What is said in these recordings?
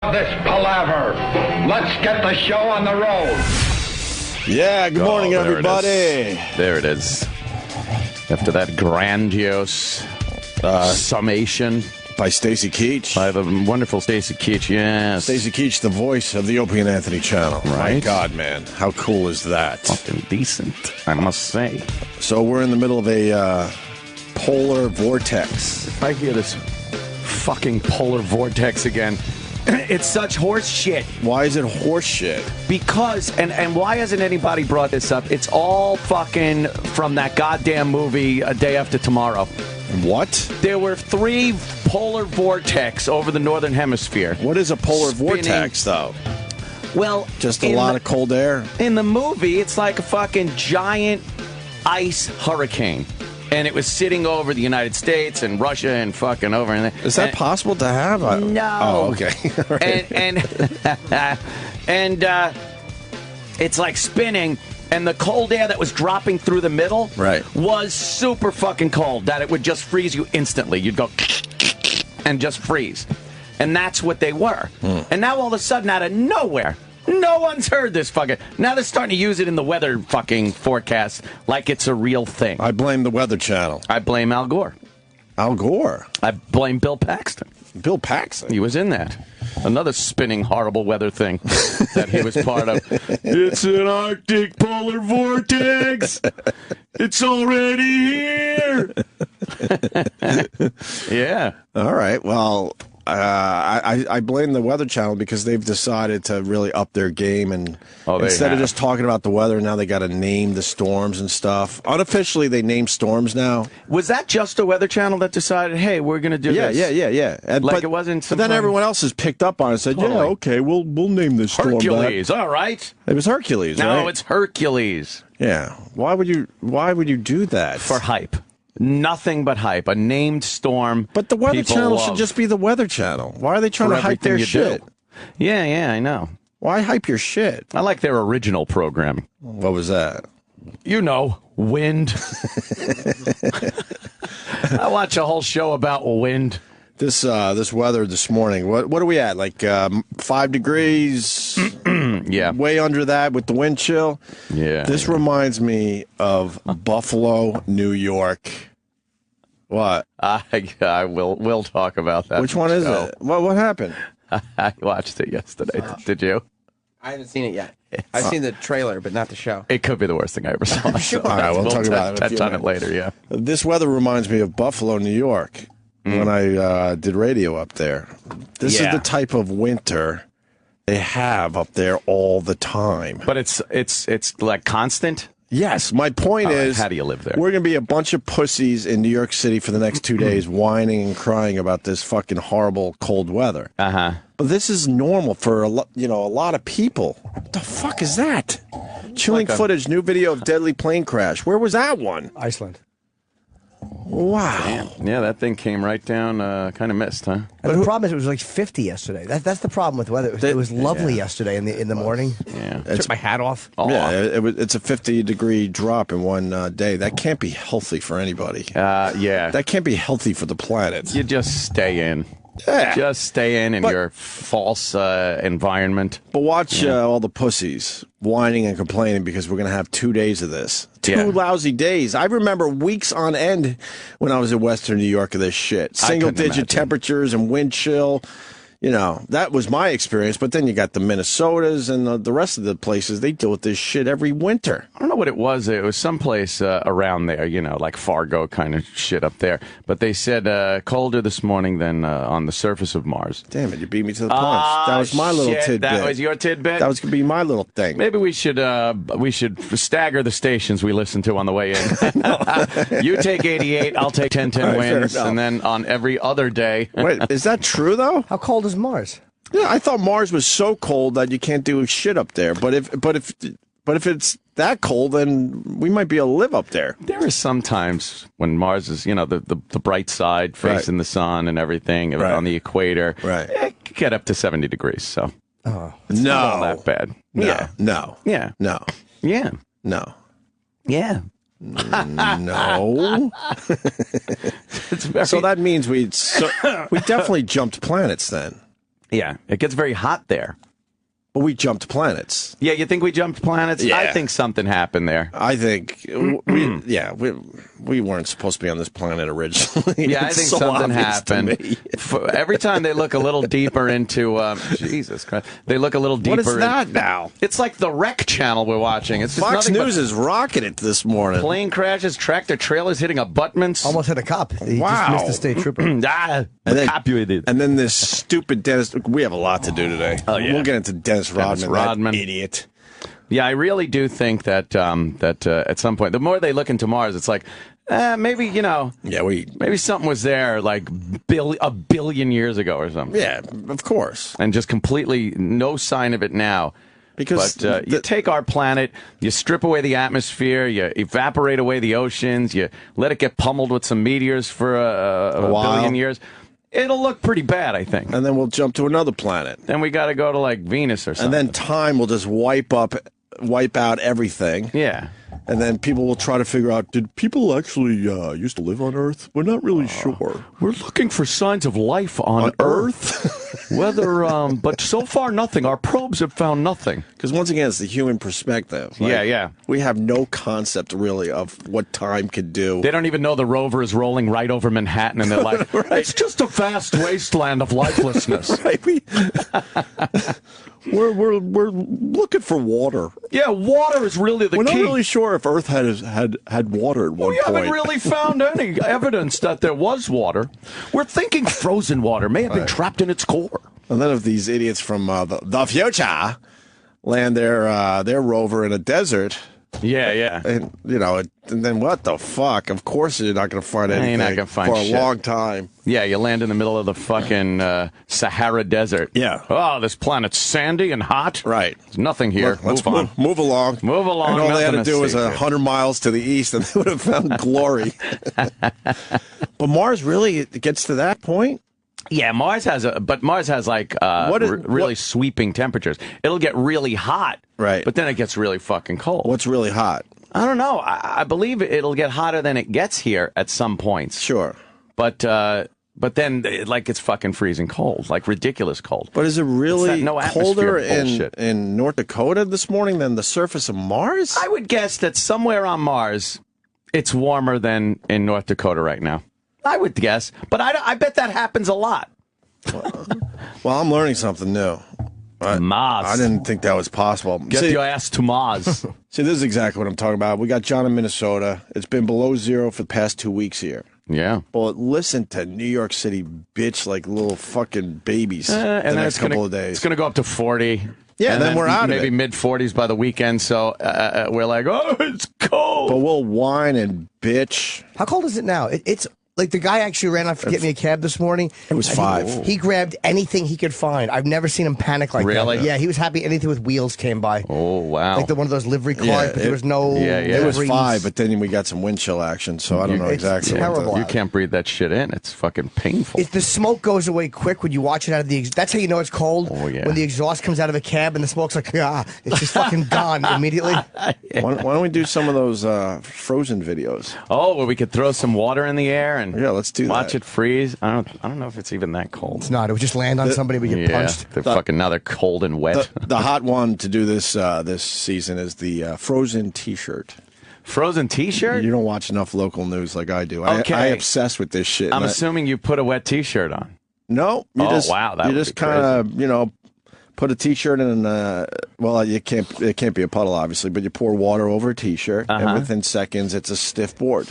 This palaver. Let's get the show on the road. Yeah, good morning, everybody. There it is. After that grandiose summation by Stacy Keach. By the wonderful Stacy Keach, yes. Stacy Keach, the voice of the Opie and Anthony channel. Right. My God, man. How cool is that? Fucking decent, I must say. So we're in the middle of a polar vortex. If I hear this fucking polar vortex again, it's such horse shit. Why is it horse shit? Because, and why hasn't anybody brought this up? It's all fucking from that goddamn movie, A Day After Tomorrow. What? There were 3 polar vortex over the northern hemisphere. What is a polar vortex, though? Well, just a lot of cold air? In the movie, it's like a fucking giant ice hurricane. And it was sitting over the United States and Russia and fucking over. Is that possible to have? No. Oh, okay. Right. And it's like spinning, and the cold air that was dropping through the middle was super fucking cold, that it would just freeze you instantly. You'd go and just freeze. And that's what they were. And now all of a sudden, out of nowhere, no one's heard this fucking... Now they're starting to use it in the weather fucking forecast like it's a real thing. I blame the Weather Channel. I blame Al Gore. Al Gore? I blame Bill Paxton. Bill Paxton? He was in that. Another spinning horrible weather thing that he was part of. It's an Arctic polar vortex. It's already here. Yeah. All right. Well... I blame the Weather Channel because they've decided to really up their game, and instead of just talking about the weather, now they got to name the storms and stuff. Unofficially, they name storms now. Was that just the Weather Channel that decided, hey, we're going to do this? Yeah. It wasn't. But then everyone else has picked up on it and said, yeah, okay, we'll name this storm Hercules. that. All right. It was Hercules. No, right? it's Hercules. Yeah. Why would you do that? For hype. Nothing but hype. A named storm. But the Weather Channel should just be the Weather Channel. Why are they trying to hype their shit? Yeah, I know. Why hype your shit? I like their original programming. What was that? You know, wind. I watch a whole show about wind. This weather this morning. What are we at? Like 5 degrees? Yeah. Way under that with the wind chill. Yeah. This reminds me of Buffalo, New York. What? We'll talk about that. Which one is it? What happened? I watched it yesterday. Did you? I haven't seen it yet. I've seen the trailer, but not the show. It could be the worst thing I ever saw. Sure. All right, we'll talk about it. Touch on it later, yeah. This weather reminds me of Buffalo, New York, when I did radio up there. This is the type of winter they have up there all the time. But it's like constant? Yes. My point is, how do you live there? We're going to be a bunch of pussies in New York City for the next 2 days whining and crying about this fucking horrible cold weather. Uh-huh. But this is normal for a lot of people. What the fuck is that? Chilling footage, new video of deadly plane crash. Where was that one? Iceland. Wow. Damn. Yeah, that thing came right down, kind of missed, huh? And the problem is it was like 50 yesterday. That's the problem with weather. It was lovely yesterday in the morning. Yeah. Took my hat off. Oh. Yeah, it's a 50-degree drop in one day. That can't be healthy for anybody. Yeah. That can't be healthy for the planet. You just stay in. Yeah. Just stay in your false environment. But watch all the pussies whining and complaining because we're going to have 2 days of this. Two lousy days. I remember weeks on end when I was in Western New York of this shit. Single-digit temperatures and wind chill. You know, that was my experience. But then you got the Minnesotas and the rest of the places. They deal with this shit every winter. I don't know what it was. It was someplace around there, like Fargo kind of shit up there. But they said colder this morning than on the surface of Mars. Damn it, you beat me to the punch. That was my little tidbit. That was your tidbit? That was going to be my little thing. Maybe we should stagger the stations we listen to on the way in. You take 88, I'll take 1010 wins, and then on every other day. Wait, is that true, though? How cold is Mars? Yeah, I thought Mars was so cold that you can't do shit up there. But if it's that cold, then we might be able to live up there. There are some times when Mars is, the bright side facing the sun and everything on the equator. Right. It could get up to 70 degrees. So it's not all that bad. No. Yeah. No. Yeah. No. Yeah. No. Yeah. No. It's very... So that means we definitely jumped planets then. Yeah, it gets very hot there. But we jumped planets. Yeah, you think we jumped planets? Yeah. I think something happened there. I think we weren't supposed to be on this planet originally. Yeah, I think something happened. Every time they look a little deeper into Jesus Christ, they look a little deeper. What is that now? It's like the Wreck Channel we're watching. It's just Fox nothing News is rocking it this morning. Plane crashes, tractor trailers hitting abutments. Almost hit a cop. He just missed the state trooper. And then this stupid Dennis. We have a lot to do today. Oh, yeah. We'll get into Dennis Rodman. That idiot. Yeah, I really do think that at some point, the more they look into Mars, it's like, maybe, maybe something was there like a billion years ago or something. Yeah, of course. And just completely no sign of it now. Because you take our planet, you strip away the atmosphere, you evaporate away the oceans, you let it get pummeled with some meteors for a billion years. It'll look pretty bad, I think. And then we'll jump to another planet. Then we got to go to like Venus or something. And then time will just wipe out everything. Yeah. And then people will try to figure out, did people actually used to live on Earth? We're not really sure. We're looking for signs of life on Earth. Whether, but so far nothing. Our probes have found nothing. Because once again, it's the human perspective. Yeah. We have no concept really of what time could do. They don't even know the rover is rolling right over Manhattan, and they're like, right. It's just a vast wasteland of lifelessness. Right. We're looking for water. Yeah, water is really the key. We're not really sure if Earth had water at one point. We haven't really found any evidence that there was water. We're thinking frozen water may have been trapped in its core. And then if these idiots from the future land their rover in a desert. Yeah. And, and then what the fuck? Of course you're not going to find anything you're not gonna find for shit. a long time. Yeah, you land in the middle of the fucking Sahara Desert. Yeah. Oh, this planet's sandy and hot. Right. There's nothing here. Let's move along. Move along. And all they had to do was see. 100 miles to the east, and they would have found glory. But Mars really gets to that point? Yeah, Mars has like really sweeping temperatures. It'll get really hot, right? But then it gets really fucking cold. What's really hot? I don't know. I believe it'll get hotter than it gets here at some points. Sure, but then it's fucking freezing cold, like ridiculous cold. But is it really colder bullshit. in North Dakota this morning than the surface of Mars? I would guess that somewhere on Mars, it's warmer than in North Dakota right now. I would guess, but I bet that happens a lot. Well, I'm learning something new. Mars. I didn't think that was possible. Get your ass to Mars. See, this is exactly what I'm talking about. We got John in Minnesota. It's been below zero for the past 2 weeks here. Yeah. But listen to New York City bitch like little fucking babies and the then next couple of days. It's going to go up to 40. Yeah, and then we're out of it. Maybe mid-40s by the weekend, so we're like, oh, it's cold. But we'll whine and bitch. How cold is it now? It's like the guy actually ran off to get me a cab this morning. It was 5. He grabbed anything he could find. I've never seen him panic like that. Really? Yeah, he was happy anything with wheels came by. Oh, wow. Like one of those livery cars, but there was no It was liveries. 5, but then we got some wind chill action, so I don't know exactly. Terrible. You can't breathe that shit in. It's fucking painful. If the smoke goes away quick when you watch it out of the that's how you know it's cold. Oh, yeah. When the exhaust comes out of a cab and the smoke's like, it's just fucking gone immediately. Why don't we do some of those Frozen videos? Oh, where we could throw some water in the air and let's do watch that. it freeze. I don't know if it's even that cold. It's not. It would just land on somebody and get punched. Now they're cold and wet. The hot one to do this season is the Frozen T-shirt. Frozen T-shirt? You don't watch enough local news like I do. Okay. I obsess with this shit. I'm assuming you put a wet T-shirt on. No. Wow. You just kind of, put a T-shirt in, it can't be a puddle, obviously, but you pour water over a T-shirt, and within seconds, it's a stiff board.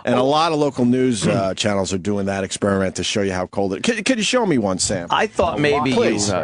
And a lot of local news channels are doing that experiment to show you how cold it is. Could you show me one, Sam? I thought maybe you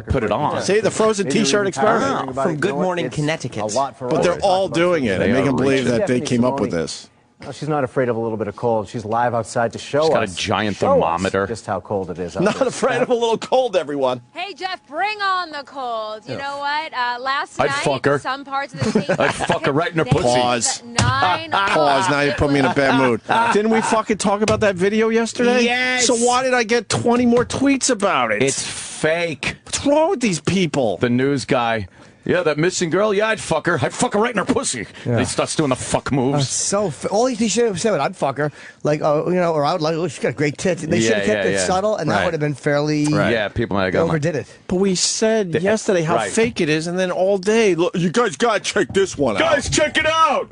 put it on. See, the Frozen T-shirt experiment? From Good Morning, Connecticut. But they're all doing it and making believe that they came up with this. No, she's not afraid of a little bit of cold. She's live outside to show us. She's got a giant thermometer. Just how cold it is. Not afraid of a little cold, everyone. Hey, Jeff, bring on the cold. You know what? Last night, fuck her. some parts of the state... I'd fuck her right in her pussy. Pause. 9 Pause. Now you put me in a bad mood. Didn't we fucking talk about that video yesterday? Yes. So why did I get 20 more tweets about it? It's fake. What's wrong with these people? The news guy. Yeah, that missing girl. Yeah, I'd fuck her. I'd fuck her right in her pussy. He starts doing the fuck moves. All he should have said, I'd fuck her, like, or I would like, she's got great tits. They should have kept it subtle, and that would have been fairly. Yeah, people might have gone. Overdid it. But we said yesterday how fake it is, and then all day, look, you guys gotta check this one out. Guys, check it out.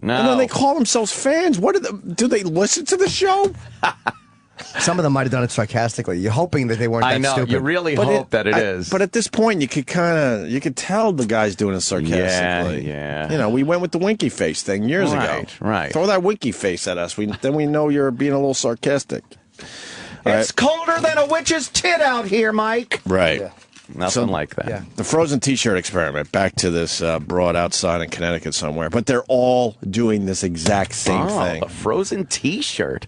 No. And then they call themselves fans. What do they listen to the show? Some of them might have done it sarcastically. You're hoping that they weren't that stupid. You really hope that it is. But at this point, you could tell the guy's doing it sarcastically. Yeah. You know, we went with the winky face thing years ago. Right. Throw that winky face at us. Then we know you're being a little sarcastic. It's colder than a witch's tit out here, Mike. Right. Yeah. Nothing like that. Yeah. The frozen T-shirt experiment. Back to this broad outside in Connecticut somewhere. But they're all doing this exact same thing. A frozen T-shirt.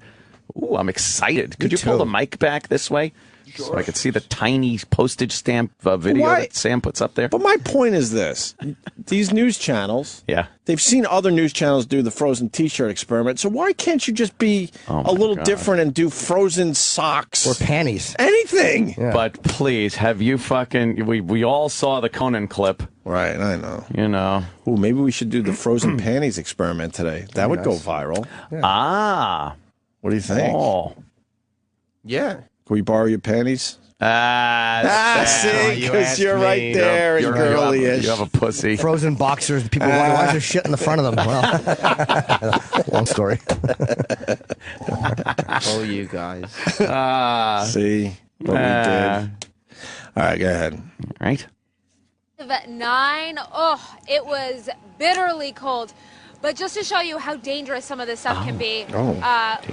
Ooh, I'm excited. Could you pull the mic back this way? Sure. So I could see the tiny postage stamp video that Sam puts up there. But my point is this. These news channels, they've seen other news channels do the frozen T-shirt experiment, so why can't you just be a little different and do frozen socks? Or panties. Anything. Yeah. But please, have you fucking... We all saw the Conan clip. Right, I know. You know. Ooh, maybe we should do the frozen panties experiment today. That would go viral. Yeah. Ah. What do you think? Oh. Yeah. Can we borrow your panties? See, because you're right there and girly-ish. You have a pussy. Frozen boxers. People wonder why is there shit in the front of them. Well, long story. Oh, you guys. See what we did. All right, go ahead. All right. At 9, it was bitterly cold. But just to show you how dangerous some of this stuff can be,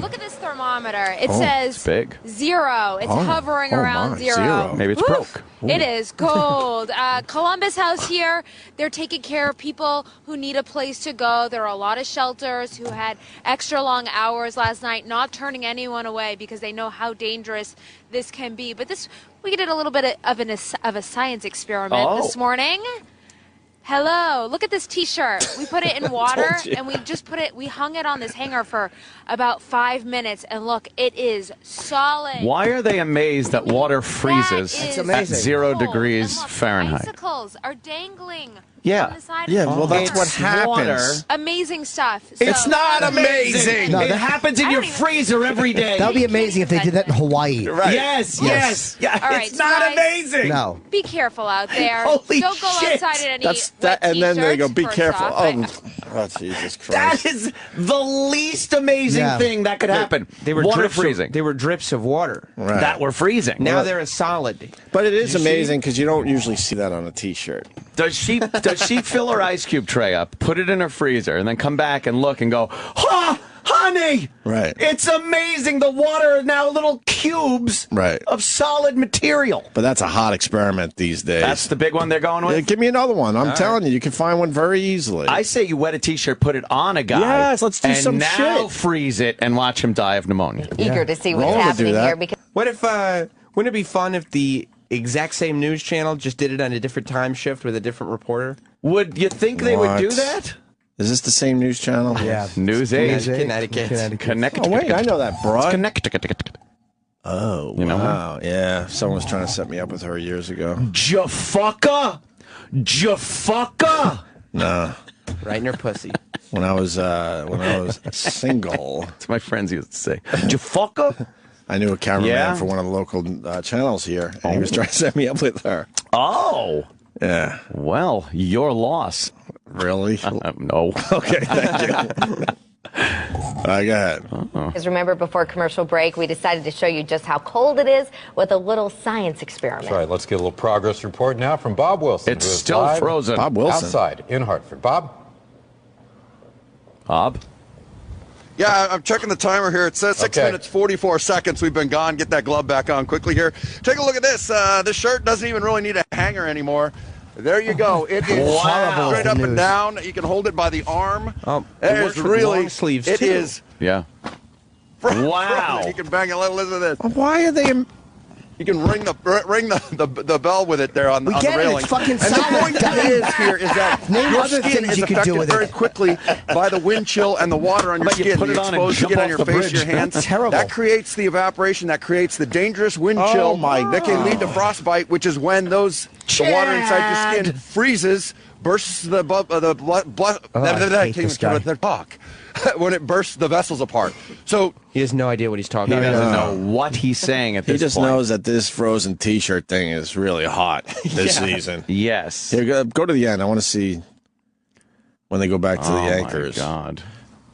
look at this thermometer. It says it's big. 0. It's hovering around zero. Maybe it's broke. Ooh. It is cold. Columbus House here, they're taking care of people who need a place to go. There are a lot of shelters who had extra long hours last night, not turning anyone away because they know how dangerous this can be. But we did a little bit of a science experiment this morning. Hello, look at this T-shirt. We put it in water and we hung it on this hanger for about 5 minutes, and look, it is solid. Why are they amazed that water freezes at 0 degrees look, Fahrenheit? Icicles are dangling Yeah. on the side Yeah, of well, that's what Water. happens. Amazing stuff. It's So- not amazing. No, it that- happens in your freezer every day. That would be amazing if they did that in Hawaii. Right. Yes. All right, It's not guys. amazing. No. Be careful out there. Holy Don't go shit. outside in any That's wet and then they go, t-shirts, be first careful. off. Oh, Jesus Christ. That is the least amazing thing that could happen. They were water drips freezing. They were drips of water. Right. That were freezing. Now they're a solid. But it is amazing because you don't usually see that on a T-shirt. Does she fill her ice cube tray up, put it in her freezer, and then come back and look and go, honey, Right. it's amazing. The water is now little cubes of solid material. But that's a hot experiment these days. That's the big one they're going with? Yeah, give me another one. I'm telling you, you can find one very easily. I say you wet a T-shirt, put it on a guy. Yes, let's do and some now shit. freeze it and watch him die of pneumonia. Eager to see what's Roll to do happening that. here because What if, wouldn't it be fun if the exact same news channel just did it on a different time shift with a different reporter? Would you think they would do What? that? Is this the same news channel? Yeah. News 8. Connecticut. Oh, wait, I know that broad. Connecticut. Oh, You know wow. Yeah, someone was trying to set me up with her years ago. Jafaka? Nah. Right in her pussy. When I was single, That's my friends used to say. Jafaka? I knew a cameraman Yeah? for one of the local channels here, and he was trying to set me up with her. Oh. Yeah. Well, your loss. Really? No. Okay, thank you. All right, go ahead. because remember before commercial break we decided to show you just how cold it is with a little science experiment. That's right. Let's get a little progress report now from Bob Wilson. It's who is still live frozen. Bob Wilson. outside in Hartford. Bob? Yeah, I'm checking the timer here. It says 6 minutes, 44 seconds. We've been gone. Get that glove back on quickly here. Take a look at this. This shirt doesn't even really need a hanger anymore. There you go. It is straight up and down. You can hold it by the arm. It works with long sleeves, it too. is. Yeah. Wow. You can bang it. Listen to this. Why are they? You can ring the bell with it there on the railing. It's fucking and the point here is that your skin is affected very quickly by the wind chill and the water on your skin. Put it on exposed skin on your face, your hands. That's terrible. That creates the evaporation. That creates the dangerous wind chill that can lead to frostbite, which is when the water inside your skin freezes, bursts the I can't even talk. When it bursts the vessels apart. So he has no idea what he's talking about. He doesn't know what he's saying at this point. He just knows that this frozen T-shirt thing is really hot this season. Yes. Here, go to the end. I want to see when they go back to the anchors. Oh, my God.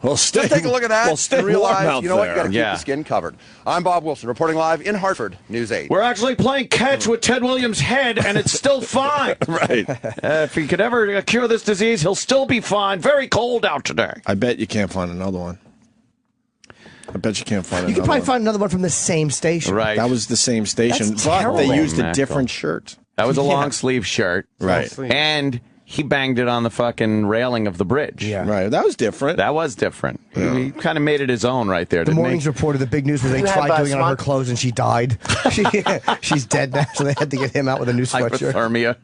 Well, just take a look at that and realize, you know what, you got to keep the skin covered. I'm Bob Wilson, reporting live in Hartford, News 8. We're actually playing catch with Ted Williams' head, and it's still fine. Right. If he could ever cure this disease, he'll still be fine. Very cold out today. I bet you can't find another one. I bet you can't find another one. You can probably find another one from the same station. Right. That was the same station, That's but terrible. they used a different shirt. That was a long sleeve shirt. Right. And he banged it on the fucking railing of the bridge. Yeah. Right. That was different. That was different. Yeah. He kind of made it his own right there. The morning's reported the big news was they tried doing it on her clothes and she died. She's dead now, so they had to get him out with a new sweatshirt. Hypothermia.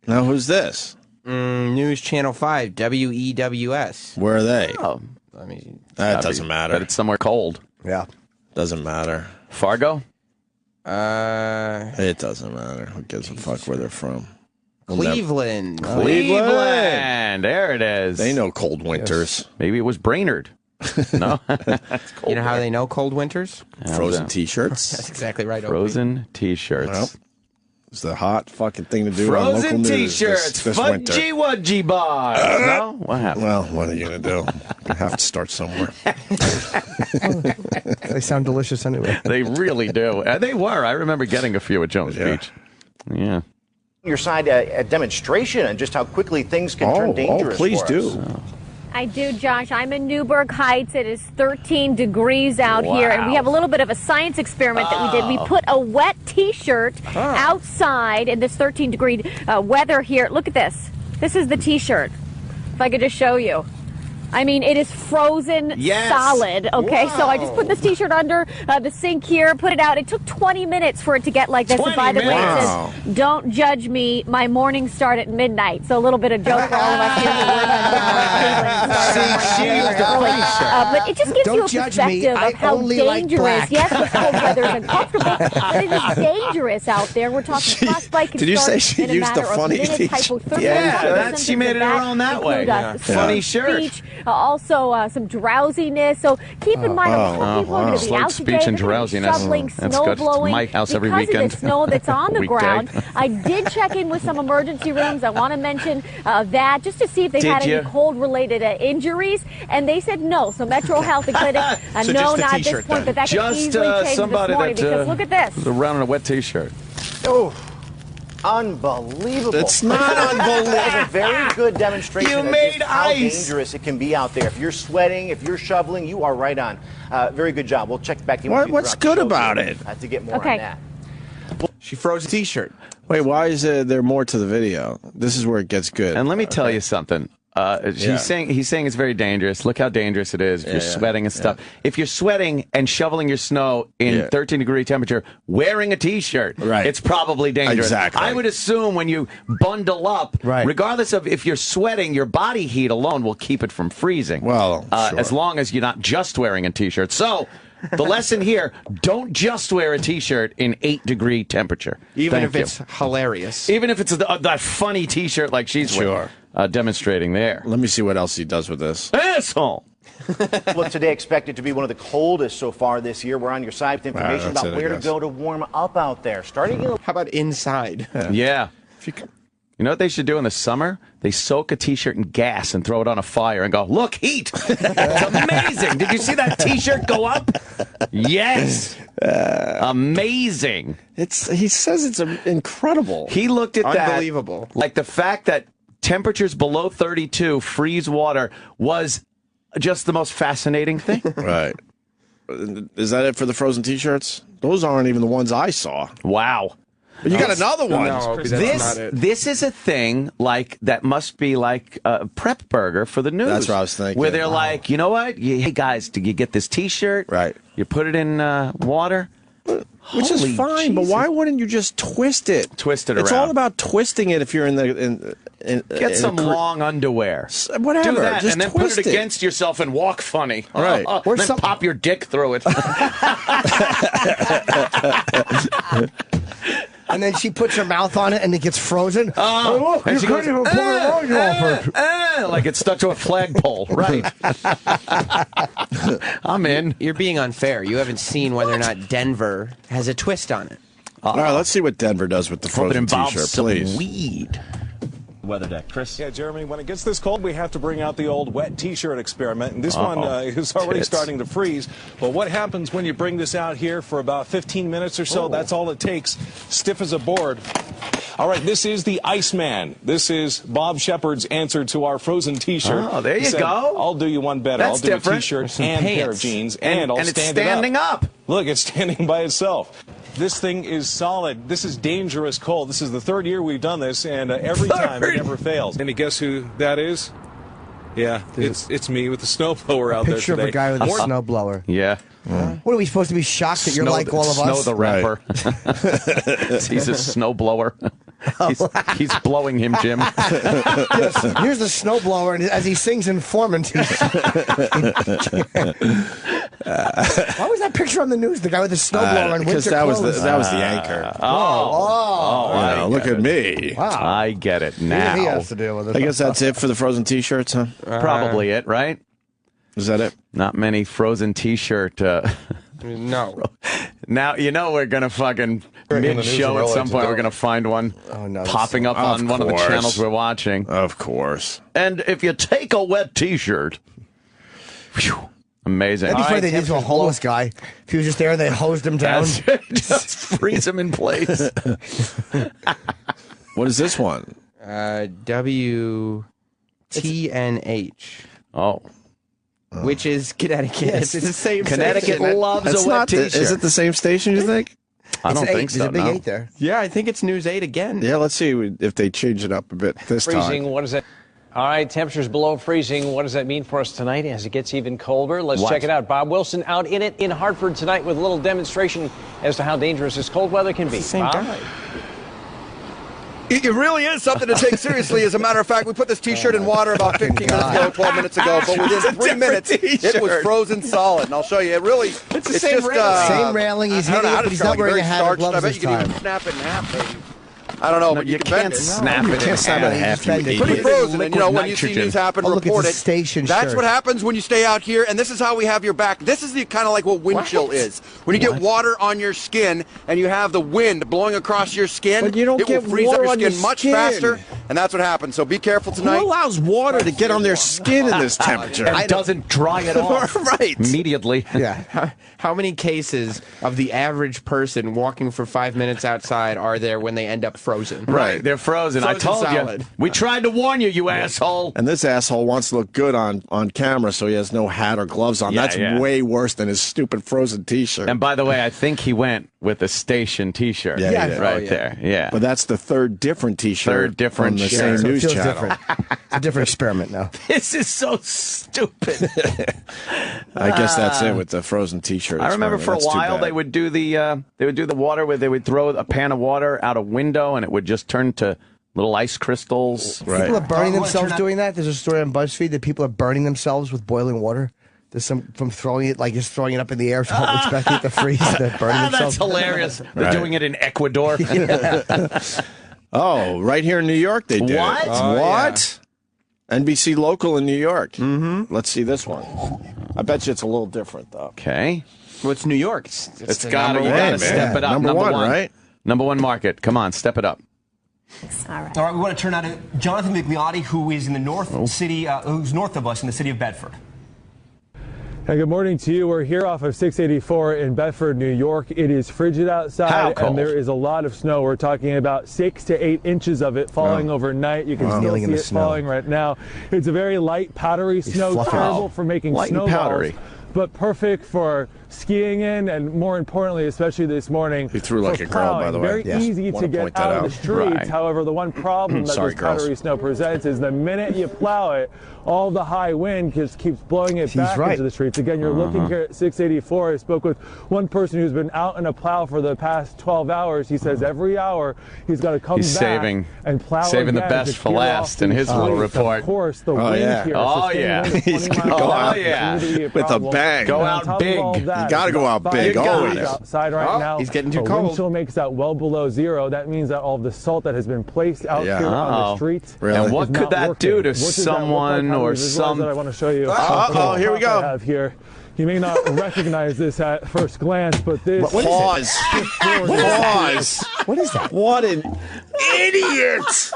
Now, who's this? News Channel 5, WEWS. Where are they? Oh, I mean, that doesn't matter. But it's somewhere cold. Yeah. Doesn't matter. Fargo? It doesn't matter. Who gives a fuck where they're from? Cleveland. Cleveland. There it is. They know cold winters. Yes. Maybe it was Brainerd. No? You know how they know cold winters? Frozen T-shirts. That's exactly right. Frozen T-shirts. Well, it's the hot fucking thing to do. Frozen on local news T-shirts. this winter. Fudgy wudgy bars. No? What happened? Well, what are you going to do? You have to start somewhere. They sound delicious anyway. They really do. They were. I remember getting a few at Jones Beach. Yeah. Your side a demonstration and just how quickly things can turn dangerous. Please for do. us. I do, Josh. I'm in Newburgh Heights. It is 13 degrees out here, and we have a little bit of a science experiment that we did. We put a wet T-shirt outside in this 13-degree weather here. Look at this. This is the T-shirt. If I could just show you. I mean, it is frozen solid, okay? Whoa. So I just put this T-shirt under the sink here, put it out. It took 20 minutes for it to get like this. And by the way, it says, don't judge me. My mornings start at midnight. So a little bit of joke for all of us here who work on but it just gives you a perspective of how dangerous. Yes, this cold weather is uncomfortable, but it is dangerous out there. We're talking frostbite can Did you say start she in a used the matter of funny minutes. Hypothermia. Yeah, she made it her own that way. Funny shirt. Speech, also some drowsiness. So keep in mind, a lot of people are going to be out today. Speech and drowsiness. Shoveling, That's snow good. blowing. My house every because weekend. of the snow that's on the ground. I did check in with some emergency rooms. I want to mention that just to see if they've had any cold-related injuries, and they said no. So Metro Health and Clinic, no, not at this point, but that could easily change this morning because look at this. Around in a wet T-shirt. Oh. Unbelievable. It's not unbelievable. It's a very good demonstration You of made just how ice. dangerous it can be out there. If you're sweating, if you're shoveling, you are right on. Very good job. We'll check back in with you. What's good about it? To get more on that. She froze a T-shirt. Wait, why is there more to the video? This is where it gets good. And let me tell you something. He's saying it's very dangerous. Look how dangerous it is if you're sweating and stuff. If you're sweating and shoveling your snow in 13-degree temperature, wearing a T-shirt, it's probably dangerous. Exactly. I would assume when you bundle up, regardless of if you're sweating, your body heat alone will keep it from freezing. Well, sure. As long as you're not just wearing a T-shirt. So the lesson here, don't just wear a T-shirt in 8-degree temperature. Even if it's hilarious. Even if it's that funny T-shirt like she's wearing. Demonstrating there. Let me see what else he does with this. Asshole! Look, today expected to be one of the coldest so far this year. We're on your side with information about where to go to warm up out there. Starting in How about inside? Yeah. You know what they should do in the summer? They soak a T-shirt in gas and throw it on a fire and go, look, heat! It's amazing! Did you see that T-shirt go up? Yes! Amazing! He says it's incredible. He looked at that. Unbelievable. Like the fact that temperatures below 32 freeze water was just the most fascinating thing. Right. Is that it for the frozen T-shirts? Those aren't even the ones I saw. Wow. But you got another one. No, that's not it. This is a thing like that must be like a prep burger for the news. That's what I was thinking. Where they're like, you know what? Hey guys, did you get this T-shirt? Right. You put it in water. Which is fine, but why wouldn't you just twist it? Twist it around. It's all about twisting it if you're in the... Get some long underwear. Whatever. Do that, just and then put twist it against yourself and walk funny. Right. Or then pop your dick through it. And then she puts her mouth on it, and it gets frozen. Look, and she goes, like it's stuck to a flagpole. Right. I'm in. You're being unfair. You haven't seen whether or not Denver has a twist on it. All right, let's see what Denver does with the frozen T-shirt, please. Weed. Weather deck, Chris. Yeah, Jeremy, when it gets this cold, we have to bring out the old wet T-shirt experiment, and this one is already starting to freeze. But what happens when you bring this out here for about 15 minutes or so? That's all it takes. Stiff as a board. All right, this is the Iceman. This is Bob Shepard's answer to our frozen T-shirt. Oh, there you go. I'll do you one better. That's I'll do different. a T-shirt and a pair of jeans, and I'll it's stand it standing up. Look, it's standing by itself. This thing is solid. This is dangerous cold. This is the third year we've done this, and every time it never fails. And guess who that is? Yeah, it's me with the snowblower out there today. Picture of a guy with a snowblower. Yeah. What are we supposed to be shocked that you're like all of us? Snow the rapper. He's a snowblower. He's blowing him, Jim. Yes, here's the snowblower, and as he sings Informant, why was that picture on the news? The guy with the snowblower and winter that clothes. was the anchor. Look at me. Wow. I get it now. He has to deal with it. I guess that's it for the frozen T-shirts, huh? Probably it, right? Is that it? Not many frozen T-shirt. No. Now, we're going to fucking mid-show at some point, we're going to find one popping up on one of the channels we're watching. Of course. And if you take a wet T-shirt, whew, amazing. That'd be funny they did to a homeless guy. If he was just there, they hosed him down. Just freeze him in place. What is this one? WTNH. Oh. Which is Connecticut. Yes, it's the same Connecticut station. loves a wet T-shirt. Is it the same station, you think? I don't think so. There's a big 8 there. Yeah, I think it's News 8 again. Yeah, let's see if they change it up a bit this freezing, time. what does that... All right, temperatures below freezing. What does that mean for us tonight as it gets even colder? Let's check it out. Bob Wilson out in it in Hartford tonight with a little demonstration as to how dangerous this cold weather can be. Bob? It really is something to take seriously. As a matter of fact, we put this T-shirt in water about 15 minutes ago, 12 minutes ago, but within 3 minutes, it was frozen solid. And I'll show you. It's the same just, railing. Same railing. He's hitting it, but he's not wearing a hat or gloves I bet this you can time. even snap it in half, maybe. I don't know, but you can bend it. Snap it. Can't snap it in half. Pretty frozen, and when you see news happen, report it. That's what happens when you stay out here, and this is how we have your back. This is the kind of like what wind chill is. When you get water on your skin and you have the wind blowing across your skin, but you don't it will get freeze up water your on your skin much skin. faster, and that's what happens. So be careful tonight. Who allows water to get on their skin in this temperature? And doesn't dry it off right immediately. Yeah. How many cases of the average person walking for 5 minutes outside are there when they end up frozen? Right. They're frozen. I told you. We tried to warn you, you asshole. And this asshole wants to look good on camera, so he has no hat or gloves on. That's way worse than his stupid frozen T-shirt. And by the way, I think he went with a station T-shirt. Yeah, right there. Yeah. But that's the third different T-shirt from the same news channel. Different. It's a different experiment now. This is so stupid. I guess that's it with the frozen T-shirt. I remember for a while they would do the water where they would throw a pan of water out a window and it would just turn to little ice crystals. People are burning themselves doing that. There's a story on BuzzFeed that people are burning themselves with boiling water. There's some from throwing it, like just throwing it up in the air, expecting it to freeze. They're burning themselves. That's hilarious. They're doing it in Ecuador. Oh, right here in New York they did. What? What? Yeah. NBC Local in New York. Mm-hmm. Let's see this one. I bet you it's a little different, though. Okay. Well, it's New York. It's got to step it up. Number one, right? Number one market. Come on, step it up. All right, we want to turn now to Jonathan Migliotti, who is in the who's north of us in the city of Bedford. Hey, good morning to you. We're here off of 684 in Bedford, New York. It is frigid outside, and there is a lot of snow. We're talking about 6 to 8 inches of it falling overnight. You can still see it falling right now. It's a very light, powdery snow, terrible for making snowballs, but perfect for skiing in, and more importantly, especially this morning, he threw like a girl, by the way. Very easy to get out of the streets. However, the one problem that this powdery snow presents is the minute you plow it, all the high wind just keeps blowing it back into the streets. Again, you're looking here at 684. I spoke with one person who's been out in a plow for the past 12 hours. He says every hour he's got to come back and plow saving the best for last in his little report. Of course, the wind here. He's going to go out with a bang. Go out big. You got to go out big always. Outside right now, he's getting too cold. Wind chill makes that well below zero. That means that all the salt that has been placed out here on the streets. And what could that do to someone or some? That I want to show you. Here we go. I have here. You may not recognize this at first glance, but this. Pause. Pause. What is that? What an idiot!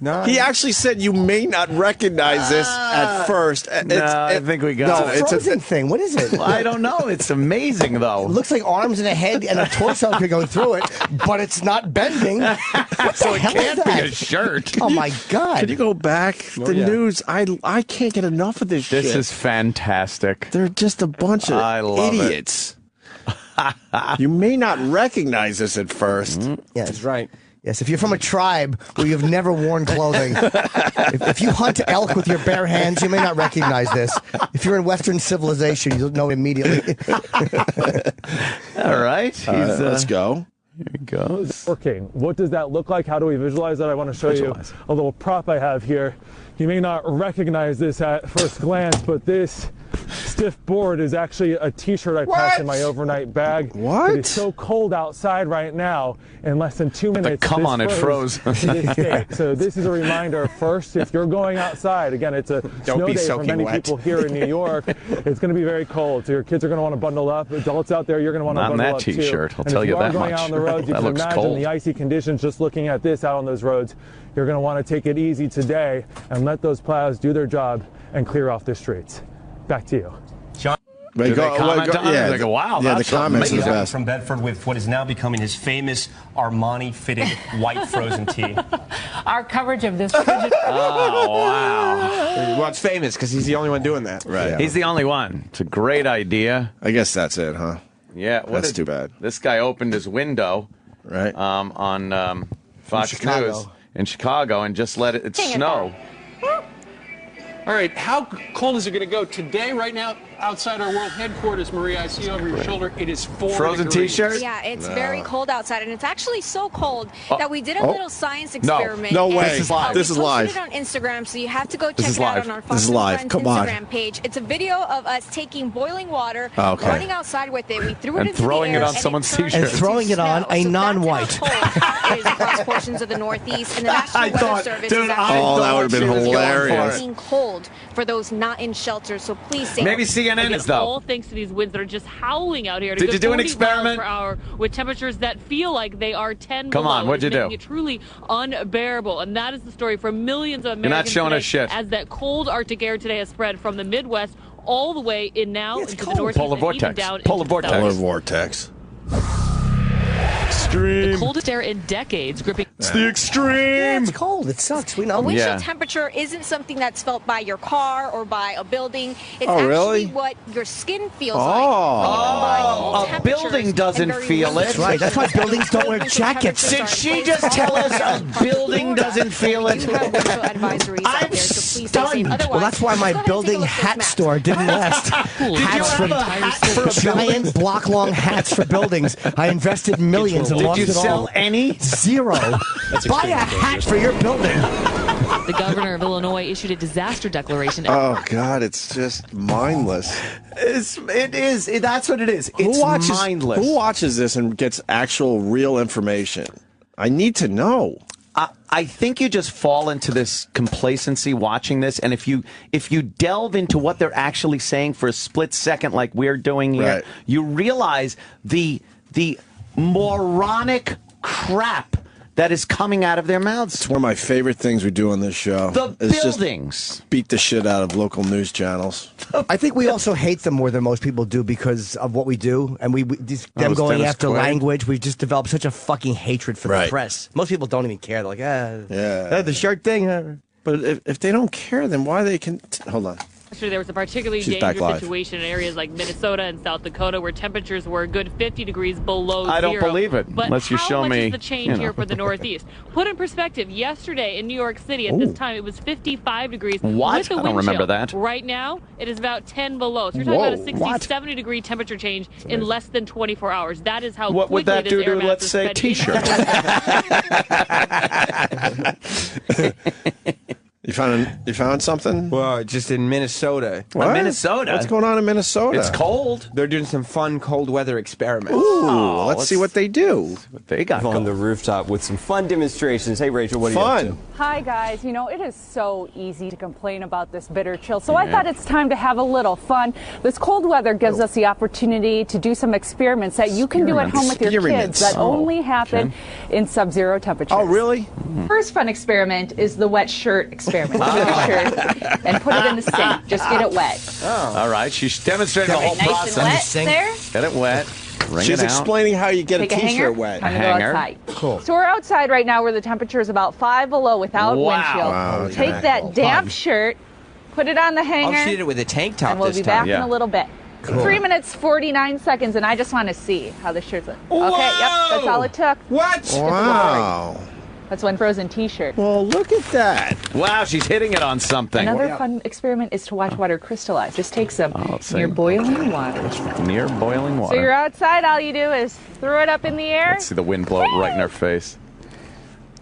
No, he actually said you may not recognize this at first. I think we got it. It's a frozen thing. What is it? I don't know. It's amazing, though. It looks like arms and a head and a torso could go through it, but it's not bending. So it can't be a shirt. Oh, my God. Can you go back? The news. I can't get enough of this shit. This is fantastic. They're just a bunch of idiots. You may not recognize this at first. Yeah, that's right. Yes, if you're from a tribe where you've never worn clothing, if you hunt elk with your bare hands, you may not recognize this. If you're in Western civilization, you'll know immediately. All right. Let's go. Here he goes. Working. What does that look like? How do we visualize that? I want to show you a little prop I have here. You may not recognize this at first glance, but this stiff board is actually a t-shirt I packed in my overnight bag. What? It is so cold outside right now. In less than 2 minutes, come on, it froze. to this state. So this is a reminder. First, if you're going outside, again, it's a snow day for many people here in New York. It's going to be very cold, so your kids are going to want to bundle up. Adults out there, you're going to want to bundle up too. Not in that t-shirt. I'll and tell you that much. If you are going out on the roads, you can imagine the icy conditions. Just looking at this out on those roads, you're going to want to take it easy today and let those plows do their job and clear off the streets. Back to you. They comment on it? They go, wow, yeah, that's the comments amazing. is best. From Bedford with what is now becoming his famous Armani-fitted white frozen tee. Our coverage of this frigid... Oh, wow. Well, it's famous because he's the only one doing that. Right. Yeah. He's the only one. It's a great idea. I guess that's it, huh? Yeah. That's too bad. This guy opened his window on Fox News in Chicago and just let it snow. All right, how cold is it going to go today, right now, outside our world headquarters, Maria? I see you over your shoulder. It is 4 Frozen degrees. T-shirt? Yeah, it's very cold outside, and it's actually so cold that we did a little science experiment. No way. This is live. This is live. We posted it on Instagram, so you have to go check This is it out live. on our This is live. Friends Come on. Instagram page. It's a video of us taking boiling water, running outside with it. We threw it and into throwing the air, it on someone's T-shirt. And throwing it on a non-white. It is across portions of the Northeast, and the National Weather Service is that would have been hilarious. Being cold for those not in shelter, so please stay. Maybe CNN is, though. All thanks to these winds that are just howling out here. Did you do an experiment? Per hour with temperatures that feel like they are 10 Come below. on, what'd you do? Making it truly unbearable. And that is the story for millions of Americans. You're not showing today, us shit. As that cold Arctic air today has spread from the Midwest all the way in now into the Northeast. Polar and even vortex. down Polar into the vortex. Polar vortex. The coldest air in decades, gripping. It's the extreme. Yeah, it's cold. It sucks. We know. A wind chill temperature isn't something that's felt by your car or by a building. It's really? actually what your skin feels like. A building doesn't feel it. That's right. That's why buildings don't wear jackets. Did she just tell us a building doesn't feel it? I'm stunned. Well, that's why my building hat store didn't last. Hats for giant block-long hats for buildings. I invested millions and lost it all. Did you sell any? Zero. Buy a hat for your building. The governor of Illinois issued a disaster declaration. Oh, God, it's just mindless. It is. That's what it is. It's mindless. Who watches this and gets actual real information? I need to know. I think you just fall into this complacency watching this, and if you delve into what they're actually saying for a split second, like we're doing here, you realize the moronic crap that is coming out of their mouths. It's one of my favorite things we do on this show. The buildings. Just beat the shit out of local news channels. I think we also hate them more than most people do because of what we do, and them going after language. We've just developed such a fucking hatred for the press. Most people don't even care. They're like, the shirt thing. But if they don't care, then why they can... Hold on. yesterday there was a particularly dangerous situation in areas like Minnesota and South Dakota where temperatures were a good 50 degrees below zero. I don't believe it, but unless you show how much me, is the change here for the Northeast? Put in perspective, yesterday in New York City at this time, it was 55 degrees. What? With the I don't wind remember chill. that. Right now, it is about 10 below. So you're talking about a 60, 70 degree temperature change in less than 24 hours. That is how What would quickly that do this to, air mass let's is say, spreading. T-shirt? You found something? Well, just in Minnesota. What? Minnesota? What's going on in Minnesota? It's cold. They're doing some fun cold weather experiments. Ooh, let's see what they do. What they got on the rooftop with some fun demonstrations. Hey, Rachel, what are you up to? Hi, guys. You know, it is so easy to complain about this bitter chill, so I thought it's time to have a little fun. This cold weather gives us the opportunity to do some experiments that you can do at home with your kids that only happen in sub-zero temperatures. Oh, really? First fun experiment is the wet shirt experiment. Take your shirt and put it in the sink. Just get it wet. All right, she's demonstrating the whole Nice and process. wet there. Get it wet. Wring She's it out. explaining how you get Take a a hanger. T-shirt wet. Time to go outside. Cool. So we're outside right now where the temperature is about 5 below without wind chill. Wow, Take okay. that damp shirt, put it on the hanger. Oh, she did it with a tank top and we'll this be time. back in a little bit. Cool. 3 minutes, 49 seconds, and I just want to see how the shirt's look. Okay, yep, that's all it took. What? Wow. That's one frozen T-shirt. Well, look at that. Wow, she's hitting it on something. Another fun experiment is to watch water crystallize. Just take some see. near boiling water. Near boiling water. So you're outside, all you do is throw it up in the air. Let's see the wind blow it right in our face.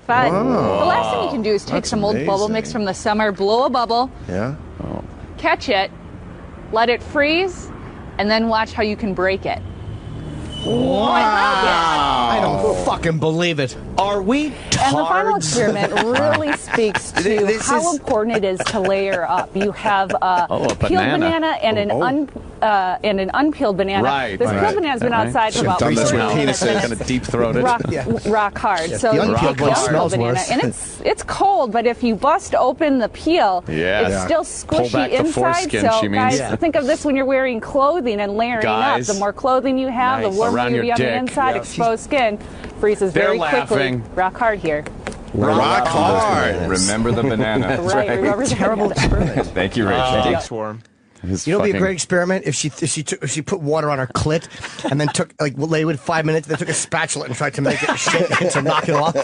Fun. Wow. The last thing you can do is take That's some old bubble mix from the summer, blow a bubble, Yeah. catch it, let it freeze, and then watch how you can break it. I don't fucking believe it. Are we And the final experiment really speaks to how important it is to layer up. You have a peeled banana and an unpeeled banana. Right. This peeled banana's been outside for about 3 minutes. Kind of deep-throated. Rock hard. Yes, So the you unpeeled take the one unpeeled smells banana, worse. and it's cold, but if you bust open the peel, it's still Pull back squishy the inside. foreskin, So she means. guys, think of this when you're wearing clothing and layering Guys. up. The more clothing you have, the warmer Around you'll be your on the dick. inside. Yep. Exposed skin freezes They're very quickly. laughing. Rock hard here. Rock hard. Remember the banana. Right, remember the Terrible experiment. Thank you, Rachel. Dick swarm. You know, it'd be a great experiment if she put water on her clit and then took lay with 5 minutes, then took a spatula and tried to make it shake to knock it off,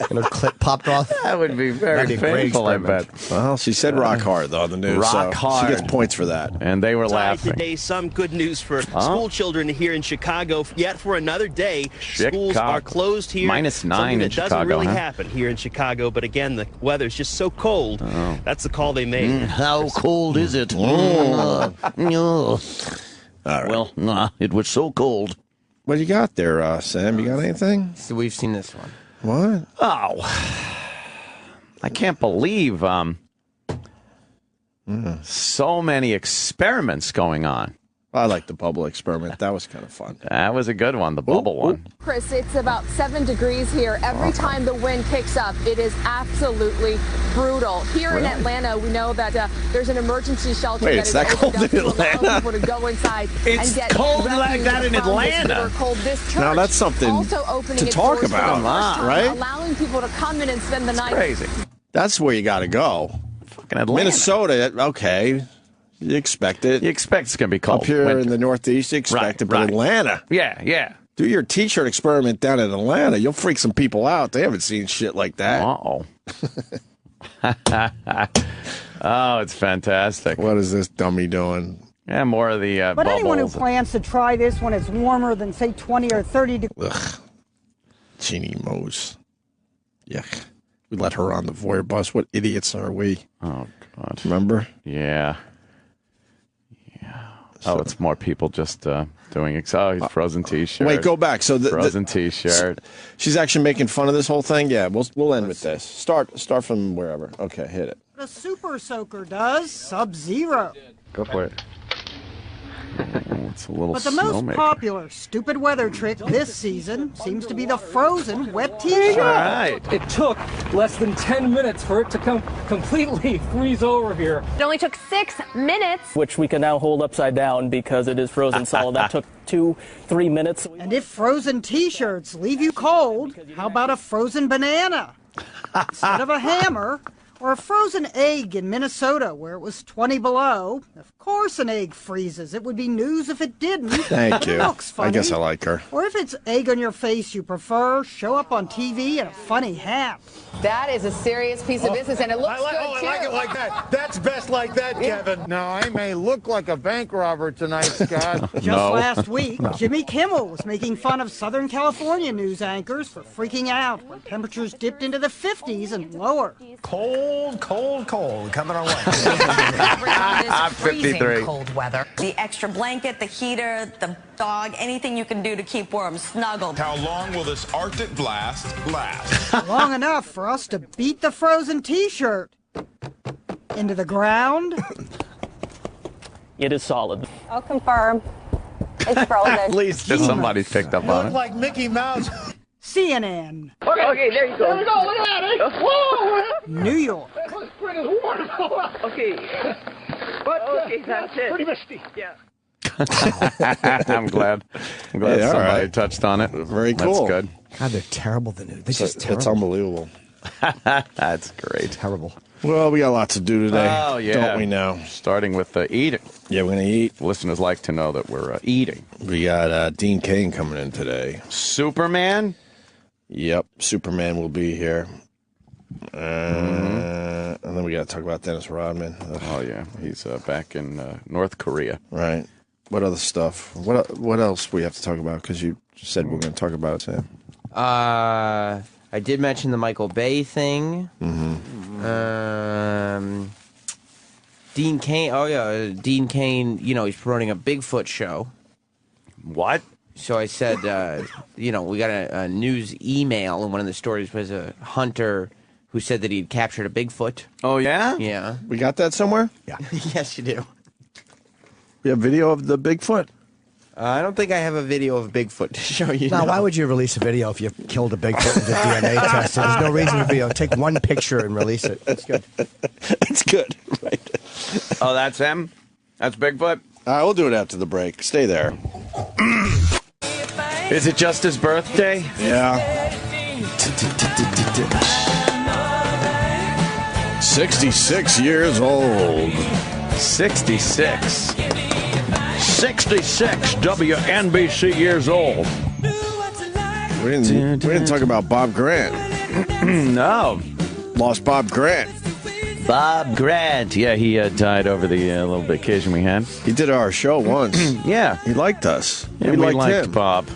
and her clit popped off. That would be very That'd be a great painful, I experiment. bet. Well, she said rock hard, though, on the news. Rock so hard. She gets points for that. And they were Sorry, laughing. Today, some good news for school children here in Chicago. Yet for another day, schools are closed here. -9 Something that in doesn't Chicago, really huh? happen here in Chicago. But again, the weather's just so cold. That's the call they made. How cold is it? All right. Well, it was so cold. What you got there, Sam? You got anything? So we've seen this one. What? Oh, I can't believe so many experiments going on. I like the bubble experiment. That was kind of fun. That was a good one, the bubble one. Chris, it's about 7 degrees here. Every time the wind kicks up, it is absolutely brutal. Here in Atlanta, we know that there's an emergency shelter Wait, that it's is that opened cold up to in Atlanta? allow people to go inside It's and get cold like refuge that in from this Atlanta. bitter cold. This church Now that's something also opening to its talk doors for the about, first time, right? allowing people to come in and spend the night. Crazy. That's where you got to go. Fucking Atlanta. Minnesota, okay. You expect it. You expect it's going to be cold. Up here Winter. in the Northeast, you expect it. But Atlanta. Yeah. Do your T-shirt experiment down in Atlanta. You'll freak some people out. They haven't seen shit like that. Uh-oh. Oh, it's fantastic. What is this dummy doing? Yeah, more of the But anyone who bubbles. plans to try this when it's warmer than, say, 20 or 30 degrees. Ugh. Jeannie Mose. Yuck. We let her on the Voyeur bus. What idiots are we? Oh, God. Remember? Yeah. Oh, it's more people just doing he's frozen T-shirt. Wait, go back. So the frozen T-shirt. She's actually making fun of this whole thing. Yeah, we'll end with this. Start from wherever. Okay, hit it. The Super Soaker does Sub-Zero. Go for it. Oh, it's a little But the most snowmaker. popular stupid weather trick this season seems to be the frozen wet T-shirt. All right. It took less than 10 minutes for it to completely freeze over here. It only took 6 minutes. Which we can now hold upside down because it is frozen solid. That took 2-3 minutes. And if frozen T-shirts leave you cold, how about a frozen banana? Instead of a hammer, Or a frozen egg in Minnesota where it was 20 below. Of course an egg freezes. It would be news if it didn't. Thank you. It looks funny. I guess I like her. Or if it's egg on your face you prefer, show up on TV in a funny hat. That is a serious piece of business, and it looks good, too. I like it like that. That's best like that, Kevin. Now, I may look like a bank robber tonight, Scott. Just last week, Jimmy Kimmel was making fun of Southern California news anchors for freaking out when temperatures dipped into the 50s and lower. Cold coming our way. I'm 53. Cold weather. The extra blanket, the heater, the dog, anything you can do to keep warm, snuggled. How long will this Arctic blast last? Long enough for us to beat the frozen T-shirt into the ground. It is solid. I'll confirm. It's frozen. At least somebody picked up on it. Like Mickey Mouse. CNN. Okay, there you go. There we go. Look at that. Eh? Whoa. New York. Okay. Okay, that's it. Pretty misty. Yeah. I'm glad somebody touched on it. Very cool. That's good. God, they're terrible, the news. They're just terrible. It's unbelievable. That's great. Terrible. Well, we got lots to do today. Oh, yeah. Don't we now? Starting with eating. Yeah, we're going to eat. Listeners like to know that we're eating. We got Dean Cain coming in today. Superman? Yep, Superman will be here. And then we got to talk about Dennis Rodman. Oh, yeah. He's back in North Korea. Right. What other stuff? What else we have to talk about? Because you said we're going to talk about it, Sam. I did mention the Michael Bay thing. Dean Cain. Oh, yeah. Dean Cain, he's promoting a Bigfoot show. What? So I said, we got a news email, and one of the stories was a hunter who said that he'd captured a Bigfoot. Oh, yeah? Yeah. We got that somewhere? Yeah. Yes, you do. We have video of the Bigfoot? I don't think I have a video of Bigfoot to show you. Now, why would you release a video if you killed a Bigfoot and did DNA testing? There's no reason to video. Take one picture and release it. That's good. It's good. Right. Oh, that's him? That's Bigfoot? All right, we'll do it after the break. Stay there. Is it just his birthday? Yeah. 66 years old. 66. 66 WNBC years old. We didn't talk about Bob Grant. No. Lost Bob Grant. Bob Grant. Yeah, he died over the little vacation we had. He did our show once. Yeah. He liked us. Yeah, we liked him. Bob.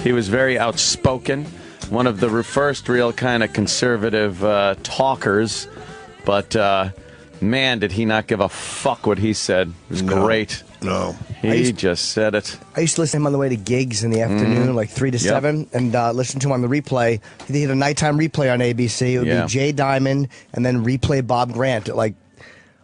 He was very outspoken. One of the first real kind of conservative talkers. But, man, did he not give a fuck what he said. It was great. No. He just said it. I used to listen to him on the way to gigs in the afternoon, like 3 to 7, and listen to him on the replay. He had a nighttime replay on ABC. It would be Jay Diamond, and then replay Bob Grant at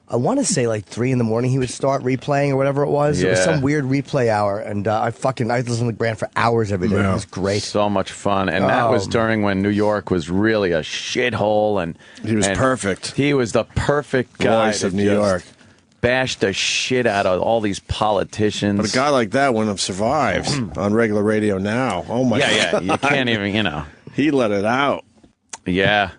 I want to say 3 in the morning he would start replaying or whatever it was. Yeah. It was some weird replay hour, and I listened to Grant for hours every day. Yeah. It was great. So much fun. And that was during when New York was really a shithole. And he was perfect. He was the perfect guy. Voice of New York. Bashed the shit out of all these politicians. But a guy like that wouldn't have survived on regular radio now. Oh, my God. Yeah, you can't even, He let it out. Yeah.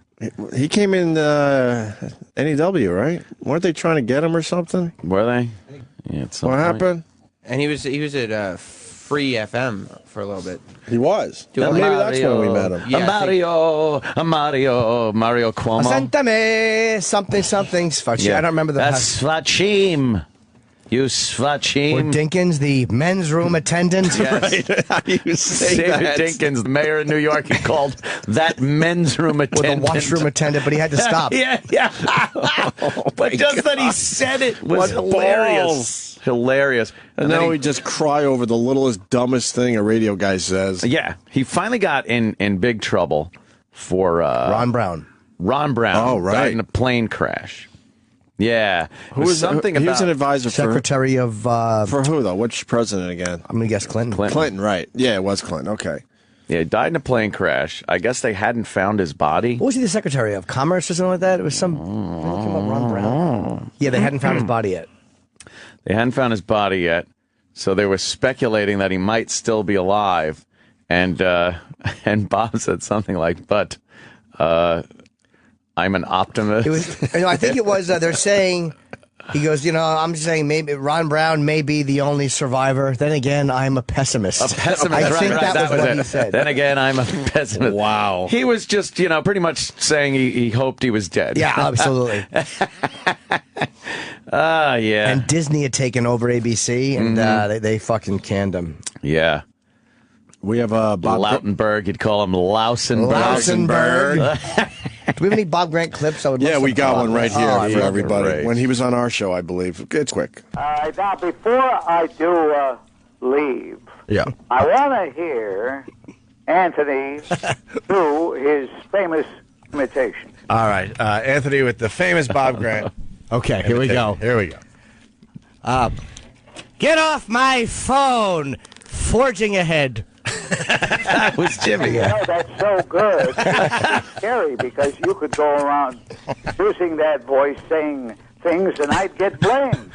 He came in NEW, right? Weren't they trying to get him or something? Were they? Yeah, what happened? And he was at Free FM for a little bit. He was. Maybe that's when we met him. Yeah, Mario Cuomo. Santame, something. I don't remember the... That's Svachim. You Svachim. Or Dinkins, the men's room attendant. Yes. Right. How do you say David that? Dinkins, the mayor of New York, he called that men's room attendant. Or the washroom attendant, but he had to stop. Yeah. But just that he said it was hilarious. Balls. Hilarious. And now we just cry over the littlest, dumbest thing a radio guy says. Yeah. He finally got in big trouble for... Ron Brown. Oh, right. Died in a plane crash. Yeah. He was an advisor Secretary of... for who, though? Which president again? I'm going to guess Clinton. Clinton, right. Yeah, it was Clinton. Okay. Yeah, he died in a plane crash. I guess they hadn't found his body. What was he the Secretary of? Commerce or something like that? It was some... Ron Brown. Yeah, they hadn't found his body yet. They hadn't found his body yet, so they were speculating that he might still be alive. And Bob said something like, but... I'm an optimist. It was, I think it was, they're saying, he goes, I'm saying maybe Ron Brown may be the only survivor. Then again, I'm a pessimist. A pessimist. I think right, that was what he said. Then again, I'm a pessimist. Wow. He was just, pretty much saying he hoped he was dead. Yeah, absolutely. Yeah. And Disney had taken over ABC, and they fucking canned him. Yeah. We have Bob Lautenberg. You'd call him Lausenberg. Do we have any Bob Grant clips? I would. Yeah, we got one right here for everybody. Great. When he was on our show, I believe. It's quick. Now, before I do leave, I want to hear Anthony do his famous imitation. All right, Anthony with the famous Bob Grant. Okay, here we go. Here we go. Get off my phone! Forging ahead. That was Jimmy. That's so good. It's scary because you could go around using that voice saying things and I'd get blamed.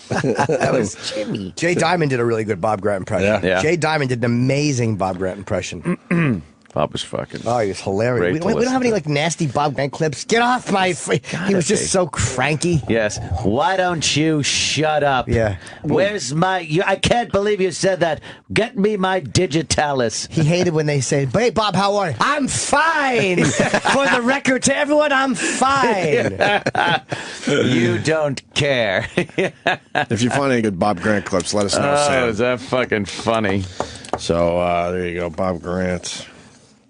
That was Jimmy. Jay Diamond did a really good Bob Grant impression. Yeah. Jay Diamond did an amazing Bob Grant impression. Bob was fucking. Oh, he was hilarious. We don't have any nasty Bob Grant clips. Get off my face. He was just so cranky. Yes. Why don't you shut up? Yeah. Where's my? I can't believe you said that. Get me my digitalis. He hated when they said, "Hey, Bob, how are you?" I'm fine. For the record, to everyone, I'm fine. You don't care. If you find any good Bob Grant clips, let us know. Sam. Is that fucking funny? So there you go, Bob Grant.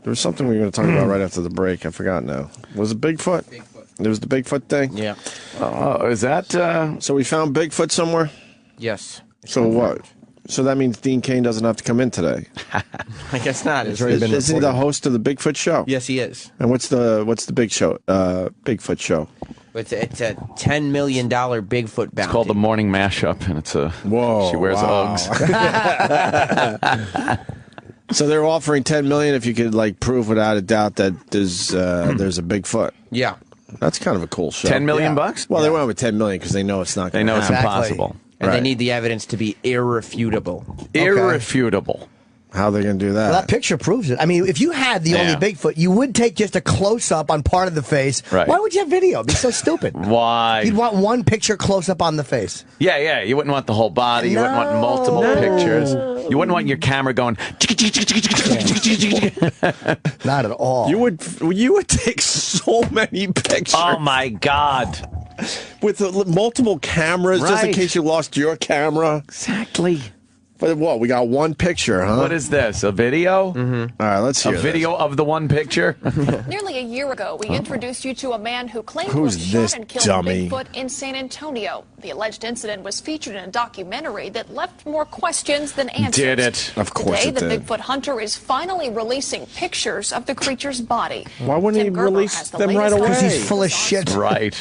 There was something we were going to talk about right after the break. I forgot now. Was it Bigfoot? It was the Bigfoot thing? Yeah. Is that... So we found Bigfoot somewhere? Yes. So what? So that means Dean Cain doesn't have to come in today. I guess not. Is he the host of the Bigfoot show? Yes, he is. And what's the big show? Bigfoot show? It's a $10 million Bigfoot bounty. It's called the Morning Mashup, and it's a... Whoa, she wears Uggs. So they're offering $10 million if you could prove without a doubt that there's a Bigfoot. Yeah, that's kind of a cool show. $10 million bucks? Well, they went with $10 million because they know it's not. They know it's impossible, and they need the evidence to be irrefutable. Irrefutable. How are they going to do that? Well, that picture proves it. I mean, if you had the only Bigfoot, you would take just a close-up on part of the face. Right. Why would you have video? It'd be so stupid. Why? You'd want one picture close-up on the face. Yeah. You wouldn't want the whole body. You wouldn't want multiple pictures. You wouldn't want your camera going... Not at all. You would take so many pictures. Oh, my God. With multiple cameras, just in case you lost your camera. Exactly. But what? We got one picture, huh? What is this? A video? Mm-hmm. All right, let's hear a video of the one picture. Nearly a year ago, we introduced you to a man who claimed Who's to have this shot and killed dummy? Bigfoot in San Antonio. The alleged incident was featured in a documentary that left more questions than answers. Did it? Of course Today, it the did. Bigfoot hunter is finally releasing pictures of the creature's body. Why wouldn't he Tim Gerber release has the them right latest away? Because he's full of shit. Right.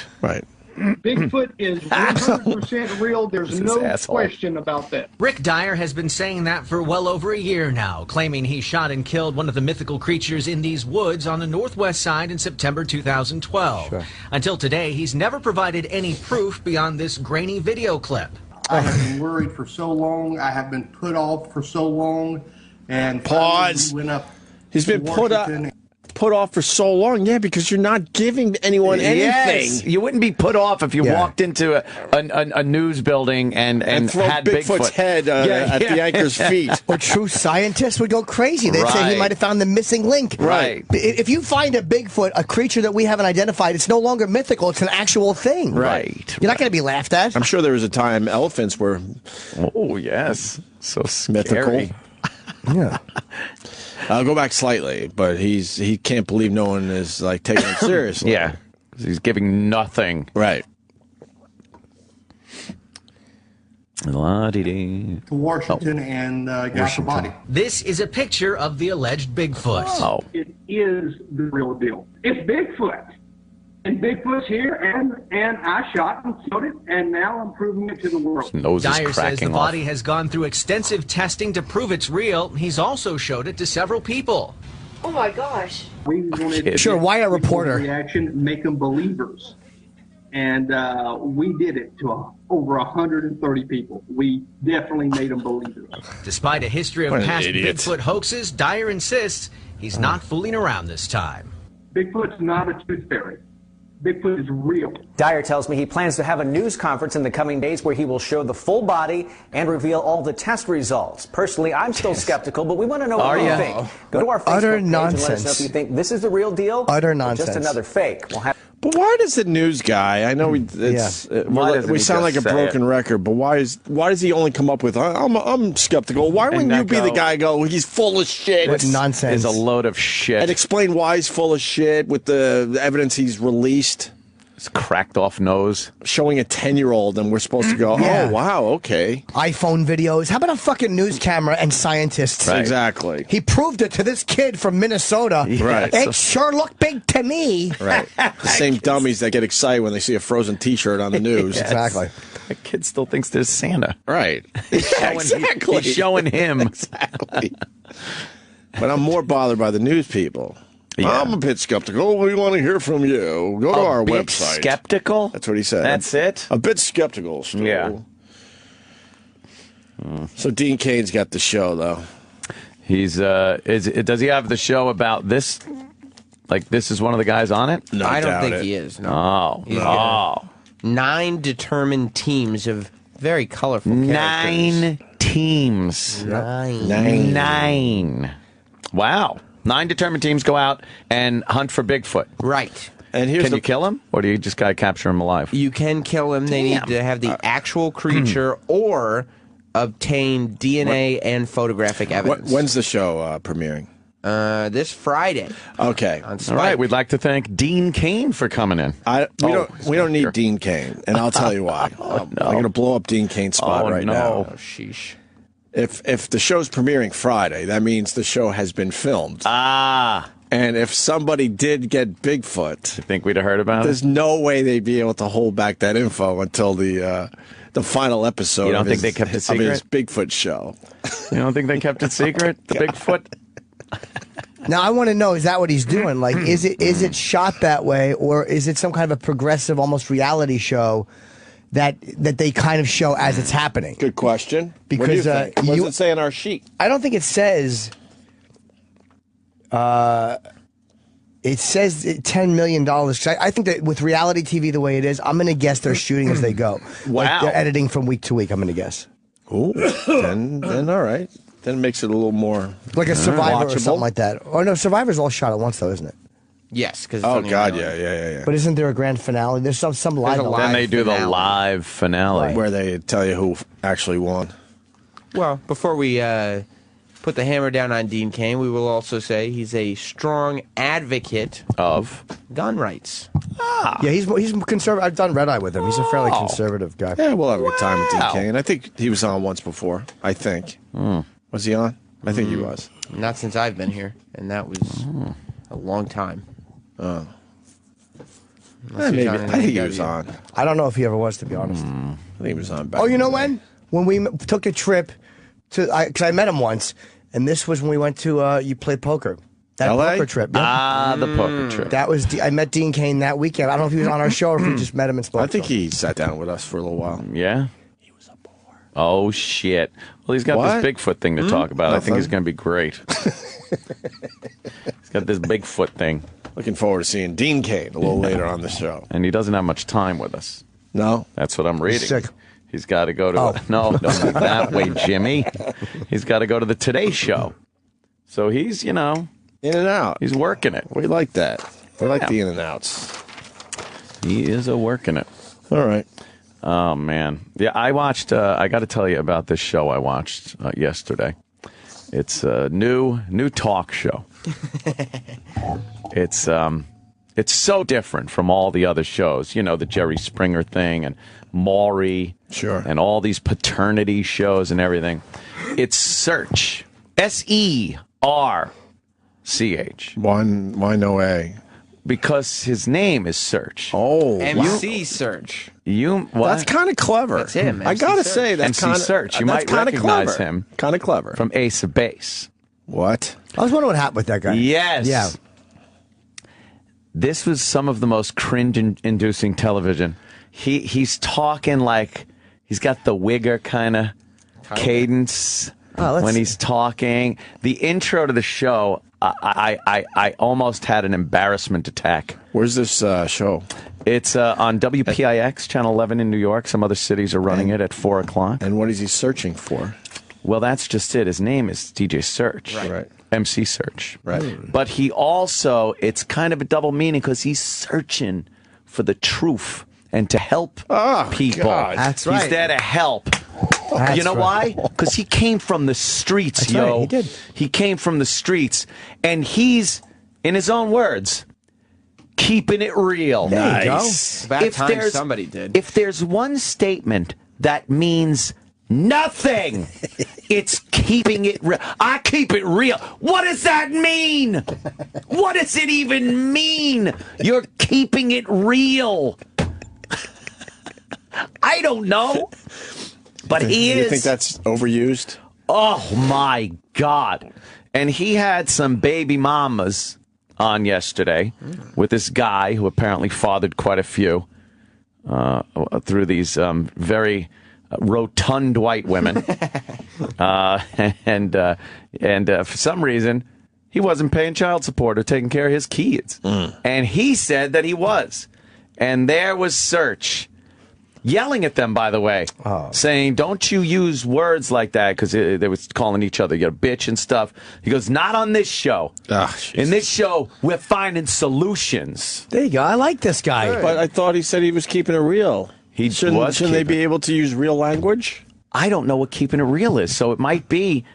Bigfoot is 100% real. There's no question about that. Rick Dyer has been saying that for well over a year now, claiming he shot and killed one of the mythical creatures in these woods on the northwest side in September 2012. Sure. Until today, he's never provided any proof beyond this grainy video clip. I have been worried for so long. I have been put off for so long. And Pause. We went up He's been put off for so long. Yeah, because you're not giving anyone anything. Yes. You wouldn't be put off if you walked into a news building and throw had Bigfoot's head at the anchor's feet. Or true scientists would go crazy. They'd say he might have found the missing link. Right. If you find a Bigfoot, a creature that we haven't identified, it's no longer mythical. It's an actual thing. Right. You're not going to be laughed at. I'm sure there was a time elephants were... Oh, yes. So mythical. Scary. Yeah. I'll go back slightly, but he can't believe no one is taking him seriously. Yeah, he's giving nothing. Right. to Washington and got the body. This is a picture of the alleged Bigfoot. Oh. It is the real deal. It's Bigfoot. And Bigfoot's here, and I shot and killed it, and now I'm proving it to the world. Dyer says the body has gone through extensive testing to prove it's real. He's also showed it to several people. Oh my gosh. We wanted Sure, why a reporter? Reaction, make them believers. And we did it to over 130 people. We definitely made them believers. Despite a history of What an past idiot. Bigfoot hoaxes, Dyer insists he's not fooling around this time. Bigfoot's not a tooth fairy. Bigfoot is real. Dyer tells me he plans to have a news conference in the coming days where he will show the full body and reveal all the test results. Personally, I'm still skeptical, but we want to know what you think. Go to our Facebook page and let us know if you think this is the real deal Utter or nonsense. just another fake. We'll have But why does the news guy? I know we sound like a broken record, but why does he only come up with I'm skeptical? Why wouldn't you be the guy go? He's full of shit. What nonsense? Is a load of shit. And explain why he's full of shit with the evidence he's released. His cracked off nose. Showing a 10-year-old, and we're supposed to go, Yeah. oh, wow, okay. iPhone videos. How about a fucking news camera and scientists? Right. Exactly. He proved it to this kid from Minnesota. Right. It sure looked big to me. Right. The same dummies that get excited when they see a Frozen T-shirt on the news. Yes. Exactly. The kid still thinks there's Santa. Right. Exactly. He's showing him. Exactly. But I'm more bothered by the news people. Yeah. I'm a bit skeptical. We want to hear from you. Go to our bit website. Skeptical? That's what he said. That's it? A bit skeptical still. Yeah. So Dean Cain's got the show, though. He's does he have the show about this? Like this is one of the guys on it? No, I don't think he is. No. Oh. He's got 9 determined teams of very colorful characters. 9 teams. 9. Wow. 9 determined teams go out and hunt for Bigfoot. Right. And here's Can you kill him, or do you just gotta capture him alive? You can kill him. They need to have the actual creature or obtain DNA and photographic evidence. When's the show premiering? This Friday. Okay. On All right. We'd like to thank Dean Cain for coming in. We don't need Dean Cain, and I'll tell you why. I'm going to blow up Dean Cain's spot right now. Oh, sheesh. If the show's premiering Friday, that means the show has been filmed. Ah. And if somebody did get Bigfoot, you think we'd have heard about it? There's no way they'd be able to hold back that info until the final episode. You don't think they kept it secret? Of his Bigfoot show. You don't think they kept it secret? The Bigfoot? Now I want to know: is that what he's doing? Like, is it shot that way, or is it some kind of a progressive, almost reality show that they kind of show as it's happening? Good question. Because what do you think? What does it say on our sheet? I don't think it says. It says $10 million. I think that with reality TV the way it is, I'm going to guess they're shooting as they go. Wow. Like they're editing from week to week, I'm going to guess. Ooh, then all right. Then it makes it a little more like a Survivor watchable. or something like that. Or no, Survivor's all shot at once though, isn't it? Yes. Oh God, yeah. But isn't there a grand finale? There's some live. Then they do the live finale where they tell you who actually won. Well, before we put the hammer down on Dean Cain, we will also say he's a strong advocate of gun rights. Yeah, he's conservative. I've done Red Eye with him. He's a fairly conservative guy. Yeah, we'll have a good time with Dean Cain. I think he was on once before. I think. Was he on? I think he was. Not since I've been here, and that was a long time. Oh. Maybe. I think he was on. I don't know if he ever was, to be honest. I think he was on back. Oh, you know when? When we took a trip to, because I met him once, and this was when we went to, you played poker. That LA? poker trip. Yeah. Ah, the poker trip. That was, I met Dean Cain that weekend. I don't know if he was on our show or if we just met him and spoke. I think he sat down with us for a little while. Yeah. He was a bore. Oh, shit. Well, he's got What? this Bigfoot thing to talk about. I think Nothing. he's going to be great. He's got this Bigfoot thing. Looking forward to seeing Dean Cain a little later on the show. And he doesn't have much time with us. No? That's what I'm reading. Sick. He's got to go to... No, don't do that way, Jimmy. He's got to go to the Today Show. So he's, in and out. He's working it. We like that. We like the in and outs. He is a working it. All right. Oh, man. Yeah, I watched... I got to tell you about this show I watched yesterday. It's a new talk show. It's so different from all the other shows. The Jerry Springer thing and Maury. Sure. And all these paternity shows and everything. It's Search. SERCH. Why no A? Because his name is Search. Oh, MC Search. What? That's kind of clever. That's him. I gotta Search. say that's MC kind of Search. You might recognize him. Kind of clever from Ace of Base. What? I was wondering what happened with that guy. Yes. Yeah. This was some of the most cringe-inducing television. He's talking like he's got the Wigger kind of cadence when he's talking. The intro to the show, I almost had an embarrassment attack. Where's this show? It's on WPIX, Channel 11 in New York. Some other cities are running it at 4 o'clock. And what is he searching for? Well, that's just it. His name is DJ Search. Right. MC Search. Right. But he also, it's kind of a double meaning because he's searching for the truth and to help people. God. That's right. He's there to help. That's You know right. why? Because he came from the streets, That's yo. right, he did. He came from the streets. And he's, in his own words, keeping it real. There you go. It's about time somebody did. If there's one statement that means nothing, it's keeping it real. I keep it real. What does that mean? What does it even mean? You're keeping it real. I don't know. But he is. You think that's overused? Oh, my God. And he had some baby mamas on yesterday with this guy who apparently fathered quite a few through these very rotund white women. And for some reason, he wasn't paying child support or taking care of his kids. And he said that he was. And there was Search. Yelling at them, by the way, saying, don't you use words like that, because they was calling each other, you're a bitch and stuff. He goes, not on this show. In this show, we're finding solutions. There you go. I like this guy. But I thought he said he was keeping it real. Shouldn't they be able to use real language? I don't know what keeping it real is, so it might be,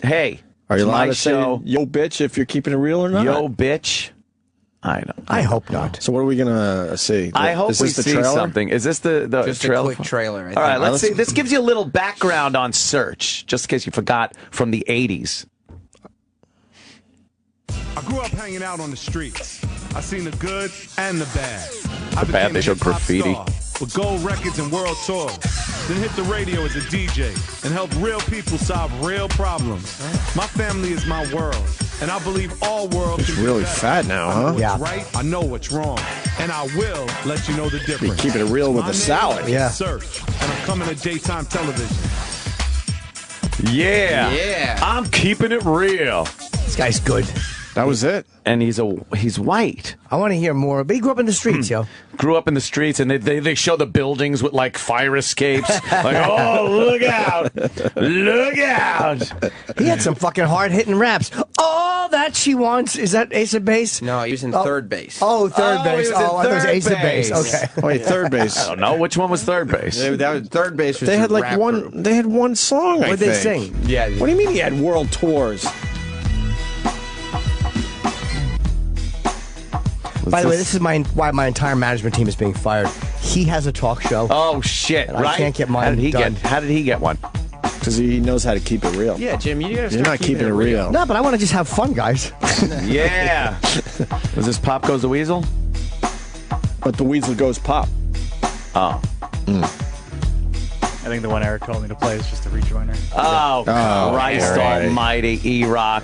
hey, are you allowed to show. say yo bitch if you're keeping it real or not? Yo bitch. I hope not. So what are we gonna see? I hope we see something. Is this the Just trailer? a quick trailer. I All think. right, let's see. This gives you a little background on Search, just in case you forgot from the 80s. I grew up hanging out on the streets. I seen the good and the bad. The bad, they showed graffiti. With gold records and world tours. Then hit the radio as a DJ and help real people solve real problems. My family is my world, and I believe all worlds It's really fat now, huh? what's right, I know what's wrong, and I will let you know the difference. Keeping it real with My the name salad. is Search, and I'm coming to daytime television. Yeah. I'm keeping it real. This guy's good. That was it. And he's white. I want to hear more. But he grew up in the streets, yo. Grew up in the streets, and they show the buildings with, like, fire escapes. Like, oh, look out. Look out. He had some fucking hard-hitting raps. All that she wants. Is that Ace of Base? No, he was in third base. Oh, third base. He was in I thought it was third Ace of Base. base. Okay. Wait, third base. I don't know. Which one was third base? That was third base. Was They the had like rap one. group. They had one song. What did they sing? Yeah. What do you mean he had world tours? By the way, this is why my entire management team is being fired. He has a talk show. Oh, shit. And Right? I can't get mine done. How did he get one? Because he knows how to keep it real. Yeah, Jim, you're not keeping it real. No, but I want to just have fun, guys. Yeah. Was this Pop Goes the Weasel? But the weasel goes pop. Oh. I think the one Eric told me to play is just a rejoiner. Oh, Christ Eric. almighty, E-Rock.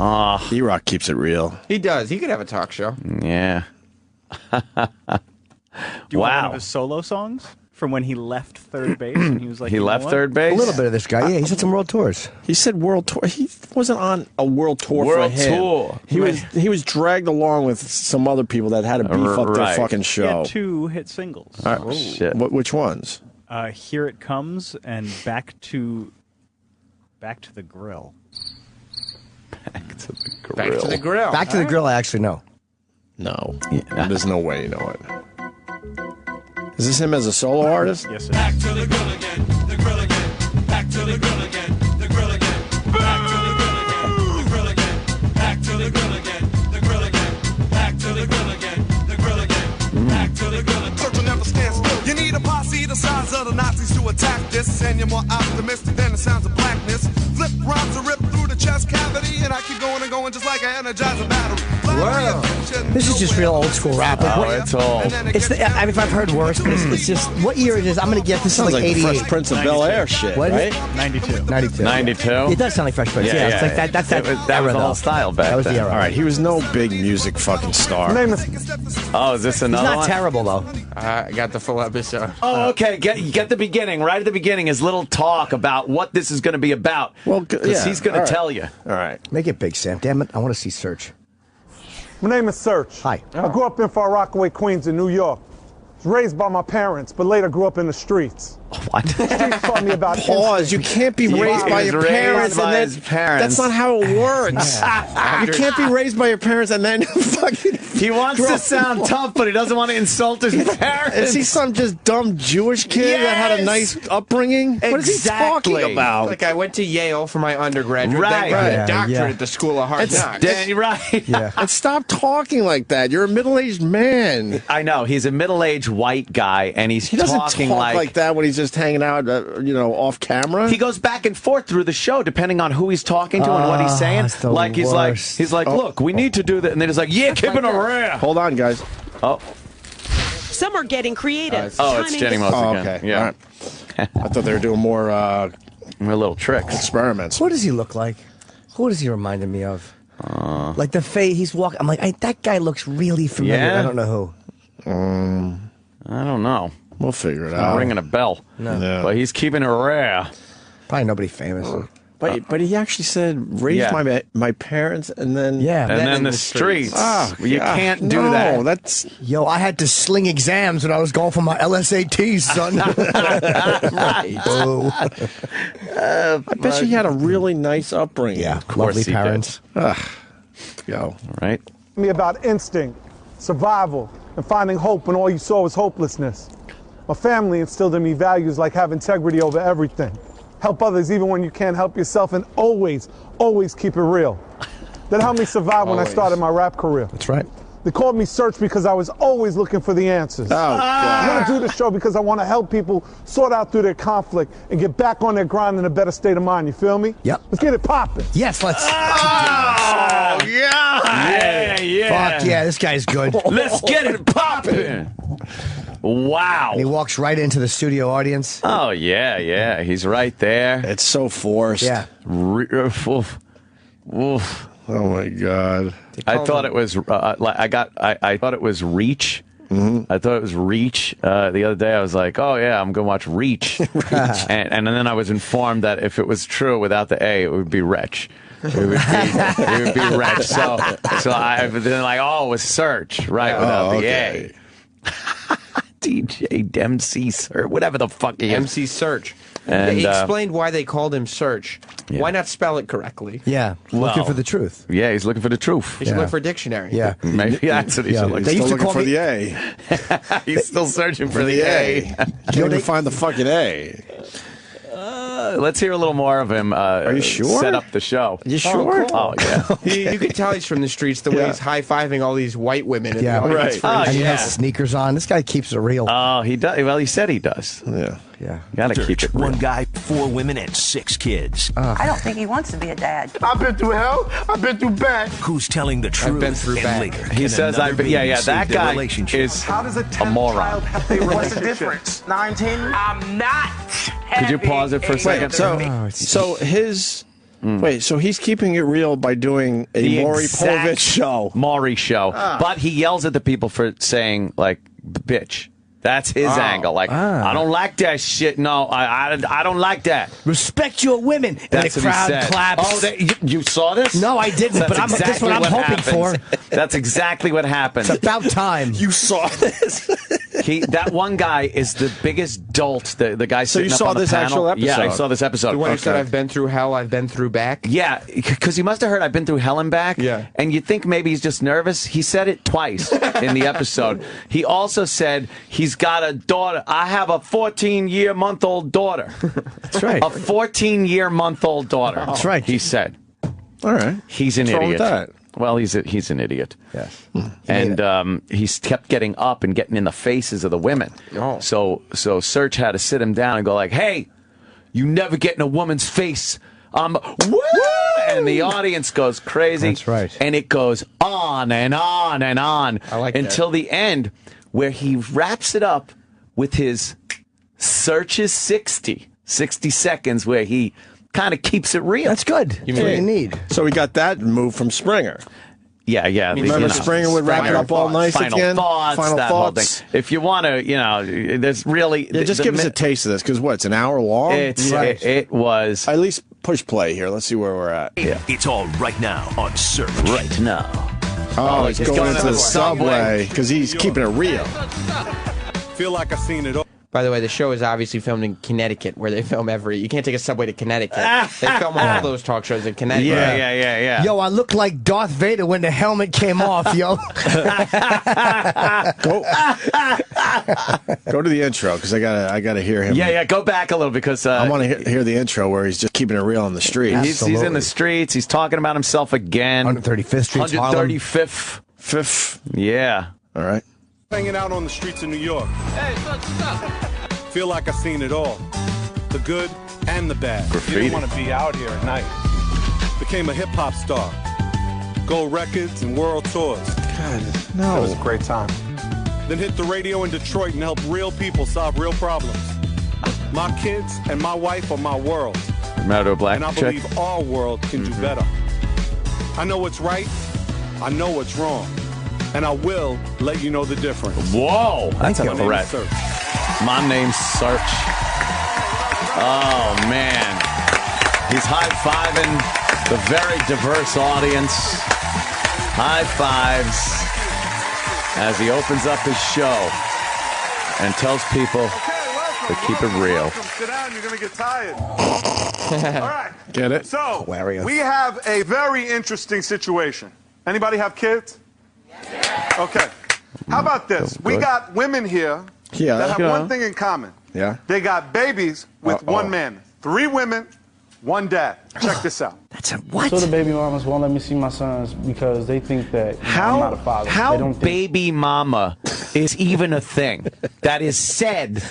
Oh. E-Rock keeps it real. He does. He could have a talk show. Yeah. Do you want one Wow. of his solo songs from when he left third base? And he was like, He you know left what? third base? A little bit of this guy. Yeah, he's had some world tours. He said world tour. He wasn't on a world tour World for him. tour. He was dragged along with some other people that had to beef up their Right. fucking He show. had 2 hit singles. Oh, shit. Which ones? Here It Comes and Back to the Grill. Back to the grill. Back to the grill. Back to the grill, I actually know. No. There's no way you know it. Is this him as a solo artist? Yes, sir. Back to the grill again, the grill again. Back to the grill again, the grill again. Back to the grill again, the grill again. Back to the grill again, the grill again. Back to the grill again, the grill again. Back to the grill again. Search will never stand still. You need a posse the size of the Nazis to attack this, and you're more optimistic than the sounds of blackness. Flip rhymes are ripped through the chest cavity, and I keep going and going just like an energizer battery. Wow. This is just real old school rap. Like, It's old. It's I mean, if I've heard worse, but it's just what year it is. I'm gonna get this. Sounds like like 88. Fresh Prince of Bel-Air shit, What is right? it? 92. 92. 92? It does sound like Fresh Prince. Yeah, it's like that. That's that. That was era, the whole though. style back That was then. the era. All right, he was no big music fucking star. Oh, is this another He's not one? terrible though. I got the full episode. Oh, okay. Get the beginning. Right at the beginning, his little talk about what this is going to be about. Well, because he's going to tell you. All right. Make it big, Sam. Damn it. I want to see Search. My name is Search. Hi. I grew up in Far Rockaway, Queens in New York. Was raised by my parents, but later grew up in the streets. What? The streets taught me about Pause. You can't be raised by your parents and then that's not how it works. You can't be raised by your parents and then fucking. He wants to sound tough, but he doesn't want to insult his parents. Is he some just dumb Jewish kid that had a nice upbringing? What is he talking about? Like I went to Yale for my undergraduate, Right. then got Yeah, a doctorate yeah. at the School of Hard Knocks. Right. Yeah. And stop talking like that. You're a middle-aged man. I know. He's a middle-aged white guy, and He doesn't talking talk like that when he's just hanging out, off camera. He goes back and forth through the show depending on who he's talking to and what he's saying. it's the Like he's worst. like, look, we need to do that, and then he's like, yeah, keep it around. Hold on, guys. Oh, Some are getting creative. it's Jenny Mose Oh, again. okay. Yeah, All right. I thought they were doing more little tricks, experiments. What does he look like? Who does he remind me of? Like the face he's walking. I'm like, that guy looks really familiar. Yeah? I don't know who. I don't know. We'll figure it Not out. ringing a bell. No. Yeah. But he's keeping it rare. Probably nobody famous. But he actually said raised my parents and then Yeah. And then the streets. Oh, You God. can't do No, that. That's Yo, I had to sling exams when I was going for my LSATs, son. Boo. I bet you he had a really nice upbringing. Yeah, course lovely he parents. Go. Right? me about instinct, survival, and finding hope when all you saw was hopelessness. My family instilled in me values like have integrity over everything. Help others even when you can't help yourself, and always, always keep it real. That helped me survive when I started my rap career. That's right. They called me Search because I was always looking for the answers. I want to do the show because I want to help people sort out through their conflict and get back on their grind in a better state of mind. You feel me? Yep. Let's get it popping. Yes, let's. Oh, yeah. Fuck yeah, this guy's good. Let's get it popping. Wow. And he walks right into the studio audience. Oh, yeah. He's right there. It's so forced. Yeah. Oof. Oh my God. I thought it was I thought it was Reach. I thought it was Reach. The other day I was like, oh yeah, I'm gonna watch Reach. And then I was informed that if it was true without the A, it would be Wretch. It would be Wretch. So I've been like, oh, it was Search, right, without the A. DJ MC Search, whatever the fuck he is. MC Search. And, he explained why they called him Search. Yeah. Why not spell it correctly? Yeah, looking for the truth. Yeah, he's looking for the truth. He should look for a dictionary. Yeah. Maybe that's what he should look He's still used to looking call for me- the A. He's still searching for the A. Can't even find the fucking A. Let's hear a little more of him. Are you sure? Set up the show. You sure? Oh, yeah. You could tell he's from the streets the way he's high-fiving all these white women. In Yeah, the audience. Oh, And he yeah. has sneakers on. This guy keeps it real. Oh, he does. Well, he said he does. Yeah. Yeah. Gotta keep it real. One guy, 4 women, and 6 kids. I don't think he wants to be a dad. I've been through hell. I've been through bad. Who's telling the truth? been through and bad. later, He can says, another baby yeah, save that their guy relationship? is a moron. What's the difference? 19? I'm not. Could you pause it for a second? So his wait, so he's keeping it real by doing a The Maury exact Povich show. Maury show. But he yells at the people for saying, like, bitch. That's his angle. Like, I don't like that shit. No, I don't like that. Respect your women. And That's the what he crowd said. claps. Oh, you saw this? No, I didn't, That's but that's exactly what I'm hoping happens. for. That's exactly what happened. It's about time. You saw this? That one guy is the biggest dolt. The guy So you sitting up saw on the this panel. actual episode? Yeah, I saw this episode. The one who said, I've been through hell, I've been through back. Yeah, because he must have heard I've been through hell and back. Yeah. And you think maybe he's just nervous. He said it twice in the episode. He also said he's got a daughter. I have a 14-month-old daughter. That's right. A 14-month-old daughter. That's right. He said. All right. He's an What's wrong idiot. with that? Well, he's an idiot. Yes. And he's kept getting up and getting in the faces of the women. Oh. So Search had to sit him down and go like, hey, you never get in a woman's face Woo! And the audience goes crazy. That's right. And it goes on and on and on until the end, where he wraps it up with his searches 60 seconds, where he kind of keeps it real. That's good. That's what you need. So we got that move from Springer. Yeah. Remember Springer would wrap it up all nice again? Final thoughts. whole thing. If you want to, there's really... just give us a taste of this, because it's an hour long? It was... At least push play here. Let's see where we're at. Yeah. It's all right now on Search. Right now. Oh, he's going into the subway, because he's keeping it real. Feel like I've seen it all. By the way, the show is obviously filmed in Connecticut, where they film you can't take a subway to Connecticut. They film all those talk shows in Connecticut. Yeah. Yo, I look like Darth Vader when the helmet came off, yo. Go to the intro, because I gotta hear him. Yeah, go back a little, because... I want to hear the intro where he's just keeping it real on the street. He's in the streets. He's talking about himself again. 135th Street, 135th. Fifth. Yeah. All right. Hanging out on the streets of New York. Hey, feel like I've seen it all. The good and the bad. Graffiti. Didn't want to be out here at night. Became a hip-hop star. Gold records and world tours. God, no. It was a great time. Then hit the radio in Detroit and helped real people solve real problems. My kids and my wife are my world. Married to a black and I chick. believe our world can do better. I know what's right. I know what's wrong. And I will let you know the difference. Whoa, that's a threat. My name's Search. Oh, man. He's high-fiving the very diverse audience. High fives as he opens up his show and tells people to keep it real. Sit down, you're going to get tired. All right. Get it? So, Hilarious. we have a very interesting situation. Anybody have kids? Okay. How about this? We got women here that have one thing in common. Yeah. They got babies with one man. 3 women, 1 dad. Check this out. That's a what? So the baby mamas won't let me see my sons because they think that I'm not a father. How they don't think baby mama is even a thing that is said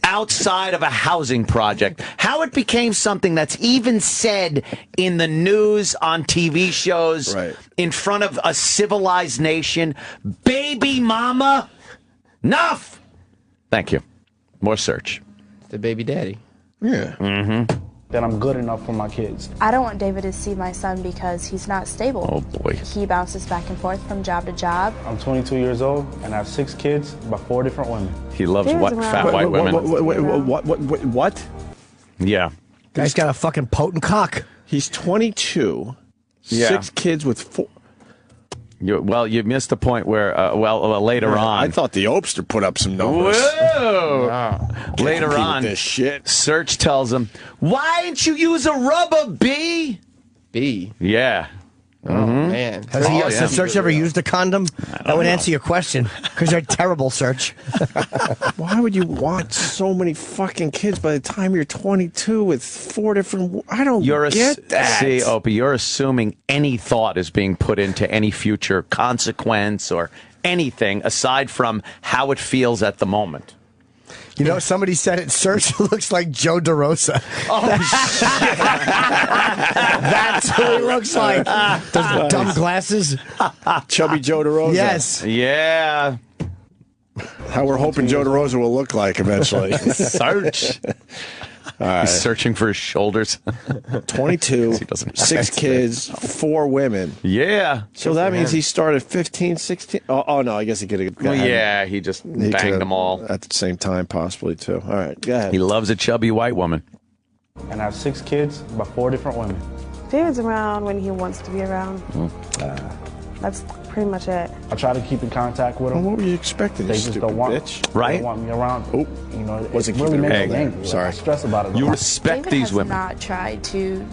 outside of a housing project? How it became something that's even said in the news, on TV shows, in front of a civilized nation? Baby mama? Enough! Thank you. More Search. The baby daddy. Yeah. Mm-hmm. that I'm good enough for my kids. I don't want David to see my son because he's not stable. Oh, boy. He bounces back and forth from job to job. I'm 22 years old, and I have 6 kids by 4 different women. He loves fat white women. What? Yeah. Guy's got a fucking potent cock. He's 22. Yeah. 6 kids with 4. You missed the point where, later on. I thought the Opster put up some numbers. Whoa! Wow. Later on, this shit. Search tells him, "Why didn't you use a rubber, B?" B? Yeah. Oh, man. Has Search ever used a condom? That would answer your question, because they're terrible, Search. Why would you want so many fucking kids by the time you're 22 with 4 different... I don't get that. See, Opie, you're assuming any thought is being put into any future consequence or anything aside from how it feels at the moment. You know, somebody said it. Search looks like Joe DeRosa. Oh, shit. That's who he looks like. Those dumb glasses. Chubby Joe DeRosa. Yes. Yeah. How we're hoping Joe DeRosa will look like eventually. Search. He's searching for his shoulders. 22, 6 kids, 4 women. Yeah. So that means he started 15, 16. Oh, no, I guess he could have. Well, yeah, he just banged them all. At the same time, possibly, too. All right, go ahead. He loves a chubby white woman. And I have 6 kids by 4 different women. David's around when he wants to be around. That's pretty much it. I try to keep in contact with them. Well, what were you expecting? They just don't want, bitch. They don't want me around. Oh, you know, wasn't it really keeping makes me it angry. Sorry. I stress about it. You respect David these has women. not tried to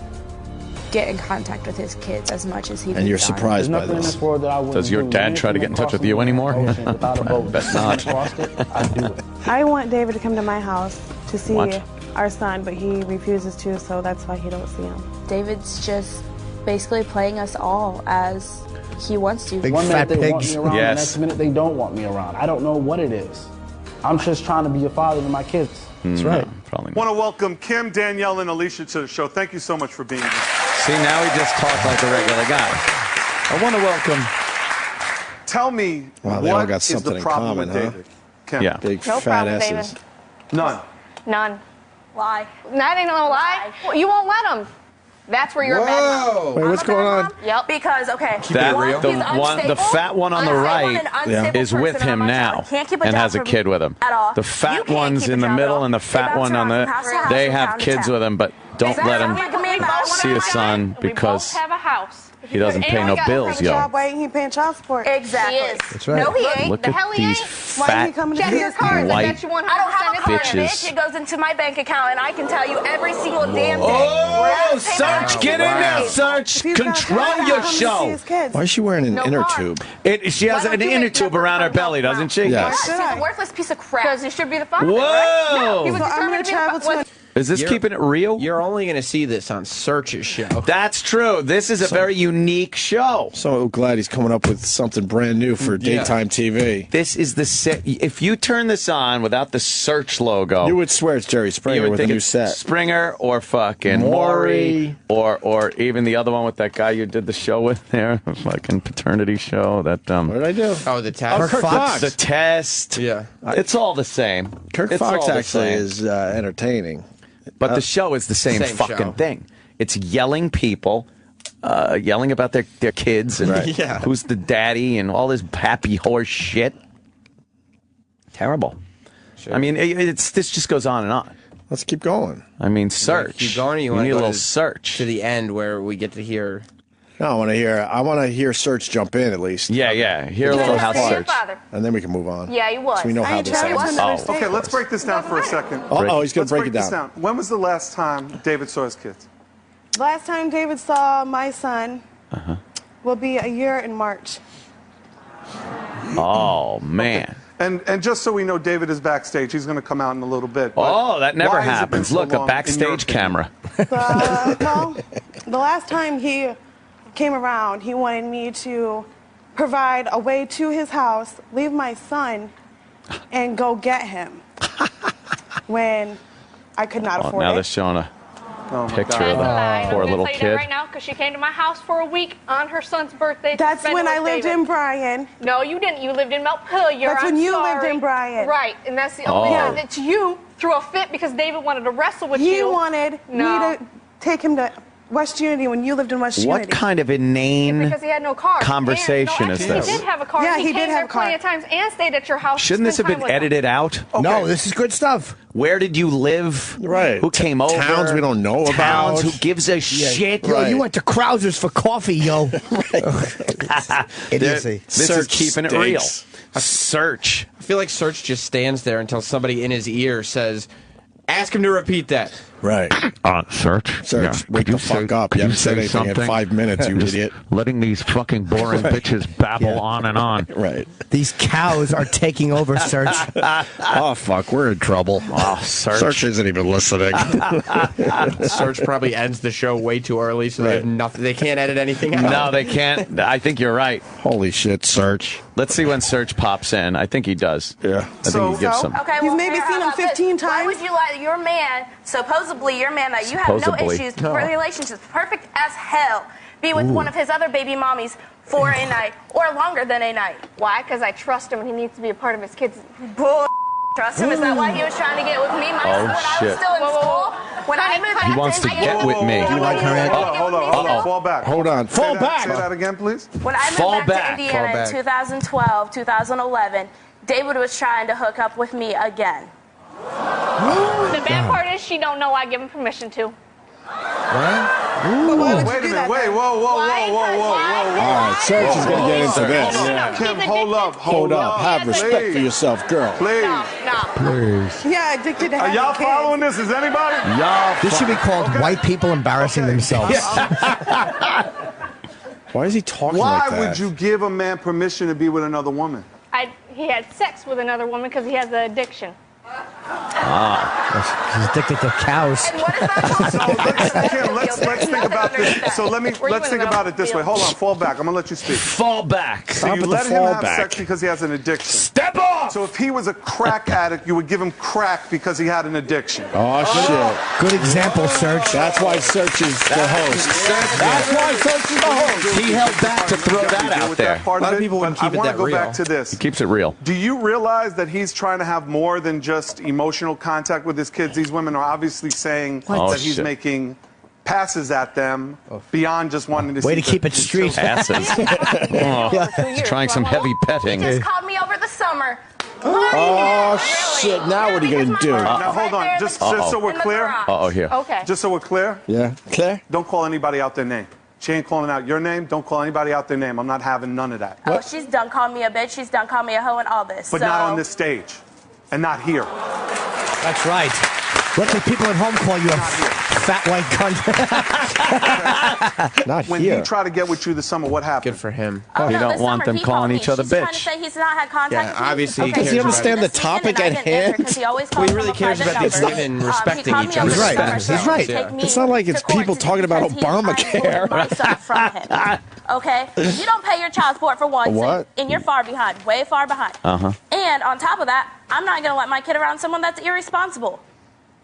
get in contact with his kids as much as he And you're done. surprised by There's nothing in this. this world that I wouldn't Does your do. dad try to get in touch with you anymore? Without a boat. Bet not. I do it. I want David to come to my house to see What? our son, but he refuses to, so that's why he don't see him. David's just basically playing us all as he wants to. Big One fat minute they want pigs. me around, Yes. the next minute they don't want me around. I don't know what it is. I'm just trying to be a father to my kids. That's right. Probably Want to welcome Kim, Danielle, and Alicia to the show. Thank you so much for being here. See, now he just talked like a regular guy. I want to welcome. Tell me, Wow, they all what got is something the in problem common, with huh? David? Kim. Yeah. Big No fat problem, asses. David. None. None. Lie. That ain't no lie. Well, you won't let him. That's where you're a bad mom. Wait, what's going on? Yep. Because, okay, That, one, the he's one, the unstable. fat one on the right Unstable is with person him on my now job. Can't keep a and job has a for kid with him. at all. The You fat can't one's keep a in the job at middle all. and the They fat bounce one on around the. from house to house, They from have town to kids town. with him, but don't Exactly. let him We both see his son We because both have a house. he doesn't pay no bills, yo. Why ain't he paying child support? Exactly. He is. That's right. No, he ain't. Look The at hell he these ain't. Why ain't he fat coming to Check see your his cards. I white bet you 100% I don't have a card, bitches. bitch. It goes into my bank account, and I can tell you every single damn thing. Oh, Search, get in there, Search. If he's got a Control car, your come to see show. his kids. Why is she wearing an No inner car. tube? She has Why an don't you inner make tube that around her come belly, out? doesn't she? Yes. She's a worthless piece of crap. Because you should be the father. Whoa. Right? No, he was So I'm determined going to to be travel the to Is this keeping it real? You're only going to see this on Search's show. That's true. This is a very unique show. So glad he's coming up with something brand new for daytime TV. This is the set. If you turn this on without the Search logo, You would swear it's Jerry you Springer would with a think new it's set. Springer or fucking Maury. Maury or even the other one with that guy you did the show with there, fucking paternity show. That What did I do? Oh, the test. Kirk Fox. The test. Yeah. It's all the same. Kirk It's Fox all the actually same. is entertaining. But the show is the same Same fucking show. thing. It's yelling people, yelling about their kids and Right. Yeah. who's the daddy and all this happy horse shit. Terrible. Sure. I mean, this just goes on and on. Let's keep going. I mean, Search. Keep going. Or you We want need to a go little Search. to the end where we get to hear? No, I want to hear Search jump in at least. Yeah. Hear a little house Your Search. father. And then we can move on. Yeah, he was. So we know how this ends. Okay, let's break this down for a second. Oh, he's going Let's to break it this down. When was the last time David saw his kids? Last time David saw my son will be a year in March. Oh, man. And just so we know, David is backstage. He's going to come out in a little bit. Oh, that never why has it been happens. so Look, a long, in your backstage opinion? camera. Well, the last time he came around, he wanted me to provide a way to his house, leave my son, and go get him when I could not Oh, afford now it. they're showing a picture That's of a lie. the I'm poor gonna little tell you kid. that right now because she came to my house for a week on her son's birthday. to That's spend when it I with lived David. in Bryan. No, you didn't. You lived in Montpelier. That's when I'm you lived sorry. in Bryan. Right, and that's the only Oh. time that you threw a fit because David wanted to wrestle with He you. wanted No. me to take him to West Unity when you lived in West What Unity. kind of inane Because he had no car. conversation and, is no, this? He did have a car. Yeah, he he came did there have a car. plenty of times and stayed at your house. to Shouldn't this have spend been time with him. edited out? No, this is good stuff. Where did you live? Right. Who came over? Towns we don't know Towns, about. who gives a shit? Yo, Right. you went to Krauser's for coffee, yo. Idiocy. This is Search keeping it stinks. real. Search. I feel like Search just stands there until somebody in his ear says, "Ask him to repeat that." Right. Search. Search, wake the fuck up. You haven't said anything in 5 minutes, you idiot. Letting these fucking boring bitches babble on and on. Right. These cows are taking over, Search. Oh, fuck. We're in trouble. Oh, Search. Search isn't even listening. Search probably ends the show way too early, so they have nothing. They can't edit anything out. No, they can't. I think you're right. Holy shit, Search. Let's see when Search pops in. I think he does. Yeah. I think he gives some. Okay, You've well, maybe here, seen how him about this? 15 Why times? would you let your man, supposedly your man that you have no Supposedly. issues, relationships, perfect as hell, be with one of his other baby mommies for a night or longer than a night? Why? Because I trust him and he needs to be a part of his kids. Bull. Trust him? Is that why he was trying to get with me? When I was shit. still in school? When I moved He back wants to in, get with me. You like her, Ed? Hold on. Fall back. Hold on. Fall back. Say that again, please. When I moved Fall back, back. to Indiana Fall back. in 2012, 2011, David was trying to hook up with me again. The bad part is she don't know I give him permission to. But why would Wait you a do minute. that? Wait, whoa. All right, Search is going to get into this. Kim, hold up. Hold up. Have respect for yourself, girl. Please. No. Please. Yeah, addicted to Are having y'all kids. following this? Is anybody? This should be called white people embarrassing themselves. Why is he talking Why like that? would you give a man permission to be with another woman? He had sex with another woman because he has an addiction. He's addicted to cows. And what is that? Kim, let's think about this. So let's think about it this way. Hold on, fall back. I'm gonna let you speak. Fall back. So Stop you with let the him fall have back. sex because he has an addiction. Step off. So if he was a crack addict, you would give him crack because he had an addiction. Oh, shit. Good example, Serge. That's why Serge is the host. That's why Serge is the host. He held back to throw that out there. A lot of people wouldn't keep it that real. I want to go back to this. He keeps it real. Do you realize that he's trying to have more than just emotional contact with his kids? These women are obviously saying that he's making passes at them beyond just wanting to see. Way to keep it street. Passes. He's trying some heavy petting. He just called me over the summer. Oh, shit. Now what are you going to do? Now, hold on. Just so we're clear. Here. Okay. Just so we're clear. Yeah. Claire? Don't call anybody out their name. She ain't calling out your name. Don't call anybody out their name. I'm not having none of that. Oh, she's done calling me a bitch. She's done calling me a hoe and all this. But not on this stage. And not here. That's right. What do people at home call you, a fat white cunt? Not when here. he tried to get with you this summer, what happened? Good for him. Oh, You no, don't this want summer them he calling called me. each other She's trying to bitch. say he's not had contact with me. Obviously, Does he understand the topic at hand? He always Well, he really cares about these number. women respecting each other. He's right. He's right. It's not like it's people talking about Obamacare. My son from him. Okay? You don't pay your child support for one, What? and you're far behind, way far behind. And on top of that, I'm not going to let my kid around someone that's irresponsible.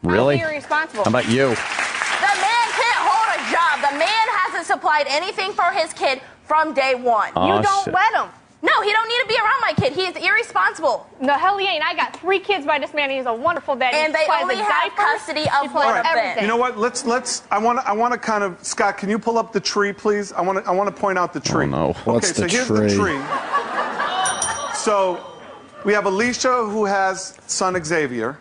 Really? Irresponsible. How about you? The man can't hold a job. The man hasn't supplied anything for his kid from day one. Oh, You don't shit. let him. No, he don't need to be around my kid. He is irresponsible. No, hell he ain't. I got 3 kids by this man. He's a wonderful daddy. And they only have custody of one of them. You know what? Let's. I want to kind of. Scott, can you pull up the tree, please? I want to point out the tree. Oh, no. What's okay, the so here's tree? the tree. So we have Alicia, who has son Xavier,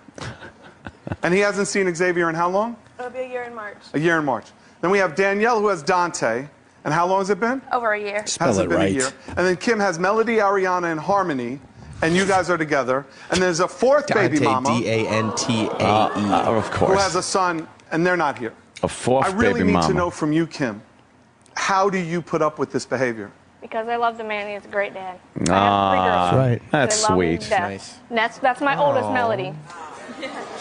and he hasn't seen Xavier in how long? It'll be a year in March. A year in March. Then we have Danielle, who has Dante, and how long has it been? Over a year. Hasn't been a year. And then Kim has Melody, Ariana, and Harmony, and you guys are together. And there's a fourth baby mama. Dantae. Of course. Who has a son, and they're not here. A fourth I really baby need mama. to know from you, Kim, how do you put up with this behavior? Because I love the man. He's a great dad. Ah, right. That's I love him sweet. to death. And that's my oldest, Melody.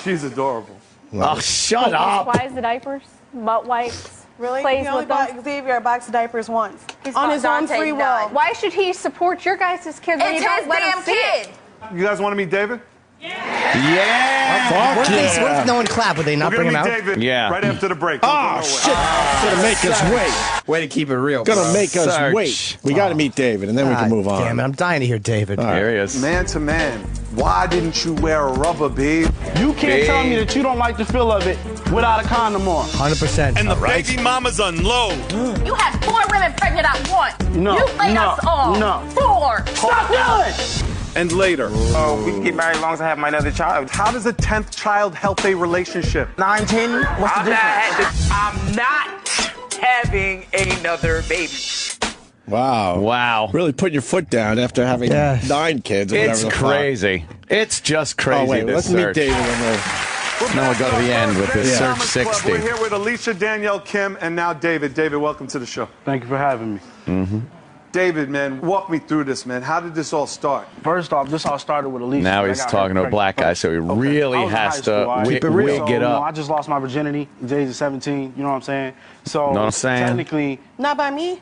She's adorable. Oh, shut up. Supplies the diapers, butt wipes. Really? Plays He only with them. bought Xavier a box of diapers once. He's on got his own Dante free will. none. Why should he support your guys' kids when It's you his don't let him damn see kid. it? You guys want to meet David? Yeah. What if no one clap? Would they not We're bring going him to out? meet David Yeah. right after the break. Oh, shit. Gonna make us wait. Way to keep it real. Gonna make us Serge. wait. We got to meet David, and then we can move on. Damn it, I'm dying to hear David. Here he is. Man to man, why didn't you wear a rubber, babe? You can't tell me that you don't like the feel of it without a condom on. 100%. And the baby mamas unload. You had 4 women pregnant at once. No, You laid no, us off. no. 4. Stop doing! And later. Oh, we can get married as long as I have my other child. How does a 10th child help a relationship? 9, 10? What's the difference? I'm not having another baby. Wow. Wow. Really putting your foot down after having 9 kids or It's whatever the fuck. crazy. It's just crazy. Oh, wait, this let's meet search. David and we'll... Now we'll go to the end with this Search Thomas Club. 60. We're here with Alicia, Danielle, Kim, and now David. David, welcome to the show. Thank you for having me. David, man, walk me through this, man. How did this all start? First off, this all started with Alicia. Now I he's got her talking to a pregnant black guy, first. so he really I was in high has school, to all right? wig So, it up. I just lost my virginity at the age of 17. You know what I'm saying? So Know what I'm saying? technically, Not by me.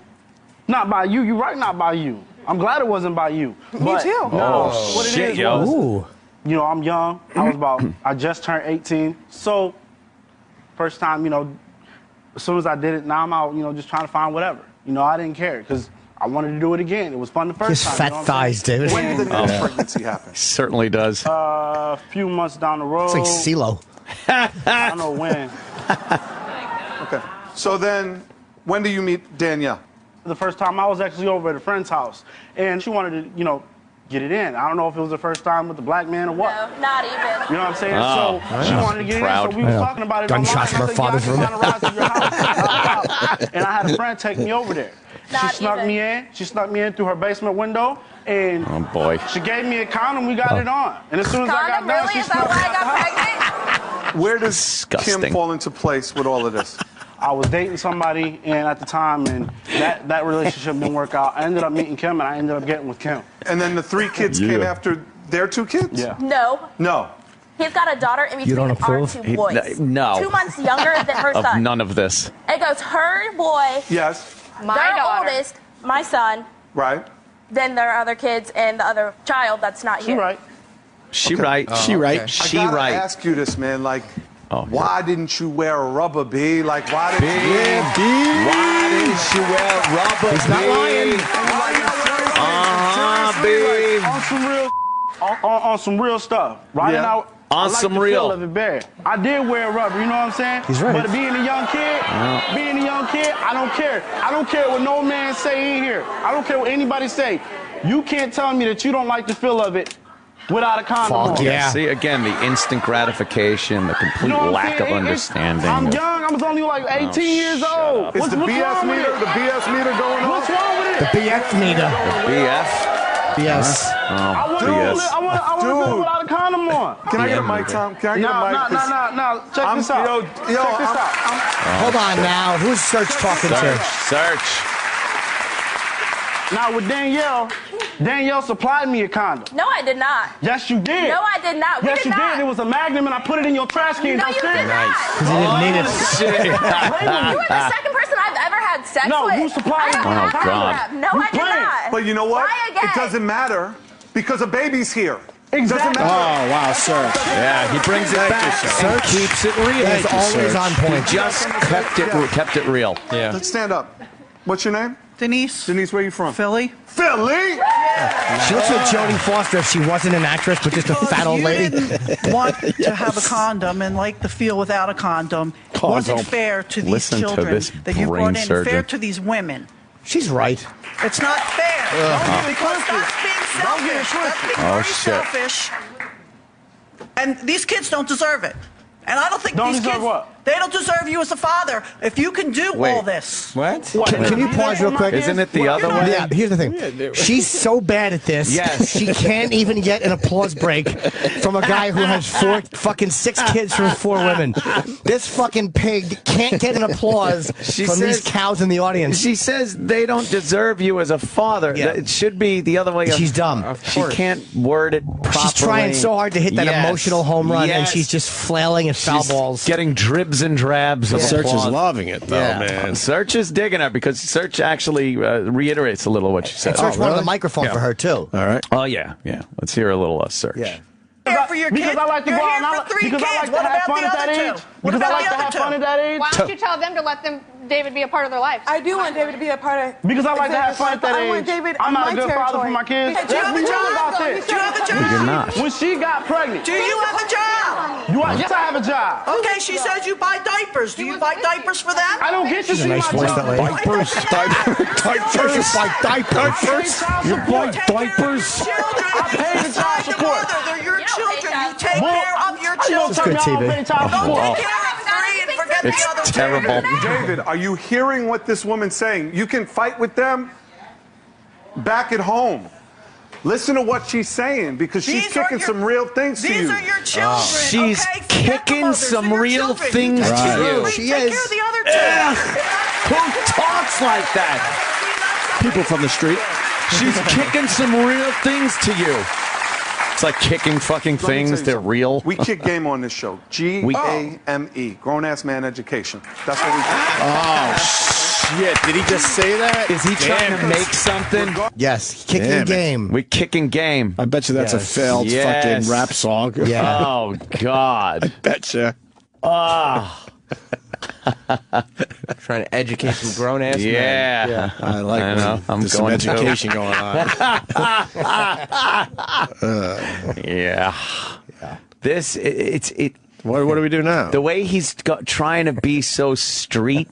not by you. You're right, not by you. I'm glad it wasn't by you. Me But, too. No, Oh, what it shit, is yo. was, Ooh. you know, I'm young. I just turned 18. So, first time, you know, as soon as I did it, now I'm out, you know, just trying to find whatever. You know, I didn't care because I wanted to do it again. It was fun the first His time. fat you know what I'm thighs, saying? David. When did the next pregnancy happen? Certainly does. A few months down the road. It's like CeeLo. I don't know when. Okay. So then, when do you meet Danielle? The first time I was actually over at a friend's house, and she wanted to, you know, get it in. I don't know if it was the first time with the black man or what. No, not even. You know what I'm saying? Oh, so she wanted to get proud. it in, so we was talking about it Gunshots from online. her I said, father's room. "Yeah, I can find a ride to your house." And I had a friend take me over there. Not She snuck even. me in. She snuck me in through her basement window, and Oh, boy. she gave me a condom. We got it on. And as soon as I got Condom, done, really? she Is that snuck me why I out the got house. pregnant? Where does Disgusting. Kim fall into place with all of this? I was dating somebody, and at the time, and that relationship didn't work out. I ended up meeting Kim, and I ended up getting with Kim. And then the 3 kids came after their 2 kids? Yeah. No. No. He's got a daughter in You between don't our approve? 2 boys. No. 2 months younger than her Of son. none of this. It goes her boy, Yes. My their daughter. oldest, my son, Right. then their other kids, and the other child that's not She here. right. She right. She right. She I gotta right. ask you this, man. Like, Oh, why didn't you wear a rubber, B? Like, why did Why didn't you wear rubber? He's not lying. B. On some real, on some real stuff, right? Yeah. And I On like some the real. feel of it bad. I did wear rubber, you know what I'm saying? He's right. But being a young kid, I don't care. I don't care what no man say in here. I don't care what anybody say. You can't tell me that you don't like the feel of it without a condom on. Yeah. See, again, the instant gratification, the complete You know what I'm lack of saying? understanding. I'm young. I was only like 18 years old. Is the BS wrong with meter? it? The BS meter going on? What's wrong with it? The BF meter. BF? Yes. I want to live without a condom on. Can I get a mic, Tom? Can I get a mic? No. Check this out. Check this out. Hold on now. Who's Search talking to? Search. Now with Danielle supplied me a condom. No, I did not. Yes, you did. No, I did not. We Yes, did you not. did. It was a Magnum, and I put it in your trash can. No, you did not. Because he didn't need it. You were the second person I've ever had sex No, with. you supplied me. I Oh, don't God. have. No, I did not. But you know what? Why again? It doesn't matter because a baby's here. Exactly. Doesn't matter. Oh, wow, sir. Yeah, he brings it back and keeps it real. He's always on point. Just kept it real. Yeah. Let's stand up. What's your name? Denise. Denise, where are you from? Philly. Philly? She looks like Jodie Foster if she wasn't an actress, but just a fat old lady. Didn't want to have a condom and like the feel without a condom. Wasn't fair to these Listen to children this that you brain brought in. surgeon. Fair to these women. She's right. It's not fair. Because that's being selfish. That's being very selfish. And these kids don't deserve it. And I don't think these kids, they don't deserve you as a father if you can do all this. What? Can you pause real quick? Isn't it the other way? Yeah, here's the thing. She's so bad at this. Yes. She can't even get an applause break from a guy who has six kids from 4 women. This fucking pig can't get an applause from these cows in the audience. She says they don't deserve you as a father. Yeah. It should be the other way. She's dumb. She can't word it properly. She's trying so hard to hit that emotional home run, and Yes. she's just flailing at foul She's balls. getting dribs and drabs of Search is applause. loving it, though, man. Search is digging her because Search actually reiterates a little what she said. Search wanted the microphone for her, too. All right. Oh, yeah. Let's hear a little Search. Yeah. For your Because kids. I like to You're go here out for and 3 because kids. I like to What have about fun the at that other age. 2? What Because I about like the to other have 2? fun at that age. Why don't you tell them to let David be a part of their lives? I do want David to be a part of. Because I like to have fun at that I age. want David I'm in not my a good father for territory. my kids. Do you have a Let's be real job? about this. Do you have a job? You're not. When she got pregnant. Do you have a job? Yes, I have a job. Okay, she says you buy diapers. Do you buy diapers for them? I don't get to see my job. Diapers. Diapers. Buy diapers. You buy diapers. Children I pay the child inside the support. mother. They're your children. You take Well, care of your Don't children. tell me I don't pay child Don't support. take care of 3 and forget the It's other 2. terrible. David, are you hearing what this woman's saying? You can fight with them back at home. Listen to what she's saying because she's These are kicking your- some real things to you. These are your children. She's okay? Forget the kicking mothers. some They're your real children. things You to take you. care She of is. the other 2. Who talks like that? People from the street. She's kicking some real things to you. It's like kicking fucking Let me tell things. you They're something. real. We kick game on this show. GAME. Grown ass man education. That's what we do. Oh, shit. Did he just say that? Is he trying to make something? Yes, kicking Damn it. game. We kicking game. I bet you that's a failed Yes. fucking rap song. Yeah. Oh God. Betcha. Ah. Trying to educate some grown ass men. Yeah. I like I know. I'm there's some going to. education going on. Yeah. This it. What do we do now? The way he's trying to be so street,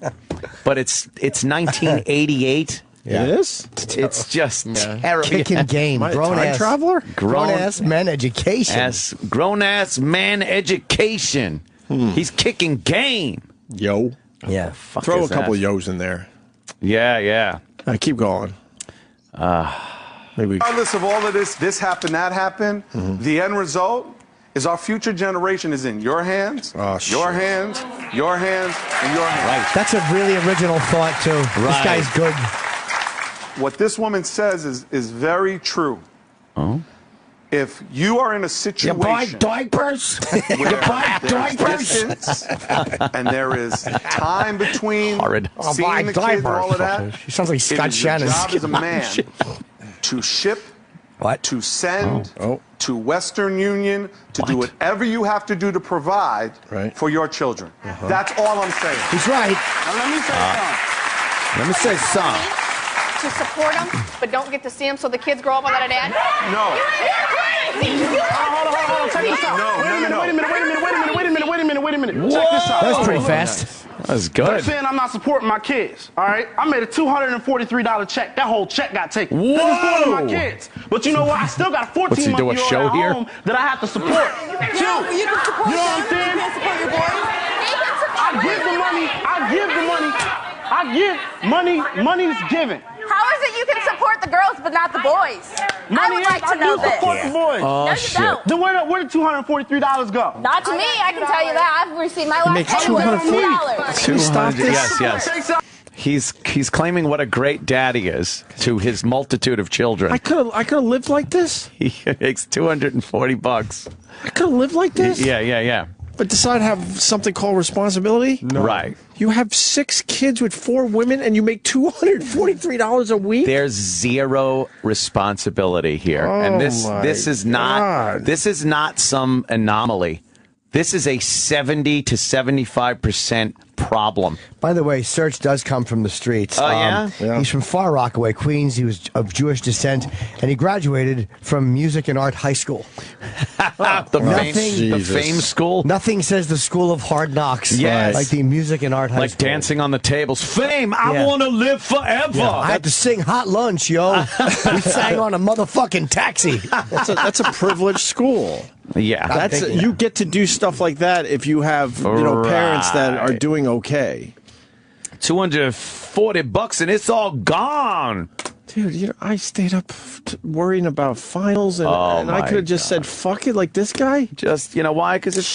but it's 1988. Yeah. It is? It's just terrible. Kicking game. Grown Time ass. traveler? Grown ass men education. Grown ass man education. He's kicking game. Yo. Yeah. Throw a couple yos in there. Yeah. Keep going. Maybe. Regardless of all of this happened, that happened, the end result is our future generation is in your hands, your hands, your hands, and your hands. Right. That's a really original thought, too. This guy's good. What this woman says is very true. Oh. If you are in a situation You buy diapers? where You buy there's diapers? distance and there is time between I'll seeing buy the kids and all of that, She sounds like it Scott is your Shannon. job as a man to ship to send to Western Union to do whatever you have to do to provide for your children. That's all I'm saying. He's right. Now, let me say something. Let me say something. To support them, but don't get to see them so the kids grow up without a dad? No. Hold on. Check this out. Wait a minute. Check this out. That's pretty fast. That was good. They're saying I'm not supporting my kids, all right? I made a $243 check. That whole check got taken. Whoa! They're supporting my kids. But you know what? I still got a 14-month-old at home that I have to support. You can support You know what I'm saying? You can support your boys. Money's given. How is it you can support the girls but not the boys? I would like to know this. Support the boys. Oh, no, you shit. don't. Then where did $243 go? Not to me, I can tell you that. I've received my last pay was $2. $200. Yes. He's claiming what a great dad he is to his multitude of children. I could have lived like this. He makes $240. I could have lived like this. Yeah. But decide to have something called responsibility? No. Right. You have 6 kids with 4 women and you make $243 a week? There's zero responsibility here. And this is not some anomaly. This is a 70 to 75% problem. By the way, Serch does come from the streets. Oh, yeah? He's from Far Rockaway, Queens. He was of Jewish descent, and he graduated from Music and Art High School. The fame school? Nothing says the School of Hard Knocks. Yes. Like the Music and Art High like School. Like dancing on the tables. Fame, I want to live forever. Yeah, I had to sing Hot Lunch, yo. We sang on a motherfucking taxi. That's a privileged school. Yeah. You get to do stuff like that if you have parents that are doing okay. $240 and it's all gone. Dude, I stayed up worrying about finals, and I could have just said, fuck it, like this guy. Just, why? Because it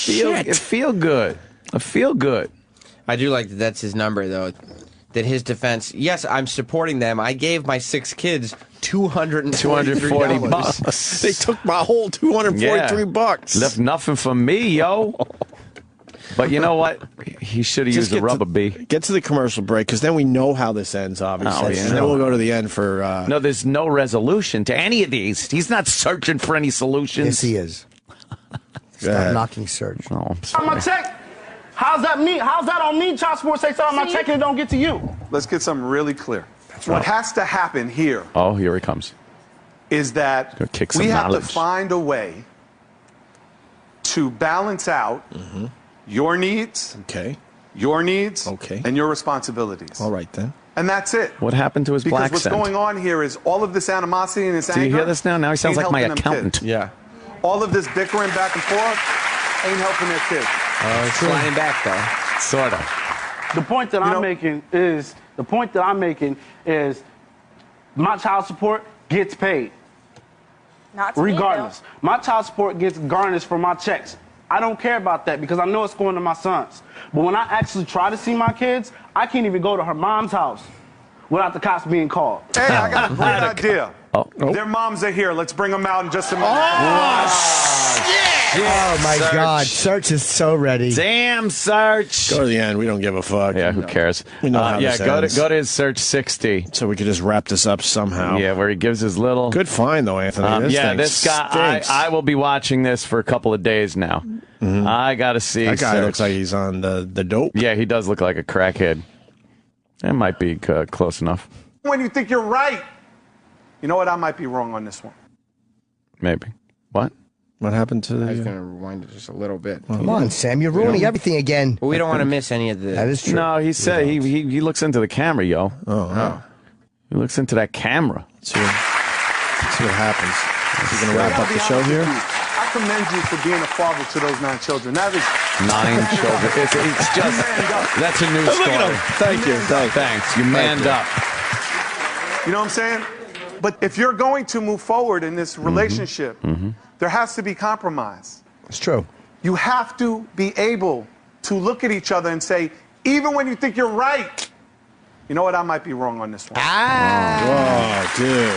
feel good. I feel good. I do like that that's his number, though. That his defense, yes, I'm supporting them. I gave my 6 kids $240. They took my whole $243. Left nothing for me, yo. But you know what? He should have used a rubber bee. Get to the commercial break, because then we know how this ends, obviously. Oh, yeah. And then we'll go to the end for... No, there's no resolution to any of these. He's not searching for any solutions. Yes, he is. Stop knocking Serch. Oh, on my check. How's that me? How's that on me? Child support takes out on my check and it don't get to you. Let's get something really clear. What has to happen here here he comes. Is that we have to find a way to balance out your needs, your needs, and your responsibilities. All right, then. And that's it. What happened to his black Because what's going on here is all of this animosity and this anger. Do you hear this now? Now he sounds like my accountant. Yeah. All of this bickering back and forth ain't helping their kids. Sliding back, though. Sort of. The point that I'm making is my child support gets paid. Not to regardless. My child support gets garnished from my checks. I don't care about that because I know it's going to my sons. But when I actually try to see my kids, I can't even go to her mom's house without the cops being called. Hey, I got a great idea. Their moms are here. Let's bring them out in just a minute. Oh, my God. Serch is so ready. Damn, Serch. Go to the end. We don't give a fuck. Yeah, who cares? We know how this ends. Go to his Serch 60. So we could just wrap this up somehow. Yeah, where he gives his little... Good find, though, Anthony. This guy, I will be watching this for a couple of days now. I got to see That guy Serch. looks like he's on the dope. Yeah, he does look like a crackhead. That might be close enough. When you think you're right. You know what? I might be wrong on this one. Maybe. What? What happened to the... I was going to rewind it just a little bit. Come on, Sam. You're ruining everything again. Well, we don't want to miss any of the... That is true. No, he said he looks into the camera, yo. Oh. He looks into that camera. Let's see what happens. We're going to wrap up the show here. I commend you for being a father to those 9 children. That is 9 children. It's just that's a news story. Thank you. Thanks. You manned up. You know what I'm saying? But if you're going to move forward in this relationship, there has to be compromise. It's true. You have to be able to look at each other and say, even when you think you're right, you know what? I might be wrong on this one. Whoa, dude.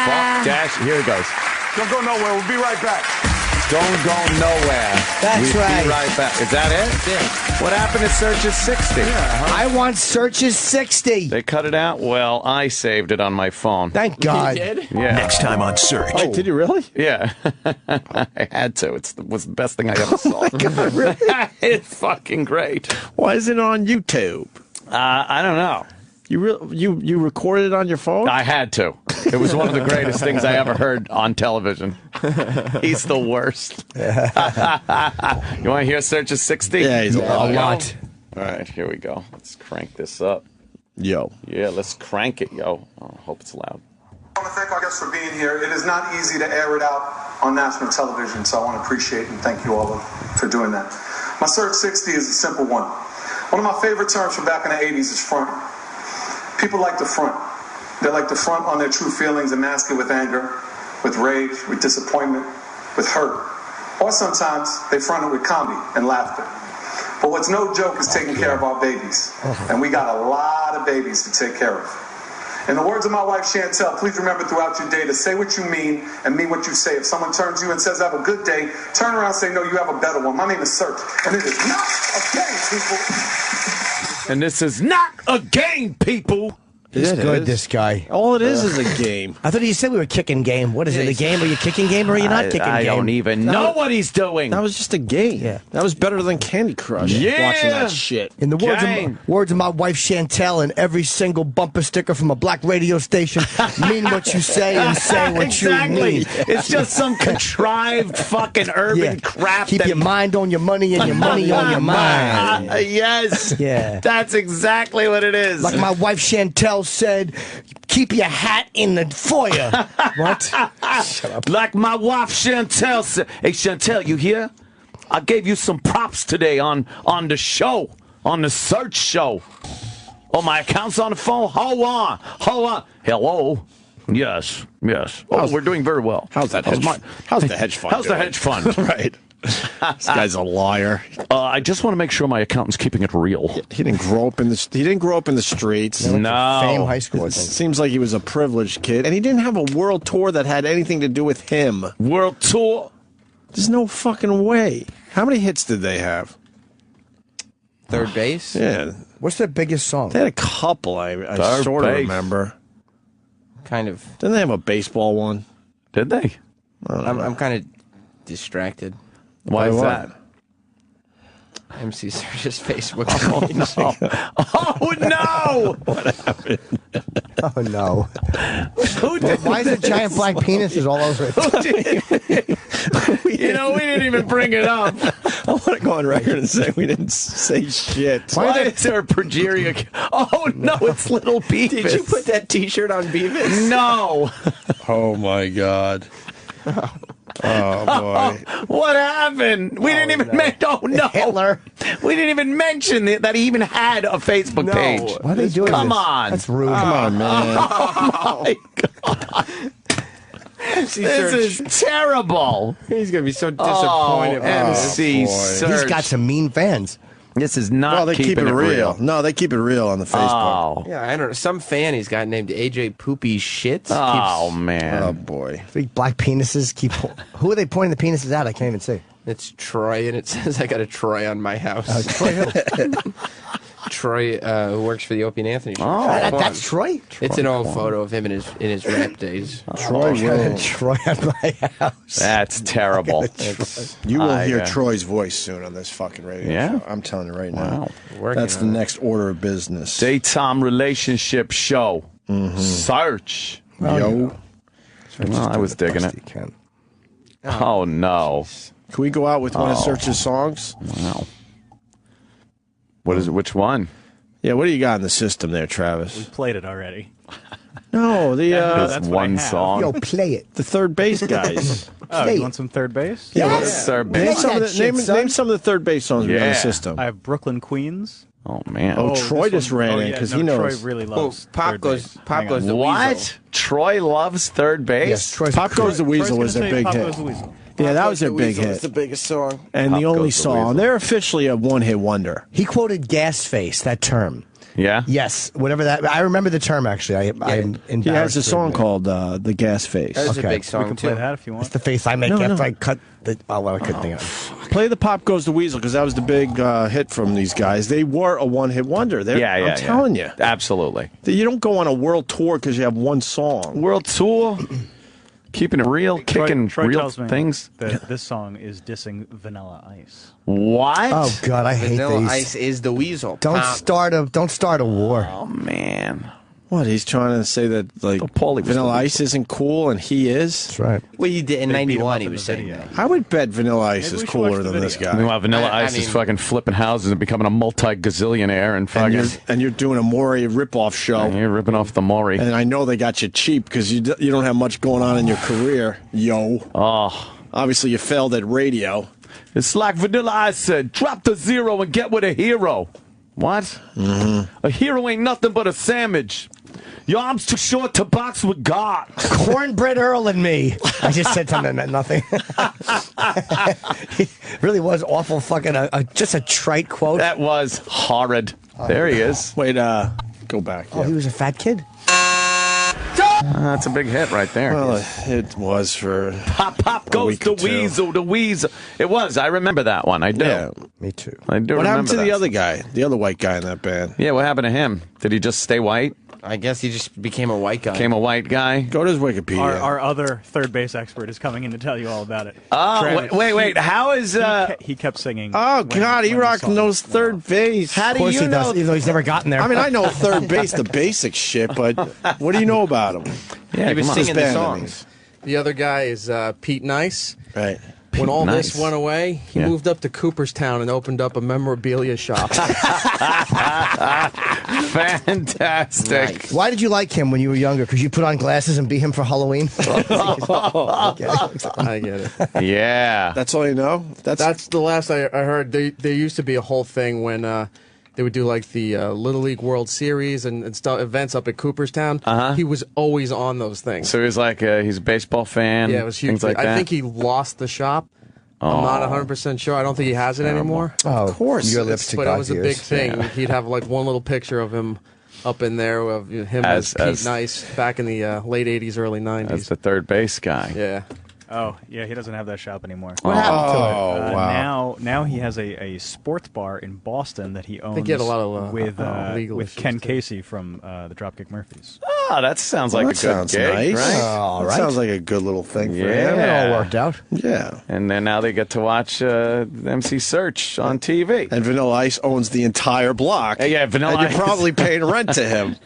Fuck, Dash. Here it goes. Don't go nowhere. We'll be right back. Don't go nowhere. That's We'll right. Be right back. Is that it? What happened to Searches 60? I want Searches 60. They cut it out? Well, I saved it on my phone. Thank God. Yeah. Next time on Search. Oh, did you really? Yeah. I had to. It was the best thing I ever saw. Oh my God, really? It's fucking great. Why isn't it on YouTube? I don't know. You recorded it on your phone? I had to. It was one of the greatest things I ever heard on television. He's the worst. You want to hear Searches 60? Yeah, he's a lot. All right, here we go. Let's crank this up. Yo. Yeah, let's crank it, yo. Oh, I hope it's loud. I want to thank our guests for being here. It is not easy to air it out on national television, so I want to appreciate and thank you all for doing that. My Search 60 is a simple one. One of my favorite terms from back in the 80s is front. People like to front. They like to front on their true feelings and mask it with anger, with rage, with disappointment, with hurt. Or sometimes they front it with comedy and laughter. But what's no joke is taking care of our babies. And we got a lot of babies to take care of. In the words of my wife, Chantel, please remember throughout your day to say what you mean and mean what you say. If someone turns to you and says, have a good day, turn around and say, no, you have a better one. My name is Search, and it is not a game, people. And this is not a game, people. He's It good, is. this guy. All it is a game. I thought you said we were kicking game. What is it, a game? Are you kicking game or are you not kicking game? I don't even know what he's doing. That was just a game. Yeah. That was better than Candy Crush. Yeah. Watching that shit. In the words of my wife Chantel, and every single bumper sticker from a black radio station, mean what you say and say what Exactly. you mean. It's just some contrived fucking urban crap. Keep your mind on your money and your money on your mind. Yes. Yeah. That's exactly what it is. Like my wife Chantel said, keep your hat in the foyer. What? Shut up. Like my wife Chantel said. Hey, Chantel, you here? I gave you some props today on the show, on the Search show. Oh, my account's on the phone? Hold on. Hello? Yes. Oh, we're doing very well. How's that hedge fund? How's the hedge fund? How's the hedge fund? Right. This guy's a liar. I just want to make sure my accountant's keeping it real. He didn't grow up in the. He didn't grow up in the streets. No. Fame High School. I It think. seems like he was a privileged kid, and he didn't have a world tour that had anything to do with him. World tour? There's no fucking way. How many hits did they have? Third base? Yeah, What's their biggest song? they had a couple. I Third sort of base. remember. Kind of. Didn't they have a baseball one? Did they? I'm kind of distracted. Why is that? MC Search's Facebook Oh, no! What happened? Oh, no. Who did Why is it giant black penises all over it? You know, we didn't even bring it up. I want to go on record and say we didn't say shit. Why is there a progeria? Oh, no, it's Little Beavis. Did you put that T-shirt on Beavis? No. Oh my God. Oh boy. What happened? We didn't even mention. Oh no, Hitler. We didn't even mention that he even had a Facebook page. Why are they doing Come this? on. That's rude. Come on, man. Oh my God. This is terrible. He's going to be so disappointed. MC Search. He's got some mean fans. This is not Well, they keep keeping it real. No, they keep it real on the Facebook. Oh. Yeah, I don't know. Some fan he's got named AJ Poopy Shit. Oh, man. Oh boy. Big black penises keep. Who are they pointing the penises at? I can't even see. It's Troy, and it says I got a Troy on my house. Troy who? Troy, who works for the Opie and Anthony show. Oh. That's Troy? It's an old photo of him in his rap days. Troy will. Troy at my house. That's terrible. You will hear Troy's voice soon on this fucking radio Yeah? show. I'm telling you right now. Wow. That's the next order of business. Daytime relationship show. Search. Yo. Well, I was digging it. Oh, no. Can we go out with one of Search's songs? Wow. What is it? Which one? Yeah, what do you got in the system there, Travis? We played it already. No, the That's one song. Yo, play it. the third base guys. Oh, Play you it. want some third base? Yeah, What's third name base? some, of the, that shit, name, son. name some of the third base songs we got in the Yeah. system. I have Brooklyn Queens. Oh, man. Oh, Troy this just one- ran oh, in yeah, because no, he knows. Troy really Oh, loves Pop third goes. base. Pop Hang goes on. the What? Weasel. Troy loves third base? Yes, Troy's Pop Goes the Weasel Troy's was a gonna say big Pop hit. Goes the Weasel. Yeah, that was Goes their the big Weasel hit. is the biggest song. And Pop the only Goes the song. Weasel. They're officially a one-hit wonder. He quoted gas face, that term. Yeah? Yes, whatever that. I remember the term, actually. I'm embarrassed. He has a song to admit. called The Gas Face. That's a big song, We can play that if you want. It's the face I make No, after no. I cut the... Oh, well, I couldn't think of it. Play The Pop Goes the Weasel, because that was the big hit from these guys. They were a one-hit wonder. I'm telling you. Absolutely. You don't go on a world tour because you have one song. World tour? Keeping it real, kicking Troy real tells me things. that this song is dissing Vanilla Ice. What? Oh, God, I hate Vanilla these. Ice is the weasel. Don't start a war. Oh, man. What, he's trying to say that like Vanilla Ice isn't cool and he is? That's right. Well, you did in They beat him '91. up He in was the saying video. that. I would bet Vanilla Ice Maybe is we should cooler watch the than this video. guy. Meanwhile, Vanilla I Ice is mean- fucking flipping houses and becoming a multi-gazillionaire and fucking... And you're doing a Maury ripoff show. You're ripping off the Maury. And I know they got you cheap because you don't have much going on in your career, yo. Oh. Obviously, you failed at radio. It's like Vanilla Ice said, drop the zero and get with a hero. What? Mm-hmm. A hero ain't nothing but a sandwich. Your arm's too short to box with God. Cornbread Earl and me. I just said something that meant nothing. It really was awful fucking, just a trite quote. That was horrid. There he is. Wait, go back. Oh, he was a fat kid? That's a big hit right there. Well, it was for... Pop goes the weasel, the weasel. It was. I remember that one. I do. Yeah. Me too. I do What happened remember to the that. other guy? The other white guy in that band? Yeah, what happened to him? Did he just stay white? I guess he just became a white guy. Became a white guy? Go to his Wikipedia. Our other third base expert is coming in to tell you all about it. Oh, Travis, wait. How is... He kept singing. Oh, God, E-Rock knows third base. How Of do course you he know? does, even though he's never gotten there. I mean, I know third base, the basic shit, but what do you know about him? Yeah, He was come on. singing the Band, I songs. The other guy is Pete Nice. Right. When all Nice. this went away, he Yeah. moved up to Cooperstown and opened up a memorabilia shop. Fantastic. Why did you like him when you were younger? Because you put on glasses and beat him for Halloween? I get it. Yeah. That's all you know? That's the last I heard. There used to be a whole thing when they would do like the Little League World Series and stuff, events up at Cooperstown. He was always on those things. So he's like, he's a baseball fan. Yeah, it was huge. Things like that. I think he lost the shop. I'm not 100% sure. I don't think he has it anymore. Oh, of course. Your lips to But it God's was a ears. big thing. Yeah. He'd have like one little picture of him up in there of him as Pete Nice back in the late 80s, early 90s. That's the third base guy. Yeah. Oh, yeah, he doesn't have that shop anymore. What happened to it? Oh, wow. Now he has a sports bar in Boston that he owns They get a lot of with legal with issues, Ken too. Casey from the Dropkick Murphys. Oh, that sounds like Well, a that good sounds gig, nice. right? All That right. sounds like a good little thing for Yeah. him. It all worked out. Yeah. And then now they get to watch MC Search on TV. And Vanilla Ice owns the entire block. Yeah, Vanilla And Ice. you're probably paying rent to him.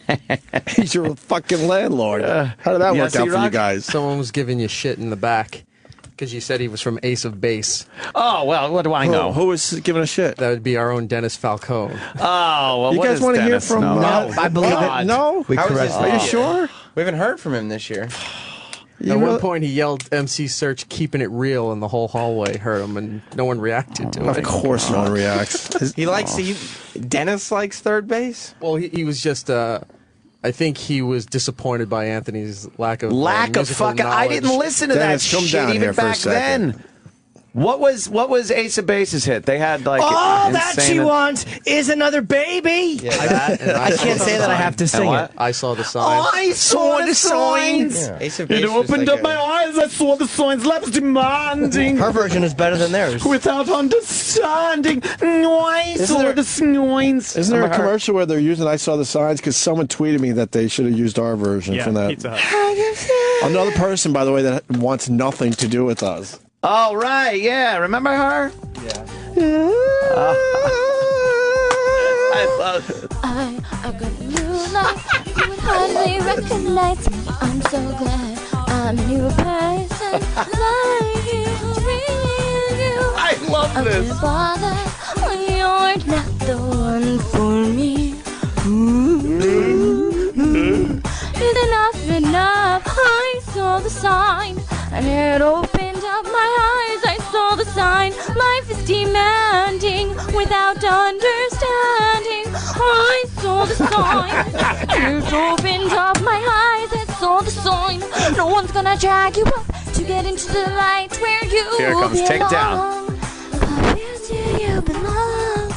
He's your fucking landlord. How did that work out for you guys? Someone was giving you shit in the back because you said he was from Ace of Base. Oh, well, what do I know? Who was giving a shit? That would be our own Dennis Falcone. Oh, well, You what guys is want to hear Dennis from... know? No, I believe it. No? We How is correct this Are you now? sure? We haven't heard from him this year. At one point, he yelled MC Search, keeping it real, and the whole hallway heard him, and no one reacted to it. Of course no one reacts. He likes Dennis likes third base? Well, he was just, I think he was disappointed by Anthony's lack of musical fucking. I didn't knowledge. listen to Dennis, that come shit down even here for a back second. then. What was Ace of Base's hit? They had like All that insane- she wants is another baby. Yeah, that, and I can't say that I have to sing it. I saw the sign. I saw the signs. Yeah. Ace of Base It was opened like up my eyes. I saw the signs. Left demanding. Her version is better than theirs. Without understanding. No, I saw the signs. Isn't there a commercial where they're using I Saw the Signs? Because someone tweeted me that they should have used our version Yeah, from that. Pizza Hut. Another person, by the way, that wants nothing to do with us. Oh, right. Yeah. Remember her? I love it. I got a new life. You would hardly recognize me. I'm so glad I'm a new person. Like you. I love this. Don't bother. You're not the one for me. Enough. I saw the sign, and it opened up my eyes. I saw the sign. Life is demanding without understanding. I saw the sign. It opened up my eyes. I saw the sign. No one's gonna drag you up to get into the light where you Here it comes. belong. Take it down. Where do you belong?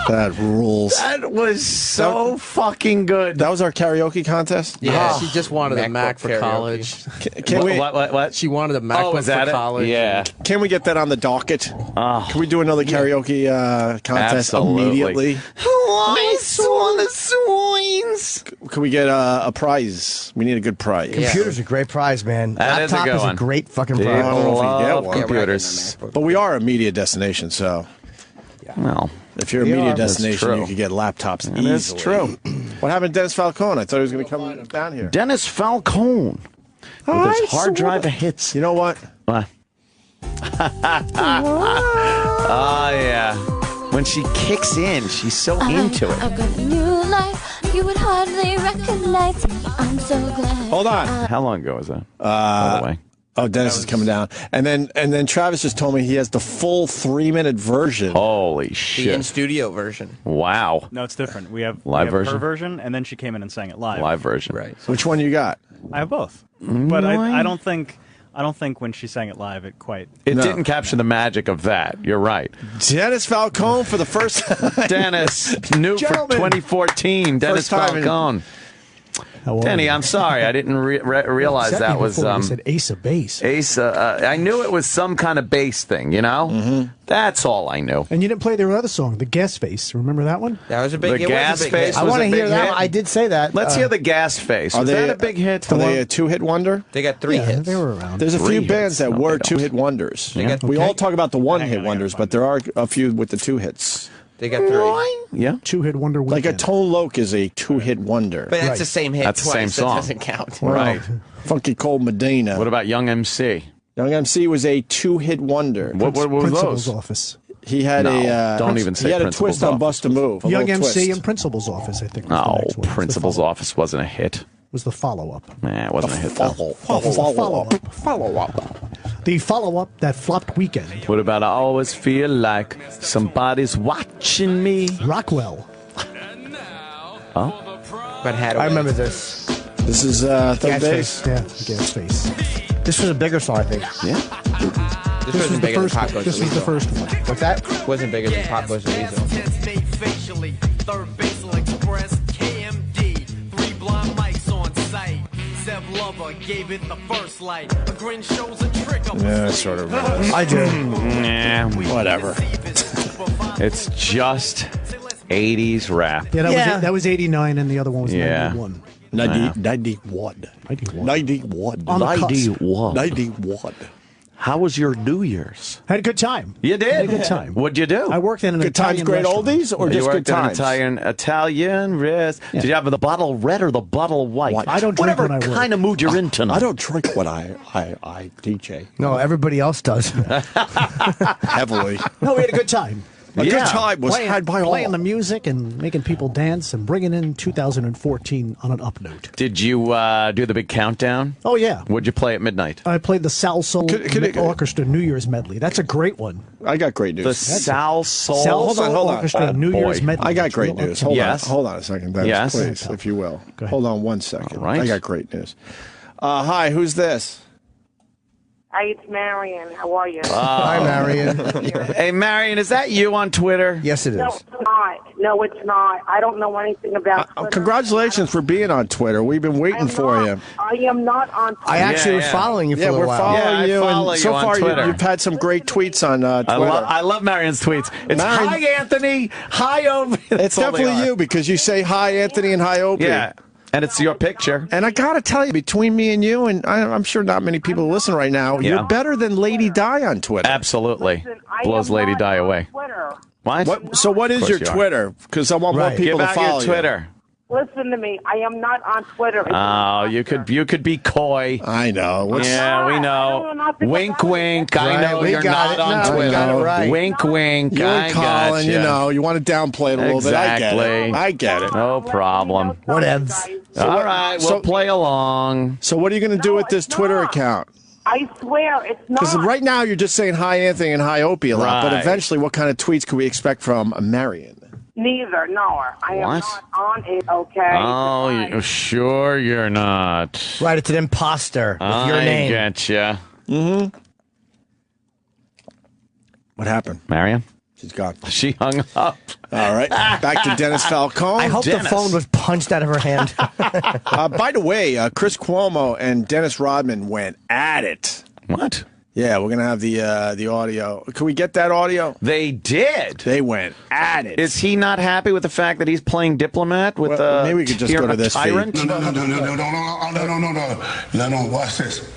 That rules. That was so fucking good. That was our karaoke contest? Yeah, she just wanted a Mac for karaoke. college. Can we? What? She wanted a MacBook was that for it? college. Yeah. Can we get that on the docket? Can we do another karaoke contest immediately? Can we get a prize? We need a good prize. Computer's a great prize, man. That is a Laptop good is a one. great fucking People prize. I don't know if we get love one. computers. But we are a media destination, so Well, if you're a We media are. That's destination, true. you could get laptops That easily. is true. What happened to Dennis Falcone? I thought he was going to come down here. Dennis Falcone with his hard drive of hits. You know what? What? Oh, yeah. When she kicks in, she's so into it. I've got a new life. You would hardly recognize. I'm so glad. Hold on. How long ago was that? By the way. Oh, Dennis is coming down, and then Travis just told me he has the full 3-minute version. Holy The shit! in-studio version. Wow. No, it's different. We have Live her version? version, and then she came in and sang it live. Live version. Right. Which one you got? I have both, but I don't think when she sang it live, it quite. It didn't capture the magic of that. You're right. Dennis Falcone for the first time. Dennis, new for Gentlemen. 2014. Dennis First time in- Falcone. Denny, I'm sorry. I didn't realize Upset that me was before you said Ace of Base. Ace. I knew it was some kind of bass thing, you know? Mm-hmm. That's all I knew. And you didn't play their other song, The Gas Face. Remember that one? That was a The Gas Face. I want to hear that. I did say that. Let's hear the Gas Face. Are Was they that a big hit? Are they a 2-hit wonder? They got 3 hits. They were around. There's a Three few bands hits. that No, were they don't. 2-hit wonders. got- We all talk about the Hang one-hit on, wonders, I gotta but there are a few with the 2 hits. They got 3. Yeah. 2-hit wonder Like weekend. a Tone Loc is a 2-hit wonder. But that's Right. the same hit That's the twice. same song. That doesn't count. Right. Funky Cold Medina. What about Young MC? Young MC was a 2-hit wonder. What were Principal's those? office. He had don't even say he had a Principal's twist on Office. Bust a Move. a Young little MC twist. and Principal's office, I think. Was the No, next one. It was the Principal's follow-up. Office wasn't a hit. Was the follow-up. Nah, it wasn't a hit, though. Follow-up. The follow-up that flopped weekend. What about I always feel like somebody's watching me? Rockwell. Oh? But had I remember this. This is Third Gas Base. Yeah, Gas Face. This was a bigger song, I think. Yeah. This This was wasn't the bigger than first Pop one. Goes This the was the Weasel. first one. What's that? Wasn't bigger than Pop Goes the Weasel. Facially, Third Basal Express, KMD, 3 blind mics on site. Sev Lover gave it the first light. A grin shows a trick of Yeah, sort of. I do. Nah, Whatever. it's just 80s rap. Yeah, that was 89, and the other one was Yeah. 91. 91. 91. On the cusp. 91. How was your New Year's? Had a good time. You did? Had a good time. What'd you do? I worked in an Good times, Italian great restaurant. oldies, or You just worked good at an times? Italian rest. Yeah. Did you have the bottle red or the bottle white? I don't drink Whatever when I work. kind of mood you're in tonight. I don't drink when I DJ No, everybody else does. heavily. No, we had a good time. A Yeah. good time was had by all. Playing the music and making people dance and bringing in 2014 on an up note. Did you do the big countdown? Oh, yeah. Would you play at midnight? I played the Sal Soul Could- Orchestra New Year's medley. That's a great one. I got great news. The Sal Soul. Sal hold on, Soul hold on. Orchestra New boy. Year's medley. I got It's great real news. up- Hold on a second, Dennis, Yes. please, if you will. Go ahead. Hold on 1 second. All right. I got great news. Hi, who's this? Hi, it's Marion. How are you? Hi, Marion. Hey, Marion, is that you on Twitter? Yes, it No, is. it's not. No, it's not. I don't know anything about Twitter. Congratulations for being on Twitter. We've been waiting for you. I am not on Twitter. I actually was yeah. following you for Yeah, a little we're while. following Yeah, I you, follow and so you on far Twitter. you've had some great tweets on Twitter. I love Marion's tweets. It's Marion- hi, Anthony. Hi, Opie. It's definitely you because you say hi, Anthony, and hi, Opie. Yeah, and it's your picture. And I gotta tell you, between me and you, and I'm sure not many people listen right now, Yeah. you're better than Lady Di on Twitter. Absolutely. Listen, I Blows am Lady not Di on away. Twitter. What? So what is Of your course you are. Twitter? Because I want more Right. people Give to out follow your Twitter. Listen to me. I am not on Twitter. Oh, you could be coy. I know. Yeah, we I know. don't know nothing Wink, about it. wink. I Right, know we you're got not it. on No, we Twitter. got it right. Wink, wink. You I and Colin, gotcha. you know, you want to downplay it a little bit. I get Exactly. it. I get it. No problem. Whatevs. All right, we'll play along. So what are you going to do with this Twitter account? I swear it's not. Because right now you're just saying hi, Anthony, and hi, Opie a lot. But Right. eventually, what kind of tweets can we expect from Marion? Neither. No. I am What? not on it, okay? Oh, sure you're not. Right, it's an imposter with your I name. getcha. Mm-hmm. What happened? Marion? She's gone. She hung up. All right. Back to Dennis Falcone. I hope the phone was punched out of her hand. By the way, Chris Cuomo and Dennis Rodman went at it. What? Yeah, we're going to have the audio. Can we get that audio? They did. They went at it. Is he not happy with the fact that he's playing diplomat with maybe we could just go to this tyrant? feed. No, watch this.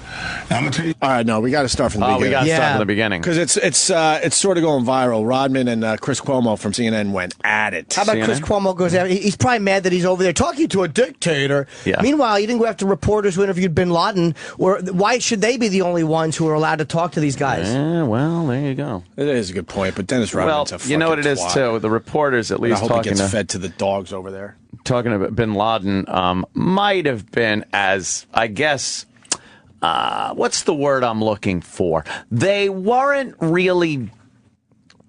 Now, I'm gonna tell you. All right, no, we got to start from the beginning. We got to start from the beginning. Because it's sort of going viral. Rodman and Chris Cuomo from CNN went at it. How about Chris Cuomo goes out? He's probably mad that he's over there talking to a dictator. Yeah. Meanwhile, he didn't go after reporters who interviewed bin Laden. Or why should they be the only ones who are allowed to talk to these guys? Yeah, well, there you go. It is a good point, but Dennis Rodman's a fucking you know what it is, twat. too? The reporters, at least I hope talking it gets to... fed to the dogs over there. Talking about bin Laden might have been as, I guess... what's the word I'm looking for? They weren't really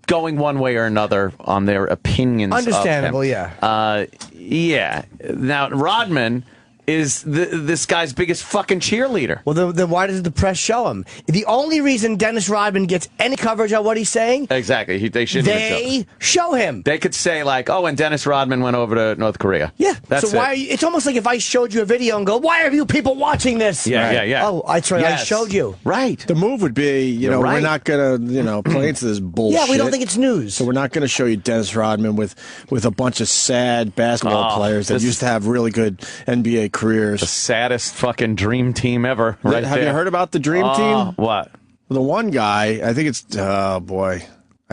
going one way or another on their opinions. Understandable, of him. Yeah. Now, Rodman is this guy's biggest fucking cheerleader. Well, then why does the press show him? The only reason Dennis Rodman gets any coverage on what he's saying... Exactly. They shouldn't even show him. They could say, like, oh, and Dennis Rodman went over to North Korea. Yeah. That's so why are you, it's almost like if I showed you a video and go, why are you people watching this? Yeah. Oh, that's right. Yes. I showed you. Right. The move would be, we're not going to, play into this bullshit. Yeah, we don't think it's news. So we're not going to show you Dennis Rodman with a bunch of sad basketball players that used to have really good NBA careers. The saddest fucking dream team ever. Right Have there. you heard about the dream team? What? The one guy, I think it's, I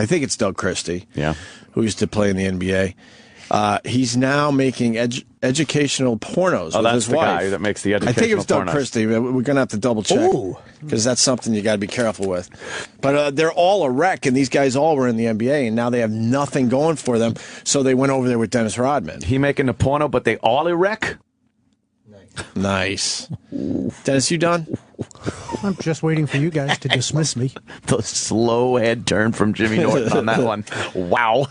think it's Doug Christie. Yeah. Who used to play in the NBA. He's now making educational pornos with that's his the wife. guy that makes the educational I think it was Doug pornos. Christie. We're going to have to double check. Because that's something you got to be careful with. But they're all a wreck, and these guys all were in the NBA, and now they have nothing going for them. So they went over there with Dennis Rodman. He making the porno, but they all a wreck? Nice. Dennis, you done? I'm just waiting for you guys to dismiss me. The slow head turn from Jimmy Norton on that one. Wow.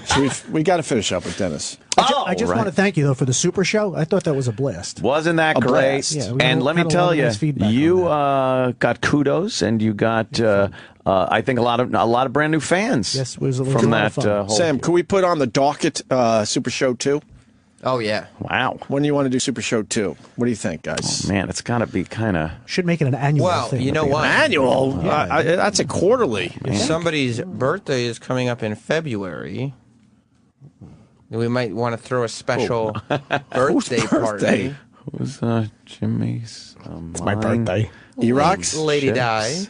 So we got to finish up with Dennis. I just want to thank you, though, for the Super Show. I thought that was a blast. Wasn't that great? blast. Yeah, we and had let me a tell lot of you, nice feedback you got kudos, and you got, I think, a lot of brand new fans. Yes, it was a from lot that. of fun. Sam, could we put on the docket Super Show 2? Oh, yeah. Wow. When do you want to do Super Show 2? What do you think, guys? Oh, man, it's got to be kind of... Should make it an annual thing. You know what? Annual? That's a quarterly. Somebody's birthday is coming up in February. We might want to throw a special birthday party. Who's Jimmy's? It's my birthday. E-Rocks? Lady Di.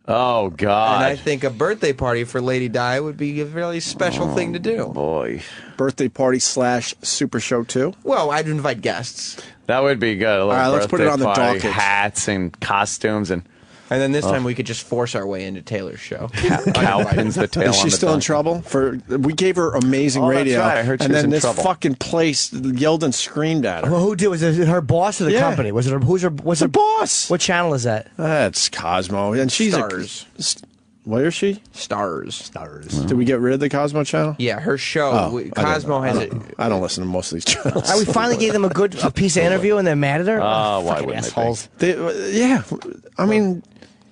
Oh, God. And I think a birthday party for Lady Di would be a really special thing to do. Boy. Birthday party / Super Show 2? Well, I'd invite guests. That would be good. All right, let's put it on the docket. Hats and costumes and then this time we could just force our way into Taylor's show. Cow pins the tail. Is she still in trouble? We gave her amazing radio, that's right. I heard she and was then in this trouble. fucking place yelled and screamed at her. Well, who did? Was it her boss or the Yeah. company? Was it her? What's the boss? What channel is that? That's Cosmo, and she's Stars. What is she? Stars. Did we get rid of the Cosmo channel? Yeah, her show. Cosmo has it. I don't listen to most of these channels. We finally gave them a piece of interview, and they're mad at her. Oh, why Fucking wouldn't assholes. Yeah, I mean.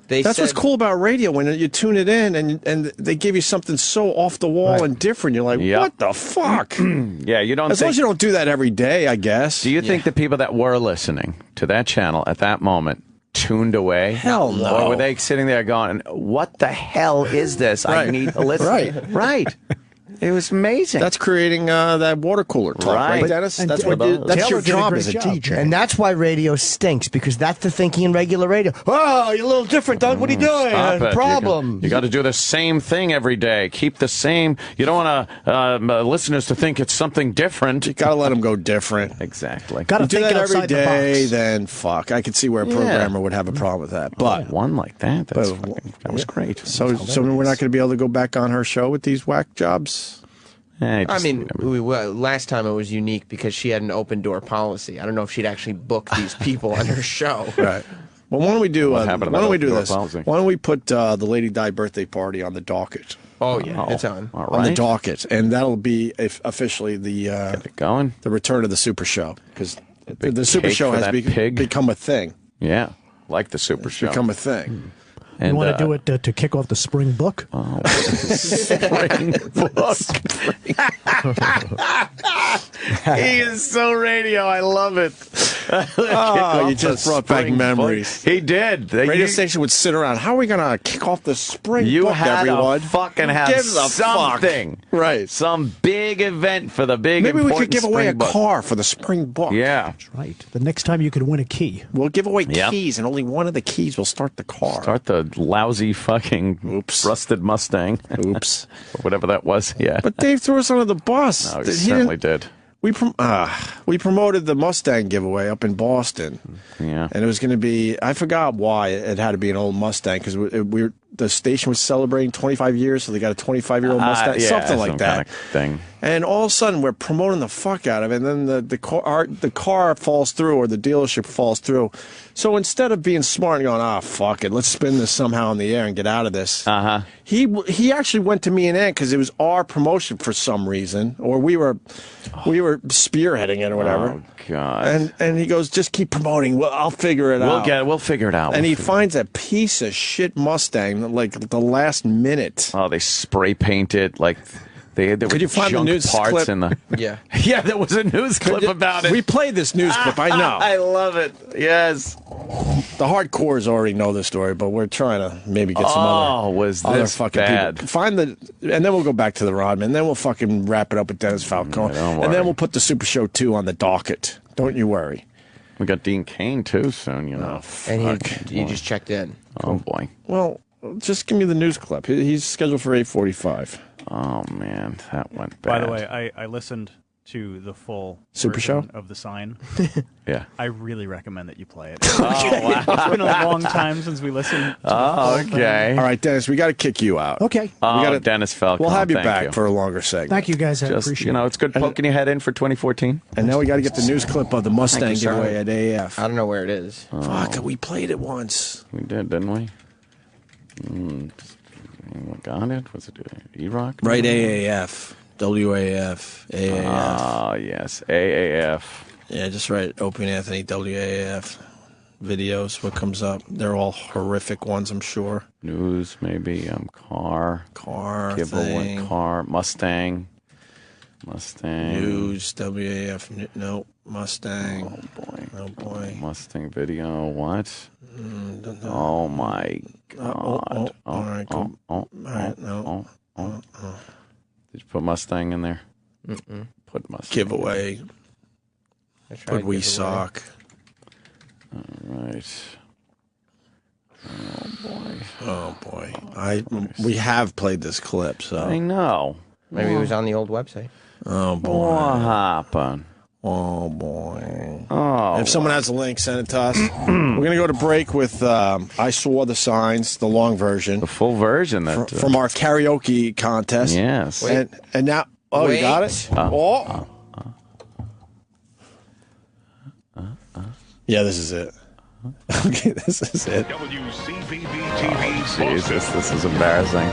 That's what's cool about radio when you tune it in and they give you something so off the wall and different. You're like, what the fuck? Yeah, you don't. As long as you don't do that every day, I guess. Do you think the people that were listening to that channel at that moment tuned away? Hell no. Or were they sitting there going, "What the hell is this? I need to listen." Right. It was amazing. That's creating that water cooler talk, right, Dennis? That's what that's your job as a DJ. And that's why radio stinks, because that's the thinking in regular radio. Oh, you're a little different, Doug. What are you doing? Stop it. Problem. You got to do the same thing every day. Keep the same. You don't want listeners to think it's something different. You got to let them go different. Exactly. Got to do think that every outside the day, box. then fuck. I could see where a programmer would have a problem with that. But one like that, that was great. So we're not going to be able to go back on her show with these whack jobs. I mean, last time it was unique because she had an open door policy. I don't know if she'd actually book these people on her show. Right. Well, why don't we do? Why don't we do this? Policy? Why don't we put the Lady Di birthday party on the docket? Oh yeah, it's on. All On the right. docket, and that'll be officially the Get it going. the return of the Super Show, because big the Super cake Show for has that pig. become a thing. Yeah, like the Super It's Show. become a thing. You want to do it to kick off the spring book? Oh, spring book. He is so radio. I love it. Oh, you just brought back memories. He did. Radio station would sit around. How are we going to kick off the spring You book, had everyone? to fucking have something. Right. Some big event for the big Maybe we could important give away a spring book. car for the spring book. Yeah. That's right. The next time you could win a key. We'll give away Yep. keys, and only one of the keys will start the car. Start the lousy fucking rusted Mustang. Oops. Or whatever that was. Yeah. But Dave threw us under the bus. No, he certainly did. We promoted the Mustang giveaway up in Boston. Yeah. And it was going to be, I forgot why it had to be an old Mustang, because the station was celebrating 25 years, so they got a 25-year-old Mustang, Yeah, something like some that. kind of thing. And all of a sudden, we're promoting the fuck out of it, and then the car falls through, or the dealership falls through. So instead of being smart and going, fuck it, let's spin this somehow in the air and get out of this, he actually went to me and Ann, because it was our promotion for some reason, or we were spearheading it or whatever. Oh, God. And he goes, just keep promoting. Well, I'll figure it out. We'll figure it out. And he finds a piece of shit Mustang, like the last minute. Oh, they spray painted like there Could you find the junk news parts clip? in the Yeah. Yeah, there was a news clip about it. We played this news clip, I know. I love it. Yes. The hardcores already know the story, but we're trying to maybe get some other this fucking bad? people. Find the, and then we'll go back to the Rodman, and then we'll fucking wrap it up with Dennis Falcone, don't and then worry. we'll put the Super Show 2 on the docket. Don't you worry. We got Dean Cain too soon, you know. And he just checked in. Oh boy. Well, just give me the news clip. He's scheduled for 8:45. Oh man, that went bad. By the way, I listened to the full Super version Show? of The Sign. Yeah. I really recommend that you play it. Oh, wow. It's been a long time since we listened to the Oh, full thing. okay. All right, Dennis, we got to kick you out. Okay. Dennis Falcone. We'll have you thank back for a longer segment. Thank you, guys. I Just, appreciate it. it's good poking your head in for 2014. And now we got to get the news clip of the Mustang Thank you, sir. giveaway at AAF. I don't know where it is. Fuck, we played it once. We did, didn't we? Got it? Was it E-Rock? Right, AAF. WAAF. AAF. Ah, yes. AAF. Yeah, just write Opie and Anthony, WAAF. Videos, what comes up. They're all horrific ones, I'm sure. News, maybe. Car. Giveaway. Car. Mustang. News, WAF. No, Mustang. Oh, boy. Oh, boy. Mustang video. What? Oh, my God. All right, cool. All right, no. Did you put Mustang in there? Mm-mm. Put Mustang. Giveaway. Put We Sock. All right. Oh, boy. Oh, boy. We have played this clip, so. I know. Maybe it was on the old website. Oh, boy. What happened? Oh, boy. Oh. If someone has a link, send it to us. We're going to go to break with I Saw the Signs, the long version. The full version. From our karaoke contest. Yes. And now, you got it? Yeah, this is it. Okay, this is it. Jesus, this is embarrassing.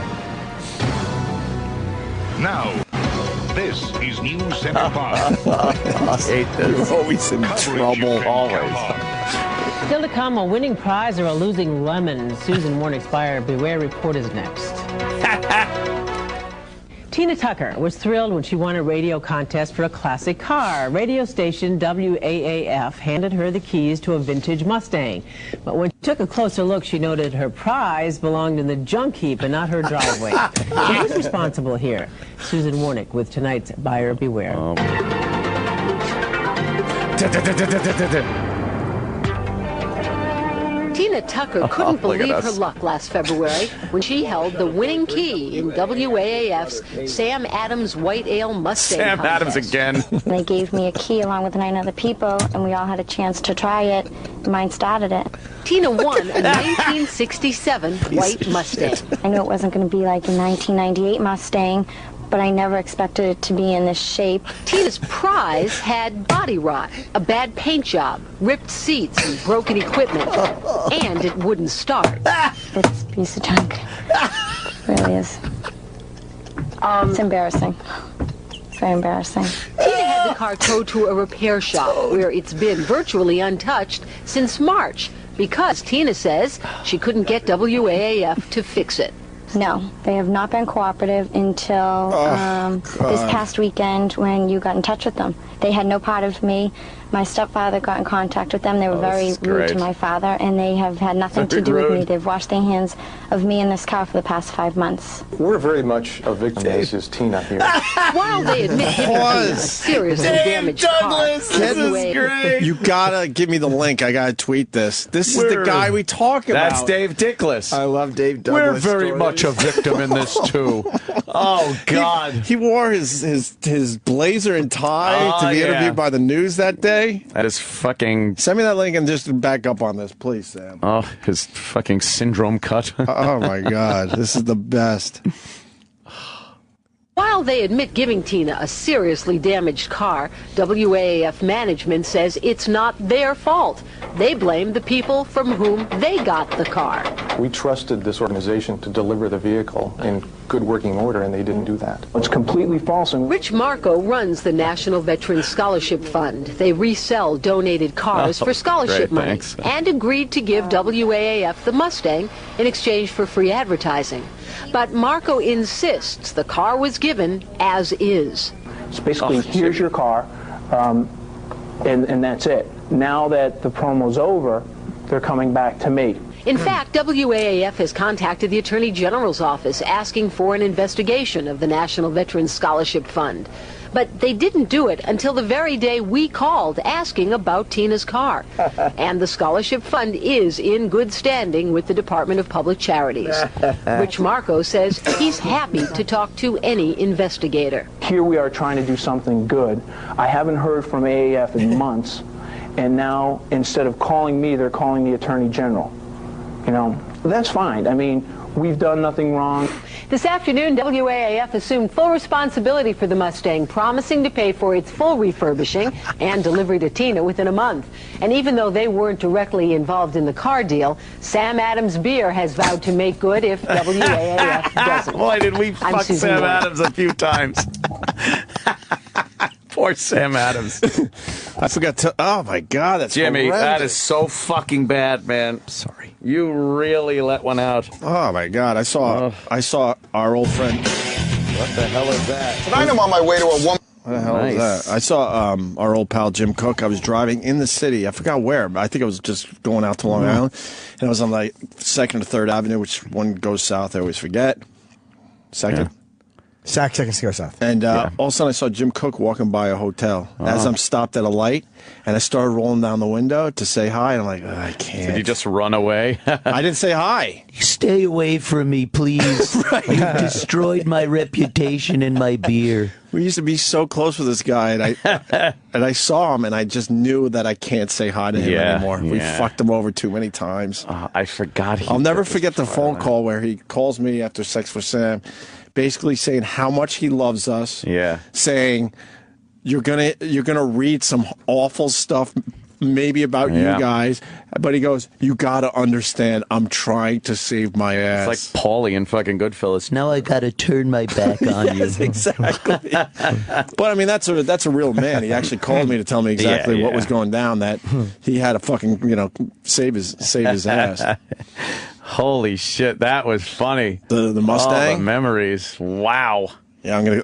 Now, this is News Center 5. I hate this. You're always in trouble. Always. Still to come, a winning prize or a losing lemon. Susan Warnick's Buyer Beware report is next. Tina Tucker was thrilled when she won a radio contest for a classic car. Radio station WAAF handed her the keys to a vintage Mustang. But when she took a closer look, she noted her prize belonged in the junk heap and not her driveway. Who's responsible here? Susan Warnick with tonight's Buyer Beware. Tina Tucker couldn't look at believe her us. luck last February when she held the winning key in WAAF's Sam Adams White Ale Mustang Sam Adams contest. again. They gave me a key along with 9 other people, and we all had a chance to try it. Mine started it. Tina won a 1967 White Mustang. I knew it wasn't going to be like a 1998 Mustang, but I never expected it to be in this shape. Tina's prize had body rot, a bad paint job, ripped seats, and broken equipment, and it wouldn't start. It's a piece of junk. It really is. It's embarrassing. It's very embarrassing. Tina had the car towed to a repair shop where it's been virtually untouched since March. because Tina says she couldn't get WAAF to fix it. No, they have not been cooperative until this past weekend when you got in touch with them. They had no part of me. My stepfather got in contact with them. They were very rude to my father, and they have had nothing to do with me. They've washed their hands of me in this car for the past 5 months. We're very much a victim, as is Tina here. While they admit giving Tina a seriously damaged Douglas, car, this is great. You gotta give me the link. I gotta tweet this. This is the guy we talk about. That's Dave Dickless. I love Dave Douglas. We're very much a victim in this too. Oh God! He wore his blazer and tie to be interviewed by the news that day. That is fucking. Send me that link and just back up on this, please, Sam. Oh, his fucking syndrome cut. Oh my God, this is the best. While they admit giving Tina a seriously damaged car, WAAF management says it's not their fault. They blame the people from whom they got the car. We trusted this organization to deliver the vehicle in good working order, and they didn't do that. It's completely false. Rich Marco runs the National Veterans Scholarship Fund. They resell donated cars for scholarship money and agreed to give WAAF the Mustang in exchange for free advertising. But Marco insists the car was given as is. It's basically, here's your car, and that's it. Now that the promo's over, they're coming back to me. In fact, WAAF has contacted the Attorney General's office asking for an investigation of the National Veterans Scholarship Fund. But they didn't do it until the very day we called asking about Tina's car. And the scholarship fund is in good standing with the Department of Public Charities. Rich Marco says he's happy to talk to any investigator. Here we are trying to do something good. I haven't heard from AAF in months, and now instead of calling me, they're calling the Attorney General. You know, that's fine. I mean, we've done nothing wrong. This afternoon, WAAF assumed full responsibility for the Mustang, promising to pay for its full refurbishing and delivery to Tina within a month. And even though they weren't directly involved in the car deal, Sam Adams Beer has vowed to make good if WAAF doesn't. Boy, did we fuck Sam Adams a few times. Poor Sam Adams. I forgot to. Oh my God, that's Jimmy. horrendous. That is so fucking bad, man. Sorry, you really let one out. Oh my God, I saw our old friend. What the hell is that? Tonight I'm on my way to a woman. What the hell is that? I saw our old pal Jim Cook. I was driving in the city. I forgot where, but I think I was just going out to Long Island, and I was on like 2nd or 3rd Avenue, which one goes south. I always forget. Second. Yeah. Second to go south. And all of a sudden I saw Jim Cook walking by a hotel as I'm stopped at a light, and I started rolling down the window to say hi, and I'm like, I can't. Did you just run away? I didn't say hi. Stay away from me, please. You destroyed my reputation and my beer. We used to be so close with this guy, and I saw him, and I just knew that I can't say hi to him anymore. We fucked him over too many times. I forgot. I'll never forget the phone call where he calls me after Sex for Sam, basically saying how much he loves us. Yeah. Saying you're gonna read some awful stuff maybe about you guys, but he goes, you gotta understand, I'm trying to save my ass. It's like Paulie in fucking Goodfellas. Now I gotta turn my back on you. Yes, exactly. But I mean, that's a real man. He actually called me to tell me exactly what was going down. That he had to fucking save his ass. Holy shit, that was funny. The Mustang? Oh, the memories. Wow. Yeah,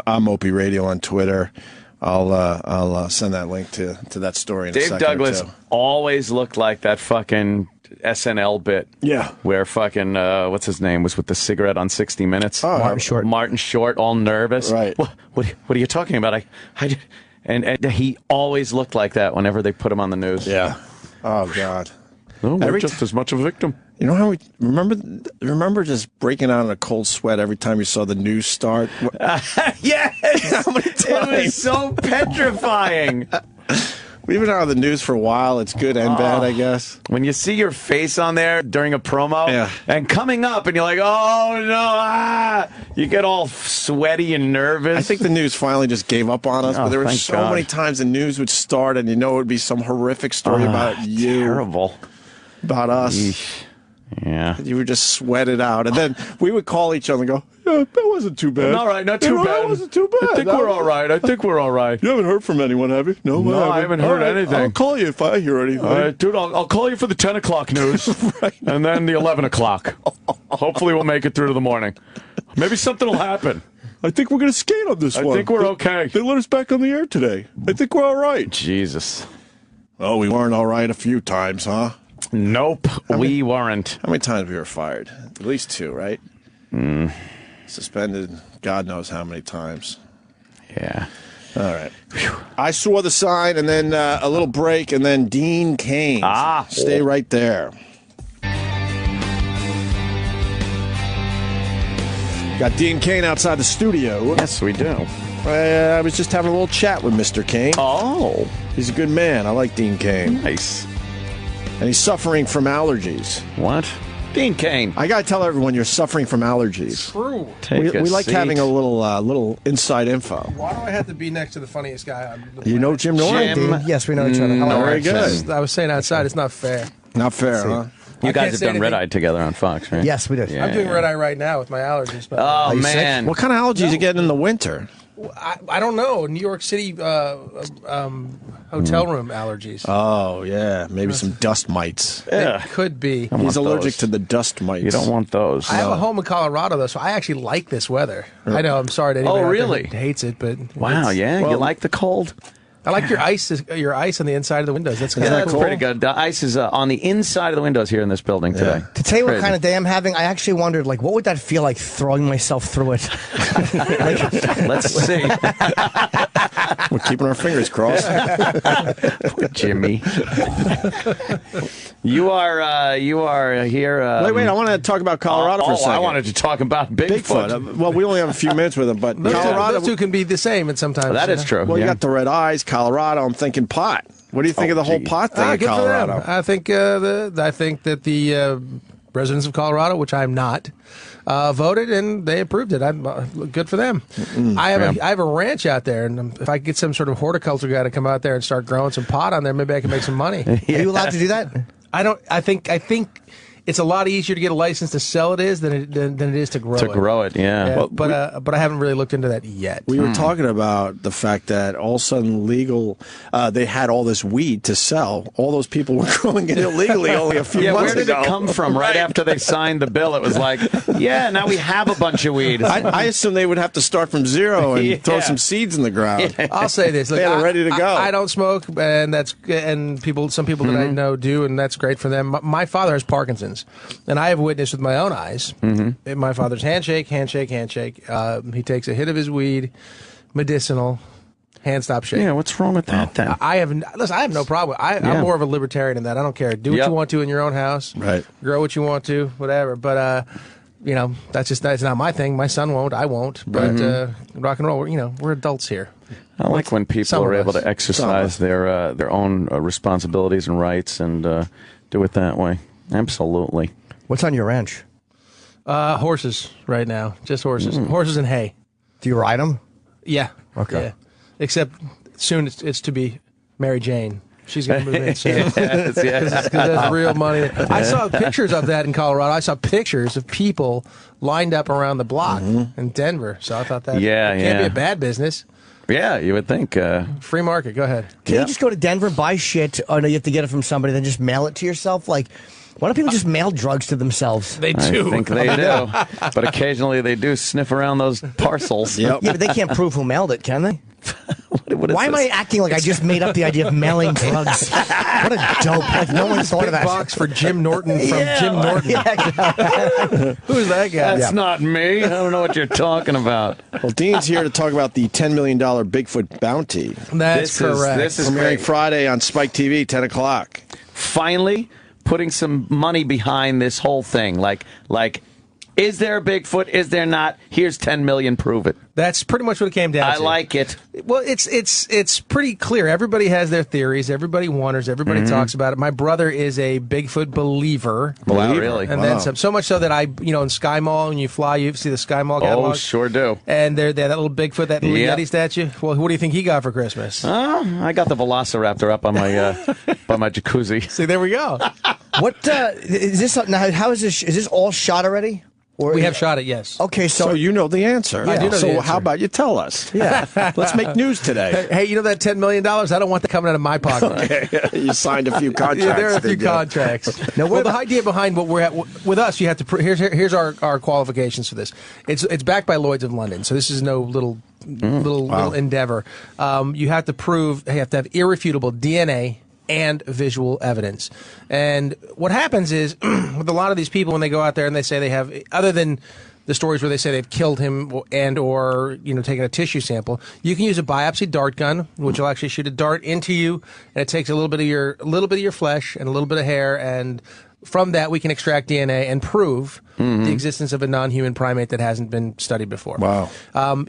I'm Opie Radio on Twitter. I'll send that link to that story in a second. Dave Douglas always looked like that fucking SNL bit. Yeah. Where fucking, what's his name, was with the cigarette on 60 Minutes. Oh, Martin Short. Martin Short, all nervous. Right. What are you talking about? And he always looked like that whenever they put him on the news. Yeah. Oh, God. No, we're just as much a victim. You know how we remember just breaking out in a cold sweat every time you saw the news start? Yes! How many times? It was so petrifying. We've been out of the news for a while. It's good and bad, I guess. When you see your face on there during a promo and coming up and you're like, oh no, you get all sweaty and nervous. I think the news finally just gave up on us, but there were so many times the news would start and it would be some horrific story about you. Terrible. About us. Eesh. Yeah. You would just sweat it out. And then we would call each other and go, Yeah, that wasn't too bad. All right, not too bad. That wasn't too bad. I think we're all right. You haven't heard from anyone, have you? No, I haven't heard anything. I'll call you if I hear anything. All right, dude, I'll call you for the 10 o'clock news. Right. And then the 11 o'clock. Hopefully we'll make it through to the morning. Maybe something will happen. I think we're going to skate on this one. I think we're okay. They let us back on the air today. I think we're all right. Jesus. Oh, we weren't all right a few times, huh? Nope, we weren't. How many times we were fired? At least 2, right? Suspended, God knows how many times. Yeah. All right. Whew. I saw the sign, and then a little break, and then Dean Cain. Stay right there. Got Dean Cain outside the studio. Yes, we do. I was just having a little chat with Mr. Cain. Oh. He's a good man. I like Dean Cain. Nice. And he's suffering from allergies. What? Dean Cain. I got to tell everyone you're suffering from allergies. True. We like having a little inside info. Why do I have to be next to the funniest guy on the You know Jim Norton? Yes, we know each other. Very good. I was saying outside, it's not fair. Not fair, huh? You guys have done Red Eye together on Fox, right? Yes, we did. Yeah, I'm doing Red Eye right now with my allergies. But oh, man. What kind of allergies you get in the winter? I don't know. New York City hotel room allergies. Oh, yeah. Maybe some dust mites. It could be. He's allergic to the dust mites. You don't want those. I have a home in Colorado, though, so I actually like this weather. I know, I'm sorry to anybody out there who hates it, but... Wow, yeah? You like the cold? I like your ice on the inside of the windows. That's cool. Pretty good. The ice is on the inside of the windows here in this building today. To tell you what kind of day I'm having, I actually wondered, like, what would that feel like throwing myself through it? Let's see. We're keeping our fingers crossed. Poor Jimmy. You are here. Wait, I want to talk about Colorado for a second. I wanted to talk about Bigfoot. Well, we only have a few minutes with him, but Colorado... Those two can be the same and sometimes. That is true. Well, you got the red eyes, Colorado. I'm thinking pot. What do you think of the whole pot thing in good Colorado? For them. I think that the residents of Colorado, which I'm not, voted and they approved it. I'm good for them. I have a ranch out there, and if I get some sort of horticulture guy to come out there and start growing some pot on there, maybe I can make some money. Are you allowed to do that? I don't. I think it's a lot easier to get a license to sell it than it is to grow it. To grow it, yeah. Well, but I haven't really looked into that yet. We were talking about the fact that all of a sudden they had all this weed to sell. All those people were growing it illegally only a few months ago. Where did it come from? Right after they signed the bill, it was like, yeah, now we have a bunch of weed. I assume they would have to start from zero and throw some seeds in the ground. I'll say this: they're ready to go. I don't smoke, and some people that I know do, and that's great for them. My father has Parkinson's, and I have witnessed with my own eyes. My father's handshake. He takes a hit of his weed, medicinal, hand stop shake. Yeah, what's wrong with that then? I have no problem. I'm more of a libertarian in that. I don't care. Do what you want to in your own house. Right. Grow what you want to, whatever. But that's not my thing. My son won't. I won't. But rock and roll. We're adults here. I like when people are able to exercise their own responsibilities and rights and do it that way. Absolutely. What's on your ranch? Horses right now. Just horses. Horses and hay. Do you ride them? Yeah. Okay. Yeah. Except soon it's to be Mary Jane. She's going to move in soon. Yes. Because that's real money. I saw pictures of that in Colorado. I saw pictures of people lined up around the block in Denver. So I thought that can't be a bad business. Yeah, you would think. Free market. Go ahead. Can you just go to Denver, buy shit? Oh, no, you have to get it from somebody, then just mail it to yourself? Like, why don't people just mail drugs to themselves? They do. I think they do. But occasionally they do sniff around those parcels. Yeah, but they can't prove who mailed it, can they? Why am I acting like I just made up the idea of mailing drugs? What a dope. Like, no one thought of that. Box for Jim Norton from Jim Norton. Who's that guy? That's not me. I don't know what you're talking about. Well, Dean's here to talk about the $10 million Bigfoot Bounty. That's correct. This is premiering great. Friday on Spike TV, 10 o'clock. Finally putting some money behind this whole thing. Like, is there a Bigfoot? Is there not? Here's $10 million. Prove it. That's pretty much what it came down to. I like it. Well, it's pretty clear. Everybody has their theories. Everybody wonders. Everybody talks about it. My brother is a Bigfoot believer. Wow, really? And then so much so that in Sky Mall, when you fly, you see the Sky Mall catalog. Oh, sure do. And they have that little Bigfoot, that little Yeti statue. Well, what do you think he got for Christmas? I got the Velociraptor up on my by my jacuzzi. See, there we go. What is this now? How is this? Is this all shot already? Or we have shot it, yes. Okay, so you know the answer. I do know so the answer. how about you tell us? Yeah. Let's make news today. Hey, you know that $10 million? I don't want that coming out of my pocket. Okay. You signed a few contracts. Yeah, there are a few did you? contracts. Now, the idea behind what we're at with us, you have to. Here's our qualifications for this. It's backed by Lloyd's of London, so this is no little endeavor. You have to prove. You have to have irrefutable DNA and visual evidence. And what happens is with a lot of these people when they go out there and they say they have, other than the stories where they say they've killed him and or taken a tissue sample, you can use a biopsy dart gun, which will actually shoot a dart into you, and it takes a little bit of your flesh and a little bit of hair, and from that we can extract DNA and prove the existence of a non-human primate that hasn't been studied before. Wow.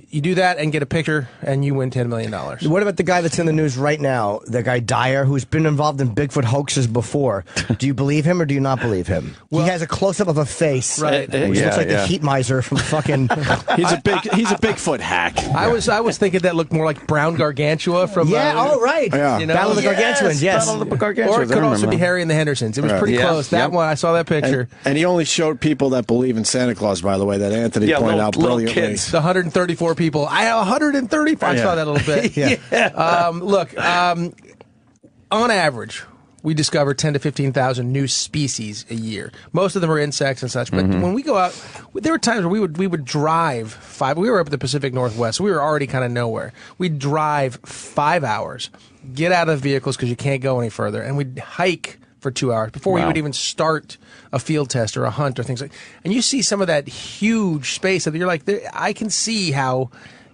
You do that and get a picture, and you win $10 million. What about the guy that's in the news right now, the guy Dyer, who's been involved in Bigfoot hoaxes before? Do you believe him or do you not believe him? Well, he has a close-up of a face, right? Which looks like the heat miser from fucking... He's a Bigfoot hack. I was thinking that looked more like Brown Gargantua from... right. Yeah. Battle of the Gargantuans, yes. Battle of the Gargantuans. Or it could also be Harry and the Hendersons. It was pretty close. That one, I saw that picture. And he only showed people that believe in Santa Claus, by the way, that Anthony pointed out brilliantly. Kids. The 134 people. I have 135. I saw that a little bit. Look, on average, we discover 10 to 15,000 new species a year. Most of them are insects and such. But when we go out, there were times where we would drive we were up in the Pacific Northwest, so we were already kind of nowhere. We'd drive 5 hours, get out of vehicles because you can't go any further, and we'd hike for 2 hours before we would even start a field test or a hunt or things like. And you see some of that huge space that you're like, I can see how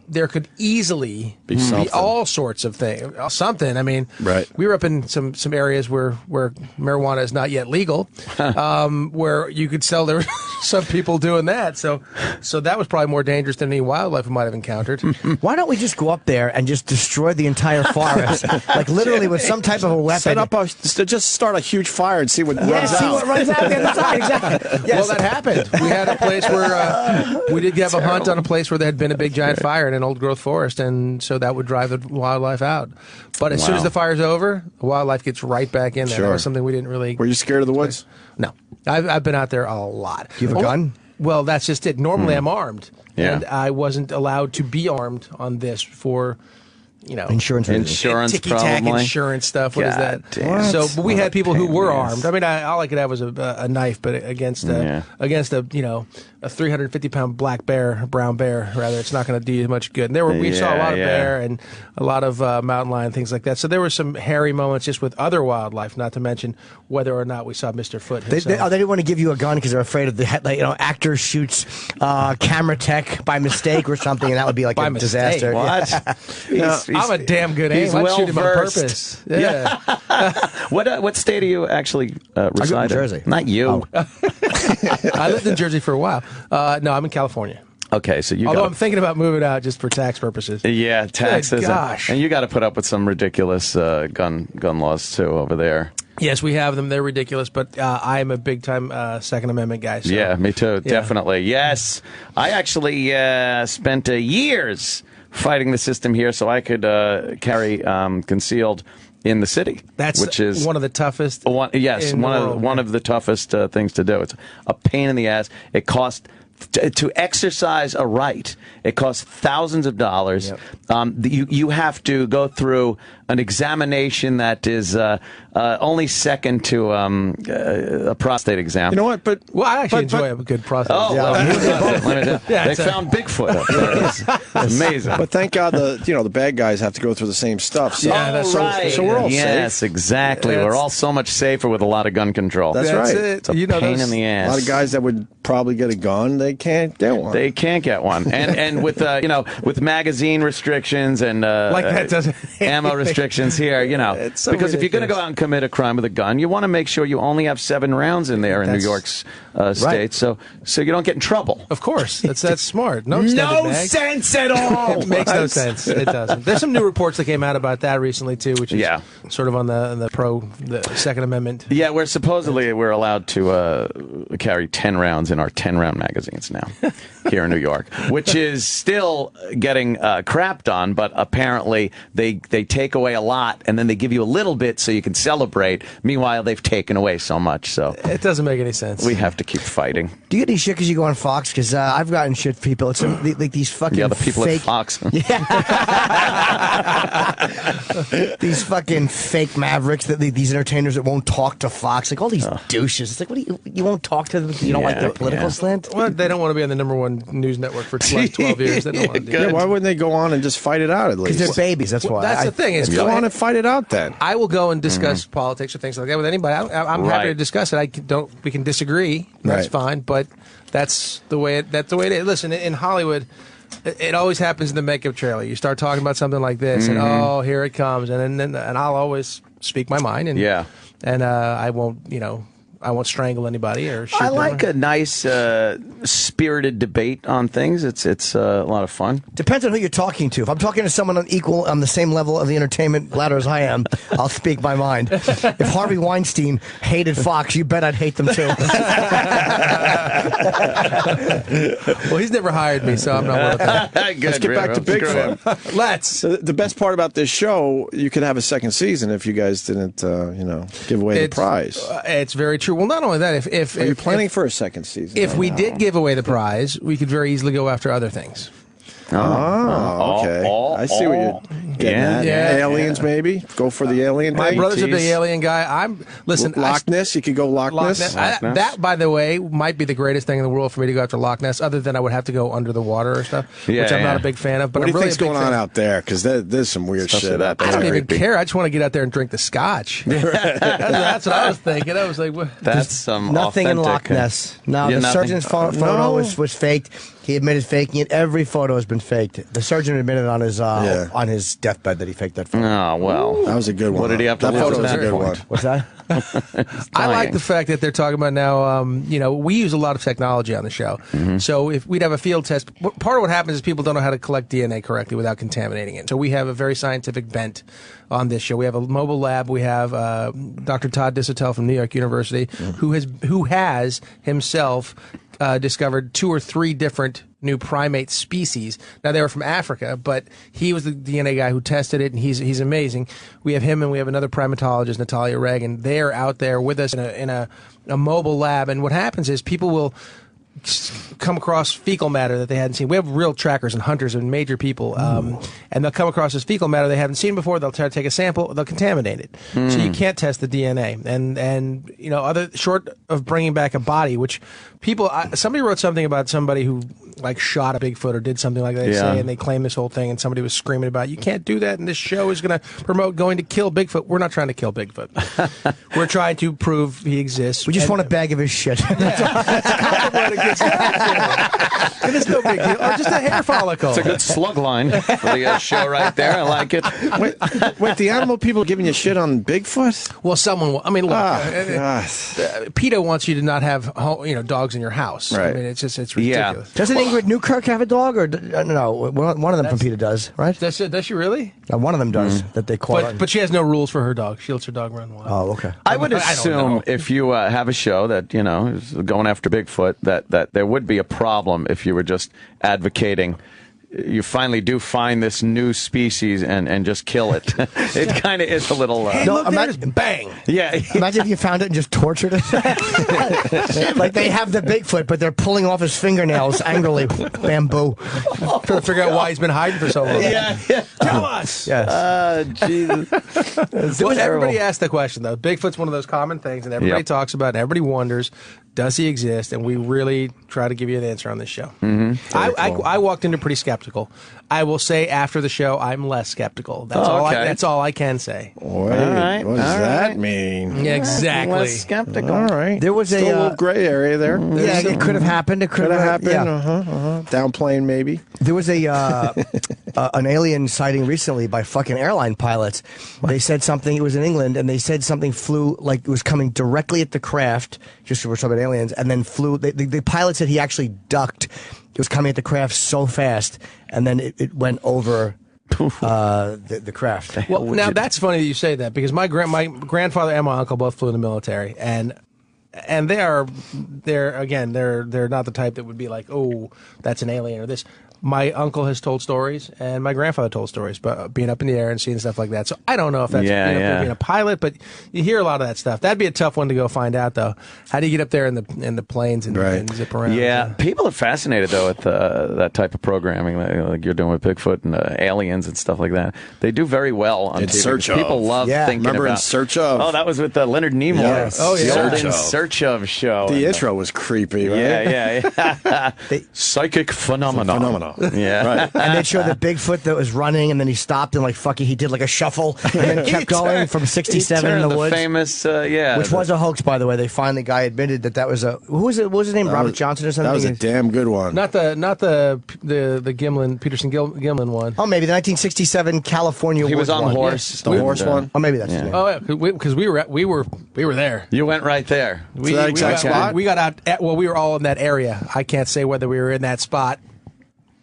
there could easily be all sorts of things. Something. I mean, we were up in some areas where marijuana is not yet legal, where you could sell. There were some people doing that. So that was probably more dangerous than any wildlife we might have encountered. Why don't we just go up there and just destroy the entire forest, like literally with some type of a weapon? Set up just start a huge fire and see what runs out. See what runs out the other side. Exactly. Yes. Well, that happened. We had a place where we did have a hunt on a place where there had been a big giant fire in an old growth forest, and so that would drive the wildlife out. But as soon as the fire's over, the wildlife gets right back in there. Sure. That was something we didn't really... Were you scared of the woods? No. I've been out there a lot. Do you have a gun? Well, that's just it. Normally I'm armed. Yeah. And I wasn't allowed to be armed on this for... insurance ticky-tack insurance stuff. What is that? Damn. So, but we had people who were armed. I mean, all I could have was a knife, but against a 350-pound brown bear, rather, it's not going to do you much good. And we saw a lot of bear and a lot of mountain lion, things like that. So there were some hairy moments just with other wildlife, not to mention whether or not we saw Mr. Foot himself. They didn't want to give you a gun because they're afraid of the actor shoots camera tech by mistake or something, and that would be like a disaster. What? I'm a damn good aim. I'd shoot him on purpose. Yeah. What state do you actually reside in? I live in Jersey. Not you. I lived in Jersey for a while. No, I'm in California. Okay, so Although I'm thinking about moving out just for tax purposes. Yeah, taxes. Gosh. And you got to put up with some ridiculous gun laws too over there. Yes, we have them. They're ridiculous, but I am a big-time Second Amendment guy. So. Yeah, me too. Yeah. Definitely. Yes. I actually spent years fighting the system here so I could carry concealed in the city. Which is one of the toughest. One of the toughest things to do. It's a pain in the ass. It costs to exercise a right. It costs thousands of dollars. Yep. You have to go through an examination that is only second to a prostate exam. You know what? But I actually enjoy a good prostate exam. They found Bigfoot up there. It's amazing. But thank God the bad guys have to go through the same stuff. So, right. So we're all safe. Yes, exactly. We're all so much safer with a lot of gun control. That's right. It's a pain in the ass. A lot of guys that would probably get a gun, they can't get one. They can't get one. And with with magazine restrictions and like that doesn't ammo restrictions here, It's so because if you're going to ridiculous. go out and commit a crime with a gun, you want to make sure you only have 7 rounds in there in New York's state, so you don't get in trouble. Of course, that's smart. No sense at all. It makes no sense. It doesn't. There's some new reports that came out about that recently too, which is sort of on the Second Amendment. Yeah, we're allowed to carry 10 rounds in our 10-round magazines now here in New York, which is still getting crapped on, but apparently they take away a lot and then they give you a little bit so you can celebrate. Meanwhile, they've taken away so much. So it doesn't make any sense. We have to keep fighting. Do you get any shit because you go on Fox? Because I've gotten shit from people. It's like these fucking the people fake... at Fox. These fucking fake mavericks, these entertainers that won't talk to Fox. Like all these douches. It's like, what do you won't talk to them? You don't like their political slant? Well, they don't want to be on the #1 news network for the last 12 years. They don't want to do why wouldn't they go on and just fight it out at least? Because they're babies, that's why. That's the thing. Is go on and fight it out then. I will go and discuss politics or things like that with anybody. I'm happy to discuss it. We can disagree. That's fine, but that's the way it is. Listen, in Hollywood, it always happens in the makeup trailer. You start talking about something like this, and here it comes, and I'll always speak my mind, and I won't strangle anybody or shoot I them. like a nice, spirited debate on things. It's a lot of fun. Depends on who you're talking to. If I'm talking to someone on the same level of the entertainment ladder as I am, I'll speak my mind. If Harvey Weinstein hated Fox, you bet I'd hate them too. Well, he's never hired me, so I'm not worth it. Let's get back to Bigfoot. Let's. The best part about this show, you could have a second season if you guys didn't, give away the prize. It's very true. Well, not only that, if are you planning for a second season? If we did give away the prize, we could very easily go after other things. Oh, okay. I see what you're getting at. Yeah. Aliens, maybe? Go for the alien My thing? brother's a big alien guy. Loch Ness? You could go Loch Ness? That, by the way, might be the greatest thing in the world for me to go after Loch Ness, other than I would have to go under the water or stuff, which I'm not a big fan of. But what do you really think's going on out there? Because there's some weird shit out there. I don't even care. I just want to get out there and drink the scotch. That's what I was thinking. I was like, what? That's some nothing in Loch authentic, Ness. No, the surgeon's photo was faked. He admitted faking it. Every photo has been faked. The surgeon admitted on his deathbed that he faked that photo. Oh, well. That was a good one. What did he have to that lose photo at was that a good point? one. What's that? I like the fact that they're talking about now, we use a lot of technology on the show. So if we'd have a field test, part of what happens is people don't know how to collect DNA correctly without contaminating it. So we have a very scientific bent on this show. We have a mobile lab. We have Dr. Todd Disotell from New York University, who has himself discovered 2 or 3 different new primate species. Now, they were from Africa, but he was the DNA guy who tested it, and he's amazing. We have him, and we have another primatologist, Natalia Reagan. They're out there with us in a mobile lab, and what happens is people will come across fecal matter that they hadn't seen. We have real trackers and hunters and major people, and they'll come across this fecal matter they haven't seen before. They'll try to take a sample. They'll contaminate it, so you can't test the DNA. And other short of bringing back a body, which people somebody wrote something about somebody who shot a Bigfoot or did something like that, and they claim this whole thing, and somebody was screaming about, you can't do that, and this show is going to promote going to kill Bigfoot. We're not trying to kill Bigfoot. We're trying to prove he exists. We just want a bag of his shit. It's no big deal. Or just a hair follicle. It's a good slug line for the show right there. I like it. Wait, the animal people giving you shit on Bigfoot? Well, someone. I mean, look, PETA wants you to not have dogs in your house. Right. I mean, it's ridiculous. Doesn't Ingrid Newkirk have a dog, or no? One of them from PETA does, right? Does she really? One of them does that they caught. But she has no rules for her dog. She lets her dog run wild. Oh, okay. I would assume if you have a show that is going after Bigfoot, that there would be a problem if you were just advocating. You finally do find this new species and just kill it. It kind of is a little. Imagine bang. Yeah. Imagine if you found it and just tortured it. Like they have the Bigfoot, but they're pulling off his fingernails angrily. Bamboo. Trying to figure out why he's been hiding for so long. Yeah. Tell us. Yes. Jesus. Everybody asks the question though. Bigfoot's one of those common things, and everybody talks about, it, and everybody wonders, does he exist? And we really try to give you an answer on this show. I walked into pretty skeptical. I will say after the show, I'm less skeptical. That's all I can say. Wait, what does that mean? Yeah, exactly. Less skeptical. All right. There was still a little gray area there. Yeah, it could have happened. It could have happened. Yeah. Downplane maybe. There was an alien sighting recently by fucking airline pilots. They said something. It was in England, and they said something flew like it was coming directly at the craft. Just we're talking about aliens, and then flew. The pilot said he actually ducked. It was coming at the craft so fast, and then it went over the craft. Well, now that's funny that you say that, because my grandfather and my uncle both flew in the military, and they're not the type that would be like, oh, that's an alien or this. my uncle has told stories, and my grandfather told stories, but being up in the air and seeing stuff like that. So I don't know if that's being a pilot, but you hear a lot of that stuff. That'd be a tough one to go find out, though. How do you get up there in the planes and zip around? Yeah, people are fascinated though with that type of programming, like you're doing with Bigfoot and aliens and stuff like that. They do very well on In TV. Search Of. People love thinking Remember about. In Search Of? Oh, that was with Leonard Nimoy. Yes. Oh yeah, the old In Search Of show. The intro was creepy, right? Yeah. Psychic phenomena. Yeah. Right. And they'd show the Bigfoot that was running, and then he stopped and he did like a shuffle, and then kept going from 67 in the woods. Famous, which was a hoax, by the way. They finally guy admitted that was a what was his name? Robert Johnson or something. That was a damn good one. Not the Gimlin Peterson Gimlin one. Oh, maybe the 1967 California. He was on one. horse. The horse one. Oh, maybe that's his name. Oh, yeah, because we were there. You went right there. We got out. Well, we were all in that area. I can't say whether we were in that spot.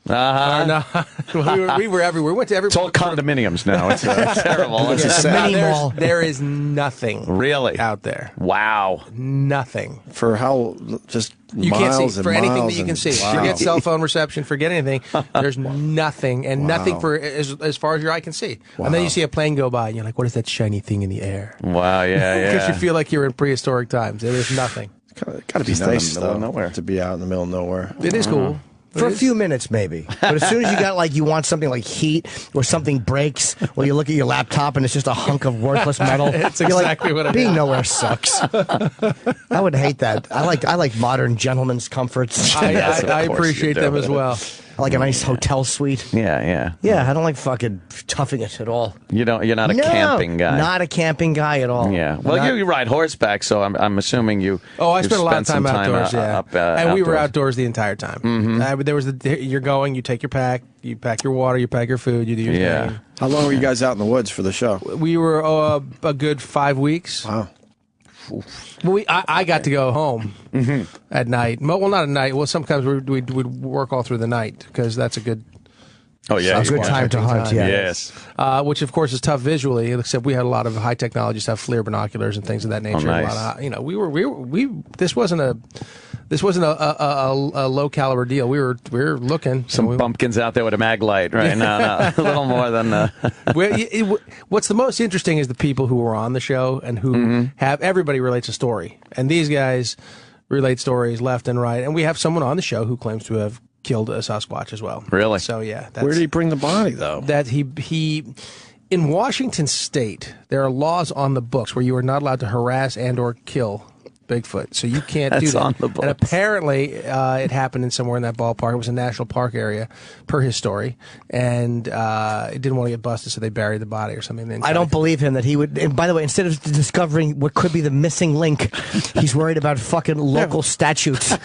Or not. we were everywhere. We went to every. It's all condominiums now. It's terrible. It's just sad. There is nothing really out there. Wow. Nothing. For how just you miles can't see and for anything miles that you can and- see. Wow. Forget cell phone reception. Forget anything. There's nothing, and Wow. nothing for as far as your eye can see. Wow. And then you see a plane go by, and you're like, "What is that shiny thing in the air?" Wow. Yeah. Because you feel like you're in prehistoric times. There's nothing. Got to be Just out in nice the middle of though, nowhere. to be out in the middle of nowhere. It is cool. For a few minutes, maybe. But as soon as you got you want something like heat or something breaks, or you look at your laptop and it's just a hunk of worthless metal. It's you're exactly like, what it being is. nowhere sucks. I would hate that. I like modern gentlemen's comforts. I appreciate them as well. I like a nice hotel suite. Yeah. Yeah, I don't like fucking toughing it at all. You're not a No, camping guy. Not a camping guy at all. Yeah. Well, you ride horseback, so I'm assuming you. Oh, I you've spent a lot of spent time some outdoors. And we were outdoors the entire time. Mm-hmm. There was you're going, you take your pack, you pack your water, you pack your food, you do your thing. How long were you guys out in the woods for the show? We were a good 5 weeks. Wow. Well, I got to go home at night. Well, not at night. Well, sometimes we'd work all through the night because that's a good. Oh yeah, a good time to hunt. Yeah. Yes. Which of course is tough visually. Except we had a lot of high technology stuff, FLIR binoculars and things of that nature. nice. A lot of, we this wasn't a low caliber deal. We were looking Some bumpkins out there with a mag light, right? No, a little more than. What's the most interesting is the people who were on the show and who have everybody relates a story, and these guys relate stories left and right. And we have someone on the show who claims to have killed a Sasquatch as well. Really? So yeah. Where did he bring the body though? That he in Washington State, there are laws on the books where you are not allowed to harass and or kill Bigfoot, so you can't do That's that. on the books. And apparently, it happened in somewhere in that ballpark. It was a national park area, per his story, and it didn't want to get busted, so they buried the body or something. I don't believe him that he would. And by the way, instead of discovering what could be the missing link, he's worried about fucking local statutes. Yeah,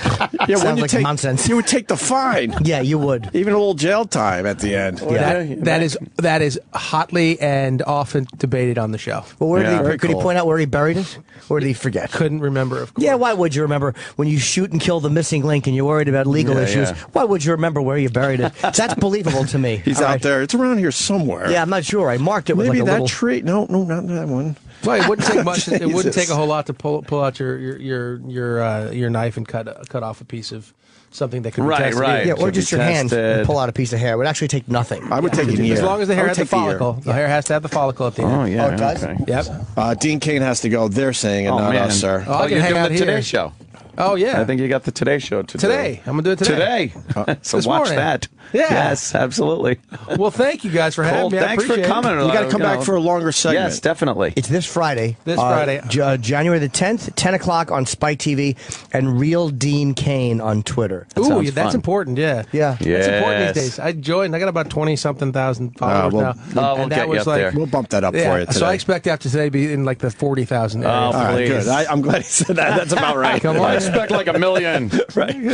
Sounds when you like take nonsense. You would take the fine. Yeah, you would. Even a little jail time at the end. That is hotly and often debated on the show. Well, could he point out where he buried it, or did he forget? Couldn't remember. Of course. Yeah, why would you remember when you shoot and kill the missing link and you're worried about legal issues? Why would you remember where you buried it? That's believable to me. He's out there. It's around here somewhere. Yeah, I'm not sure. I marked it with Maybe like a that little... tree. No, not that one. Well, it wouldn't take much. It wouldn't Jesus. take a whole lot to pull out your knife and cut off a piece of something that could be tested. Yeah, or just your hand and pull out a piece of hair. It would actually take nothing. I would take a year. As long as the hair I has would the take a year. follicle. The hair has to have the follicle at the end. Oh yeah. Oh, it does? Okay. Yep. Dean Cain has to go. They're saying it, not man. us, sir. Oh, I can you're hang doing out the here. Today Show. Oh yeah. I think you got the Today Show Today. I'm gonna do it today. So This watch morning. that. Yeah. Yes, absolutely. Well, thank you guys for having me. I Thanks for appreciate it. coming. You got to come back for a longer segment. Yes, definitely. It's this Friday. Friday. January the 10th, 10 o'clock on Spike TV, and Real Dean Cain on Twitter. Ooh, sounds that's fun. important. Yeah. Yeah. That's important Yes. these days. I joined. I got about 20-something thousand followers we'll- now. we'll and get that you was up like, there. We'll bump that up for you today. So I expect after today to be in like the 40,000 area. Oh, All right, please. good. I'm glad he said that. That's about right. Come I on. expect like 1 million.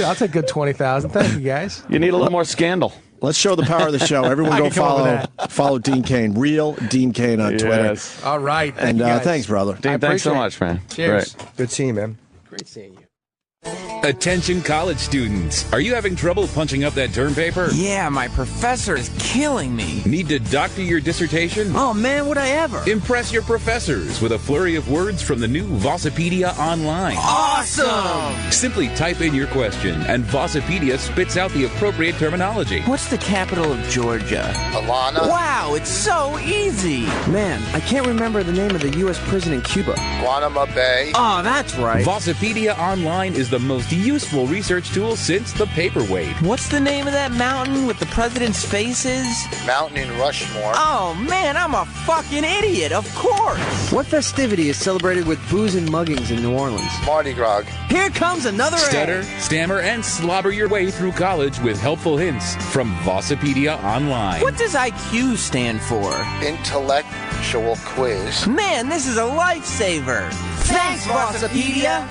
I'll take good 20,000. Thank you guys. You need a little more scandal. Let's show the power of the show. Everyone I go can come up with follow Dean Cain. Real Dean Cain on Twitter. Yes. All right. Thank And you guys. thanks, brother. Dean, thanks so appreciate it. much, man. Cheers. Great. Good seeing you, man. Great seeing you. Attention college students. Are you having trouble punching up that term paper? Yeah, my professor is killing me. Need to doctor your dissertation? Oh man, would I ever? Impress your professors with a flurry of words from the new Vossipedia Online. Awesome! Simply type in your question and Vossipedia spits out the appropriate terminology. What's the capital of Georgia? Havana. Wow, it's so easy. Man, I can't remember the name of the U.S. prison in Cuba. Guantanamo Bay. Oh, that's right. Vossipedia Online is the most useful research tool since the paperweight. What's the name of that mountain with the president's faces? Mountain in Rushmore. Oh, man, I'm a fucking idiot, of course. What festivity is celebrated with booze and muggings in New Orleans? Mardi Gras. Here comes another Stutter, stammer, and slobber your way through college with helpful hints from Vossipedia Online. What does IQ stand for? Intellectual quiz. Man, this is a lifesaver. Thanks, Vossipedia.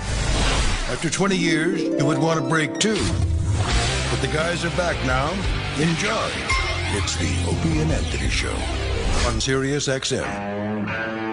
After 20 years, you would want a break too. But the guys are back now. Enjoy. It's the Opie and Anthony Show on Sirius XM.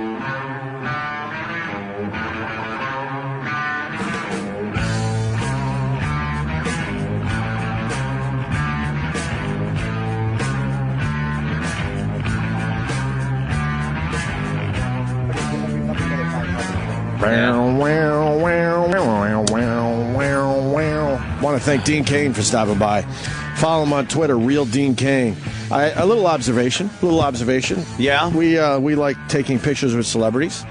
Want to thank Dean Cain for stopping by. Follow him on Twitter, Real Dean Cain. A little observation. Yeah? We like taking pictures with celebrities.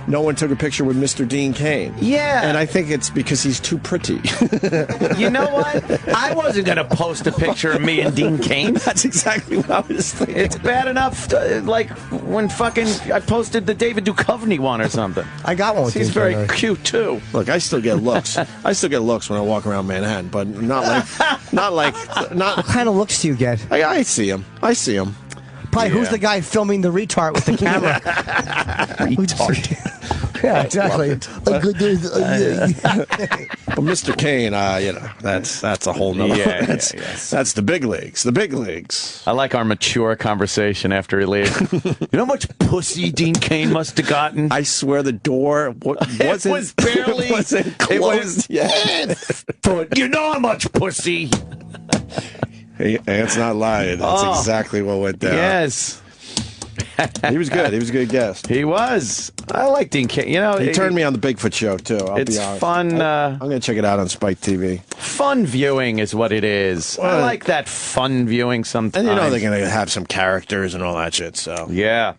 No one took a picture with Mr. Dean Cain. Yeah. And I think it's because he's too pretty. You know what? I wasn't going to post a picture of me and Dean Cain. That's exactly what I was thinking. It's bad enough, like, when I posted the David Duchovny one or something. I got one with He's Dean very Cain. cute, too. Look, I still get looks. I still get looks when I walk around Manhattan, but not. What kind of looks do you get? I see him. Probably who's the guy filming the retard with the camera? Retard. Yeah, exactly. But Mr. Cain, that's a whole nother. That's the big leagues. The big leagues. I like our mature conversation after he leaves. You know how much pussy Dean Cain must have gotten? I swear the door wasn't. Was barely. Wasn't closed yet. But you know how much pussy. Ant's not lying. That's exactly what went down. Yes. He was good. He was a good guest. He was. I like Dean Cain. You know, he turned me on the Bigfoot show too. I'll it's be honest. Fun. I'm going to check it out on Spike TV. Fun viewing is what it is. I like that fun viewing sometimes. And you know they're going to have some characters and all that shit. So yeah.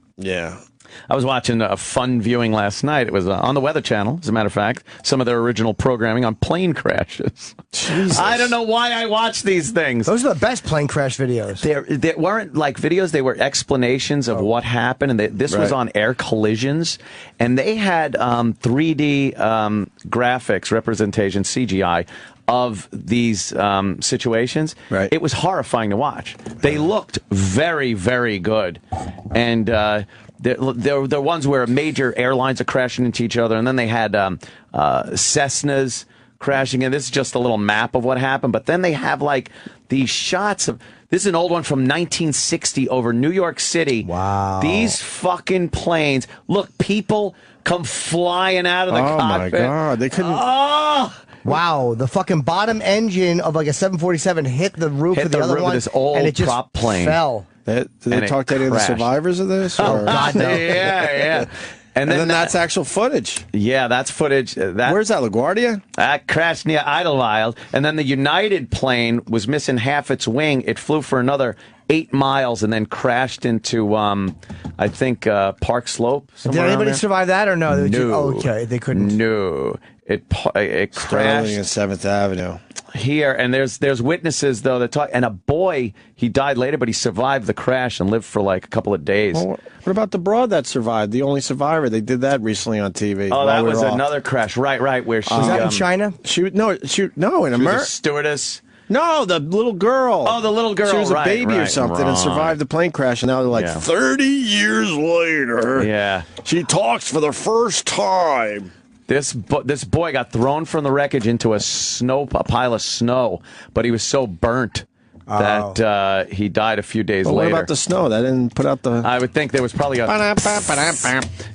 I was watching a fun viewing last night. It was on the Weather Channel, as a matter of fact. Some of their original programming on plane crashes. Jesus. I don't know why I watch these things. Those are the best plane crash videos. They weren't like videos. They were explanations of what happened. And this was on air collisions. And they had 3D graphics, representation, CGI, of these situations. Right. It was horrifying to watch. They looked very, very good. And they're ones where major airlines are crashing into each other, and then they had Cessnas crashing in. This is just a little map of what happened, but then they have like these shots of. This is an old one from 1960 over New York City. Wow. These fucking planes. Look, people come flying out of the cockpit. Oh my God, they couldn't. Oh! Wow, the fucking bottom engine of like a 747 hit the roof of the other one, this old and it just prop plane. fell. Did they talk to any of the survivors of this? Or? Oh, God, no. Yeah. And then that's actual footage. Yeah, that's footage. Where's that, LaGuardia? That crashed near Idlewild. And then the United plane was missing half its wing. It flew for another 8 miles and then crashed into, I think, Park Slope. Did anybody survive that or no? No. Okay, they couldn't. No. It crashed. Sterling and 7th Avenue. Here, and there's witnesses, though, that talk, and a boy, he died later, but he survived the crash and lived for like a couple of days. Well, what about the broad that survived, the only survivor? They did that recently on TV. Oh, that was another crash. Right, where she... Was that in China? In America. Stewardess. No, the little girl. Oh, the little girl. She was a baby or something and survived the plane crash, and now they're like, 30 years later, she talks for the first time. This boy got thrown from the wreckage into a pile of snow, but he was so burnt that he died a few days Well, later. what about the snow? That didn't put out the... I would think there was probably a...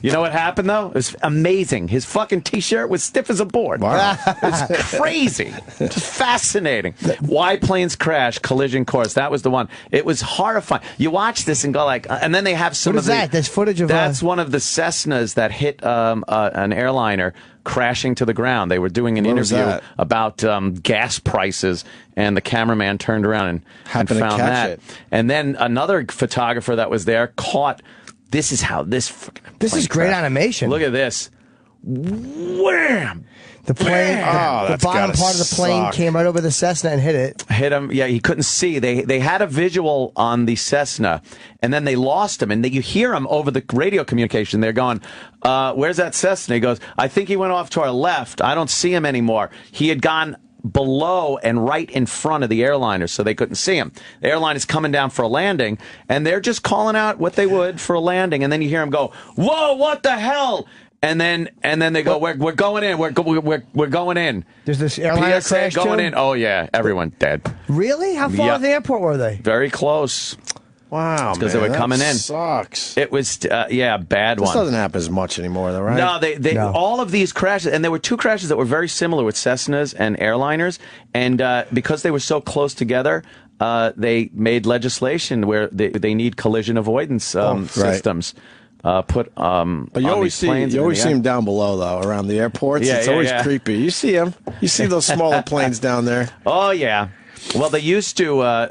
You know what happened, though? It was amazing. His fucking T-shirt was stiff as a board. Wow. It's crazy. Just fascinating. Why planes crash, collision course. That was the one. It was horrifying. You watch this and go like... And then they have some What of is that? There's footage of... That's one of the Cessnas that hit an airliner crashing to the ground. They were doing an interview about gas prices, and the cameraman turned around and found to catch that. it. And then another photographer that was there caught. This is how this. This is great animation. Look at this. Wham! The plane, Oh, the that's bottom gotta part of the plane suck. came right over the Cessna and hit it. Hit him. Yeah, he couldn't see. They had a visual on the Cessna, and then they lost him. And you hear him over the radio communication. They're going, "Where's that Cessna?" He goes, "I think he went off to our left. I don't see him anymore." He had gone below and right in front of the airliner, so they couldn't see him. The airline is coming down for a landing, and they're just calling out what they would for a landing. And then you hear him go, "Whoa, what the hell?" And then they go, we're going in. We're going in. There's this airliner PSA crash going too? in. Oh yeah, everyone dead. Really? How far Yep. of the airport were they? Very close. Wow, Because they man, were that coming in. Sucks. It was a bad This one. doesn't happen as much anymore, though, right? No, they all of these crashes, and there were two crashes that were very similar with Cessnas and airliners, and because they were so close together, they made legislation where they need collision avoidance systems. But you always see them down below though, around the airports. Yeah, it's yeah, always yeah. creepy. You see them. You see those smaller planes down there. Oh yeah. Well, they used to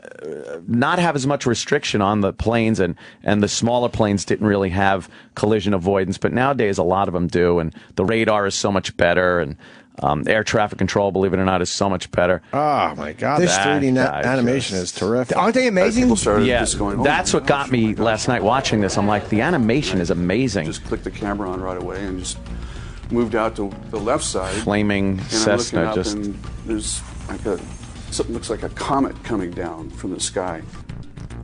not have as much restriction on the planes, and the smaller planes didn't really have collision avoidance. But nowadays, a lot of them do, and the radar is so much better, and air traffic control, believe it or not, is so much better. Oh my God, this 3D animation is terrific. Aren't they amazing? Yeah, that's what got me last night watching this. I'm like, the animation is amazing. Just clicked the camera on right away and just moved out to the left side. Flaming and Cessna, I'm looking up just and there's like something looks like a comet coming down from the sky.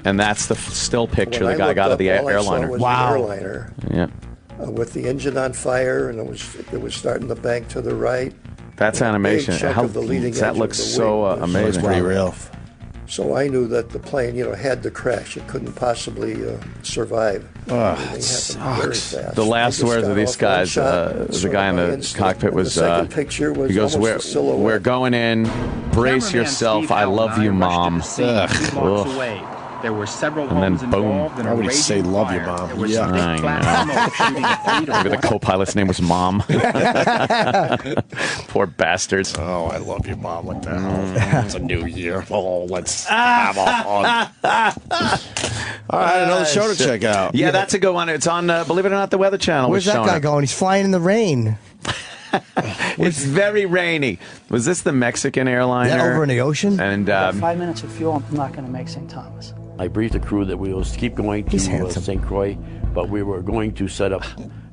And that's the still picture When the I guy got looked of the up, all I saw airliner. was an airliner. Yeah. With the engine on fire, and it was starting to bank to the right. That's animation. Big chunk How of the leading that edge looks of the so wing was amazing. Pretty real. So I knew that the plane, had to crash. It couldn't possibly survive. Everything happened very fast. The last I just words got of these off one guys, shot, the sort guy of in my the instinct, cockpit and was, the second picture was he goes, almost a silhouette. we're going in. Brace yourself. I love you, Mom. Away. There were several And then homes boom. involved in Why a would he raging say love you, fire. Mom? There was Yeah. thick black smoke shooting at the Maybe the co-pilot's name was Mom. Poor bastards. Oh, I love you, Mom. What the hell? It's a new year. Oh, let's have a fun. All right, another show to check out. Yeah, that's a good one. It's on, believe it or not, the Weather Channel. Where's was that showing guy it. going? He's flying in the rain. It's very rainy. Was this the Mexican airliner? Is that over in the ocean? And 5 minutes of fuel, I'm not going to make St. Thomas. I briefed the crew that we will keep going to St. Croix, but we were going to set up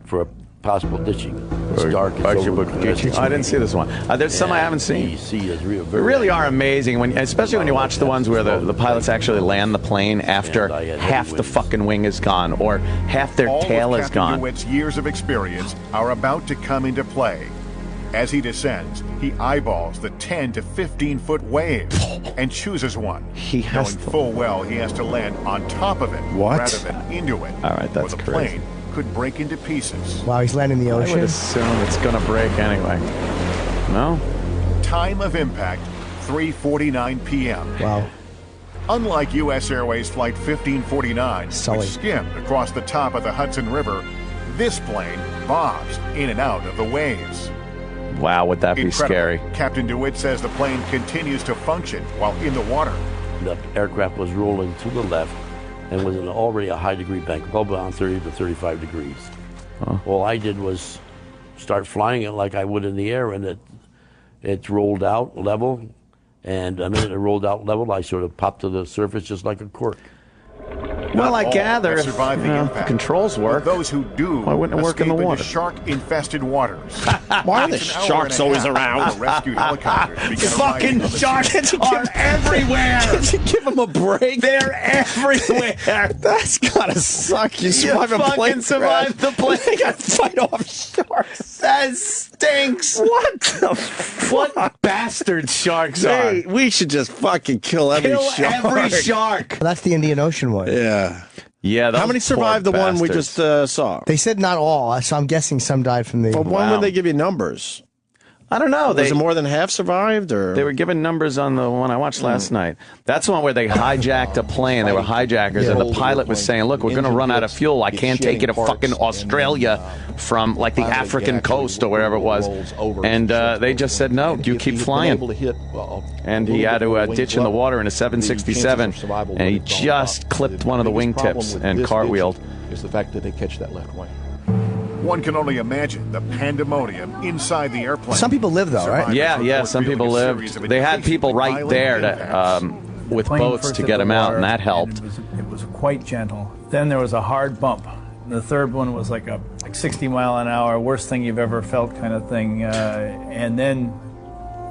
for a possible ditching. It's dark. It's over. I didn't see this one. There's some I haven't seen. The sea is real, They really are amazing, especially when you watch the ones where the pilots actually land the plane after half the fucking wing is gone or half their tail All is of Captain gone. DeWitt's years of experience are about to come into play. As he descends, he eyeballs the 10 to 15-foot wave and chooses one, knowing full well he has to land on top of it What? rather than into it. All right, that's or the crazy. plane could break into pieces. Wow, he's landing in the I would ocean. assume it's going to break anyway. No? Time of impact, 3:49 p.m. Wow. Unlike U.S. Airways Flight 1549, Sully. which skimmed across the top of the Hudson River, this plane bobs in and out of the waves. Wow, would that be Incredible. scary? Captain DeWitt says the plane continues to function while in the water. The aircraft was rolling to the left and was in already a high degree bank, probably around 30 to 35 degrees. All I did was start flying it like I would in the air, and it rolled out level, and the minute it rolled out level, I sort of popped to the surface just like a cork. Well, I All gather that if survive the the impact. controls work, But those who do why wouldn't it work in the escape water? into shark-infested waters. Why are the It's an hour sharks and a always half around? before rescue helicopters begin Fucking arriving on the sharks scene. are everywhere. Give them a break. They're everywhere. That's gotta suck. You survive a plane fucking survived the plane. You gotta fight off sharks. That's stinks. What the fuck? What bastard sharks are? Hey, we should just fucking kill every shark. Every shark. That's the Indian Ocean one. Yeah. Yeah. How many survived the one we just saw? They said not all, so I'm guessing some died from the. But when would they give you numbers? I don't know. Was it more than half survived, or they were given numbers on the one I watched last night? That's the one where they hijacked a plane. They were hijackers, and the pilot was saying, "Look, we're going to run out of fuel. I can't take you to fucking Australia from like the African coast or wherever it was." And they just said, "No, you keep flying." And he had to ditch in the water in a 767, and he just clipped one of the wingtips and cartwheeled. Is the fact that they catch that left wing. One can only imagine the pandemonium inside the airplane. Some people live, though, right? Yeah. Some people lived. They had people right there to, with boats to get them out, and that helped. It was quite gentle. Then there was a hard bump. The third one was like 60 mile an hour, worst thing you've ever felt kind of thing. And then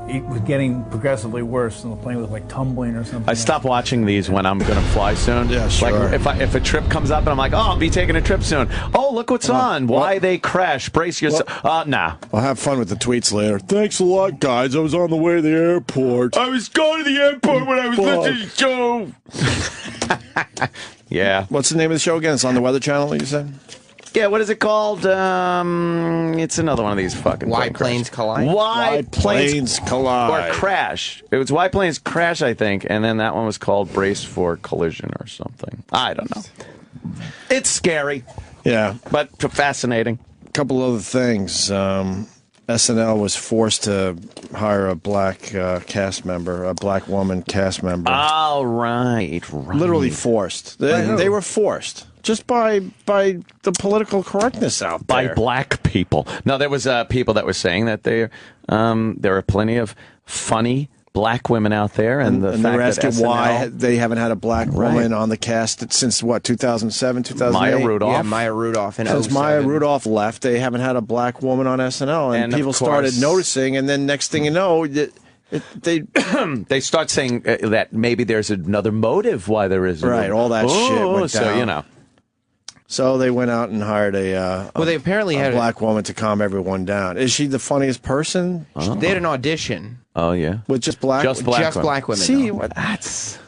it was getting progressively worse, and the plane was like tumbling or something. I stop watching these when I'm going to fly soon. Yeah, sure. Like if a trip comes up and I'm like, oh, I'll be taking a trip soon. Oh, look what's on. Why they crash. Brace yourself. Nah. I'll have fun with the tweets later. Thanks a lot, guys. I was on the way to the airport. I was going to the airport when I was listening to the show. Yeah. What's the name of the show again? It's on the Weather Channel, you said? Yeah, what is it called? It's another one of these fucking Why Planes Collide? Why Planes Collide. Or Crash. It was Why Planes Crash, I think, and then that one was called Brace for Collision or something. I don't know. It's scary. Yeah. But fascinating. A couple other things. SNL was forced to hire a black cast member, a black woman cast member. Oh, right. Literally forced. They were forced. Just by the political correctness out there. By black people. No, there was people that were saying that there are plenty of funny black women out there, and the fact they were that asking SNL, why they haven't had a black woman on the cast since what, 2007, 2008? Maya Rudolph. Yeah, Maya Rudolph. Since Maya Rudolph left, they haven't had a black woman on SNL, and people started noticing, and then next thing you know, they start saying that maybe there's another motive why there isn't. Right, all that shit went down. So, you know. So they went out and hired they apparently had a black woman to calm everyone down. Is she the funniest person? Oh. They had an audition. Oh, yeah. With just black women. See, that's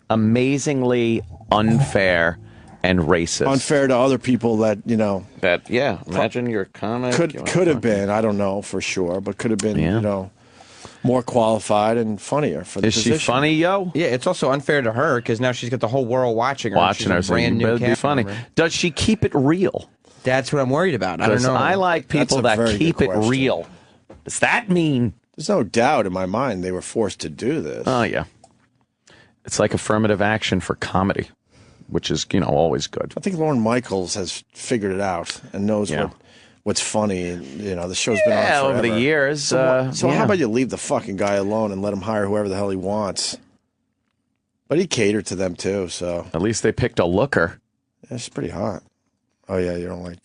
amazingly unfair and racist. Unfair to other people that, you know. Imagine your comic. Could have been, I don't know for sure, but could have been, you know, more qualified and funnier for the position. Is she funny, yo? Yeah, it's also unfair to her because now she's got the whole world watching her. Watching her, so brand new be funny. Does she keep it real? That's what I'm worried about. I don't know. I like people that keep it real. Does that mean? There's no doubt in my mind they were forced to do this. Oh, yeah. It's like affirmative action for comedy, which is, you know, always good. I think Lorne Michaels has figured it out and knows what's funny. And, you know, the show's been on forever. Over the years. So how about you leave the fucking guy alone and let him hire whoever the hell he wants? But he catered to them, too, so. At least they picked a looker. Yeah, she's pretty hot. Oh, yeah, you don't like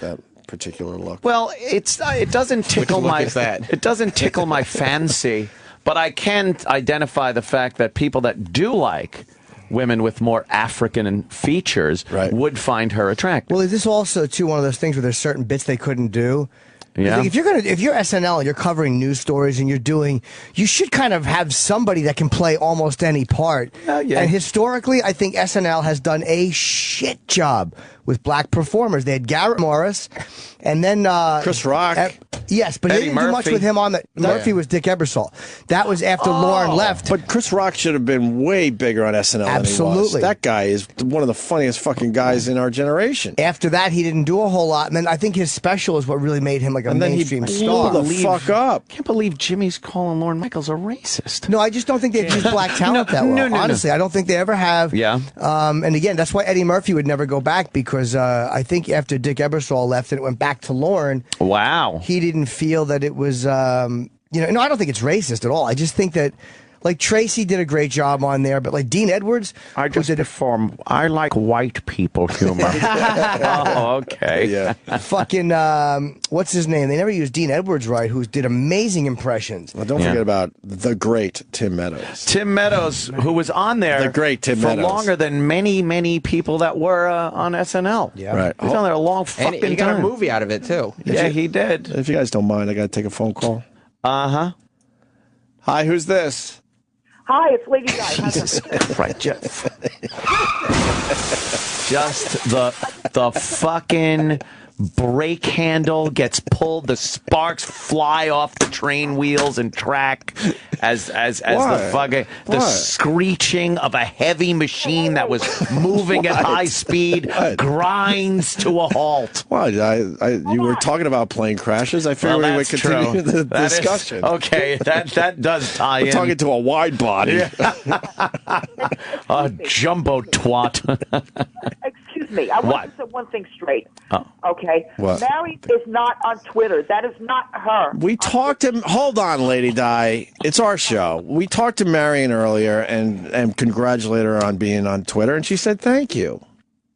that particular look. Well, it doesn't tickle it doesn't tickle my fancy, but I can identify the fact that people that do like women with more African features would find her attractive. Well, is this also too one of those things where there's certain bits they couldn't do? Yeah. Like if you're SNL and you're covering news stories and you should kind of have somebody that can play almost any part. Yeah. And historically, I think SNL has done a shit job with black performers. They had Garrett Morris, and then Chris Rock. Yes, but Eddie he didn't do much with him on the. Murphy was Dick Ebersol. That was after Lauren left. But Chris Rock should have been way bigger on SNL than he was. That guy is one of the funniest fucking guys in our generation. After that, he didn't do a whole lot, and then I think his special is what really made him like a mainstream star. Blew the fuck up. Can't believe Jimmy's calling Lorne Michaels a racist. No, I just don't think they've used black talent that well. No. Honestly, I don't think they ever have. Yeah. And again, that's why Eddie Murphy would never go back because I think after Dick Ebersol left and it went back to Lorne. Wow. He didn't feel that it was, no, I don't think it's racist at all. I just think that Like Tracy did a great job on there, but like Dean Edwards, I like white people humor. Oh, okay. Yeah. Fucking what's his name? They never used Dean Edwards right, who did amazing impressions. Well, don't forget about the great Tim Meadows. Tim Meadows, who was on there The great Tim for Meadows. longer than many people that were on SNL. Yeah. Right. He was on there a long fucking And he got time. a movie out of it, too. Yeah, he did. If you guys don't mind, I got to take a phone call. Uh-huh. Hi, who's this? Hi, it's Lady Di. Jesus Christ, just the fucking brake handle gets pulled, the sparks fly off the train wheels and track as the fucking the screeching of a heavy machine that was moving at high speed grinds to a halt. What? You were talking about plane crashes. I figured we would continue the discussion. Okay, that does tie in. We're talking to a wide body. A jumbo twat. Excuse me. I want to set one thing straight. Oh. Okay? What? Mary is not on Twitter. That is not her. We talked to... Hold on, Lady Di. It's our show. We talked to Marion earlier and congratulated her on being on Twitter, and she said thank you.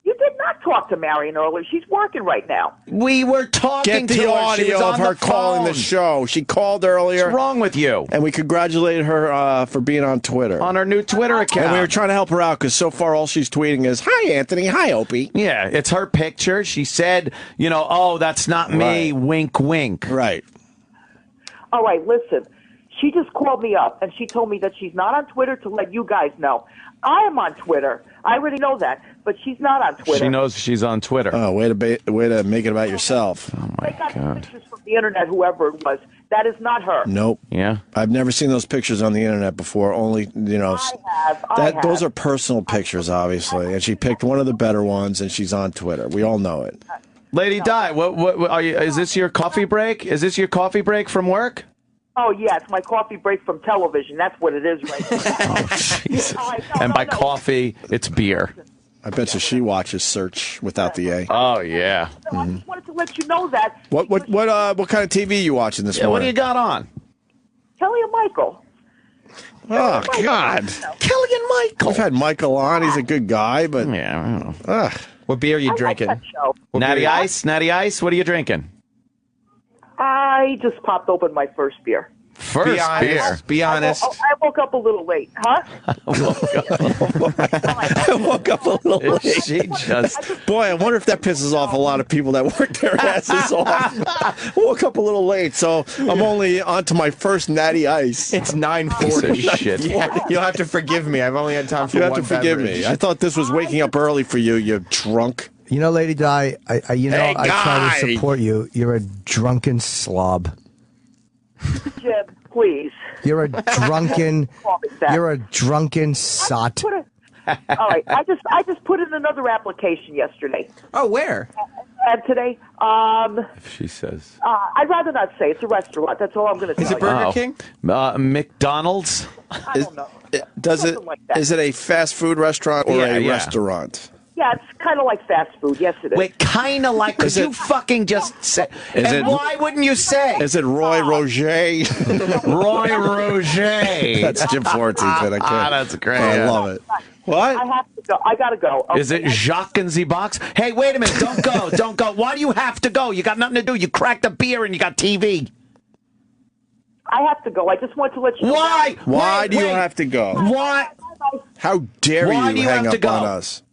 You did not talk to Marion earlier. She's working right now. We were talking Get the to her. She was audio on of her the calling the phone. show. She called earlier. What's wrong with you? And we congratulated her for being on Twitter. On her new Twitter account. And we were trying to help her out because so far all she's tweeting is, hi, Anthony. Hi, Opie. Yeah, it's her picture. She said, oh, that's not me. Right. Wink, wink. Right. All right, listen. She just called me up, and she told me that she's not on Twitter to let you guys know. I am on Twitter. I already know that, but she's not on Twitter. She knows she's on Twitter. Oh, way to make it about yourself. Oh, my God. Pictures from the internet, whoever it was. That is not her. Nope. Yeah. I've never seen those pictures on the internet before. Only, I have. Those are personal pictures, obviously. And she picked one of the better ones, and she's on Twitter. We all know it. Lady Di, what are you? Is this your coffee break? Is this your coffee break from work? Oh, yeah, it's my coffee break from television. That's what it is right now. Oh, Jesus. And by coffee, it's beer. I bet you she watches Search without the A. Oh, yeah. I just wanted to let you know that. What kind of TV are you watching this morning? What do you got on? Kelly and Michael. Oh, God. Kelly and Michael. I've had Michael on. He's a good guy, but... Yeah, I don't know. What beer are you drinking? Natty Ice? Natty Ice? What are you drinking? I just popped open my first beer. First beer? Be honest. I woke up a little late, huh? I woke up a little late. She just... Boy, I wonder if that pisses off a lot of people that work their asses off. Woke up a little late, so I'm only on to my first Natty Ice. It's 9:40. Shit. Yeah, you'll have to forgive me. I've only had time for You one have to forgive beverage. me. I thought this was waking up early for you, you drunk. You know, Lady Di, I Hey, try guy. to support you. You're a drunken slob. Jim, please. You're a drunken. Call me back. You're a drunken sot. All right, I just put in another application yesterday. Oh, where? And today, She says. I'd rather not say. It's a restaurant. That's all I'm going to tell Is it you. Burger King? McDonald's? I don't know. Is it a fast food restaurant or a Yeah. restaurant? Yeah, it's kind of like fast food. Yes, it is. Wait, kind of like, could you fucking just say? And why wouldn't you say? Is it Roy Roger? Roy Roger. That's Jim Florentine. I can't. That's great. I love it. What? I have to go. I got to go. Okay. Is it Jacques in the box? Hey, wait a minute. Don't go. Don't go. Why do you have to go? You got nothing to do. You cracked a beer and you got TV. I have to go. I just want to let you know. Why? Why do you have to go? Why? How dare Why you do you hang have to up go? on us?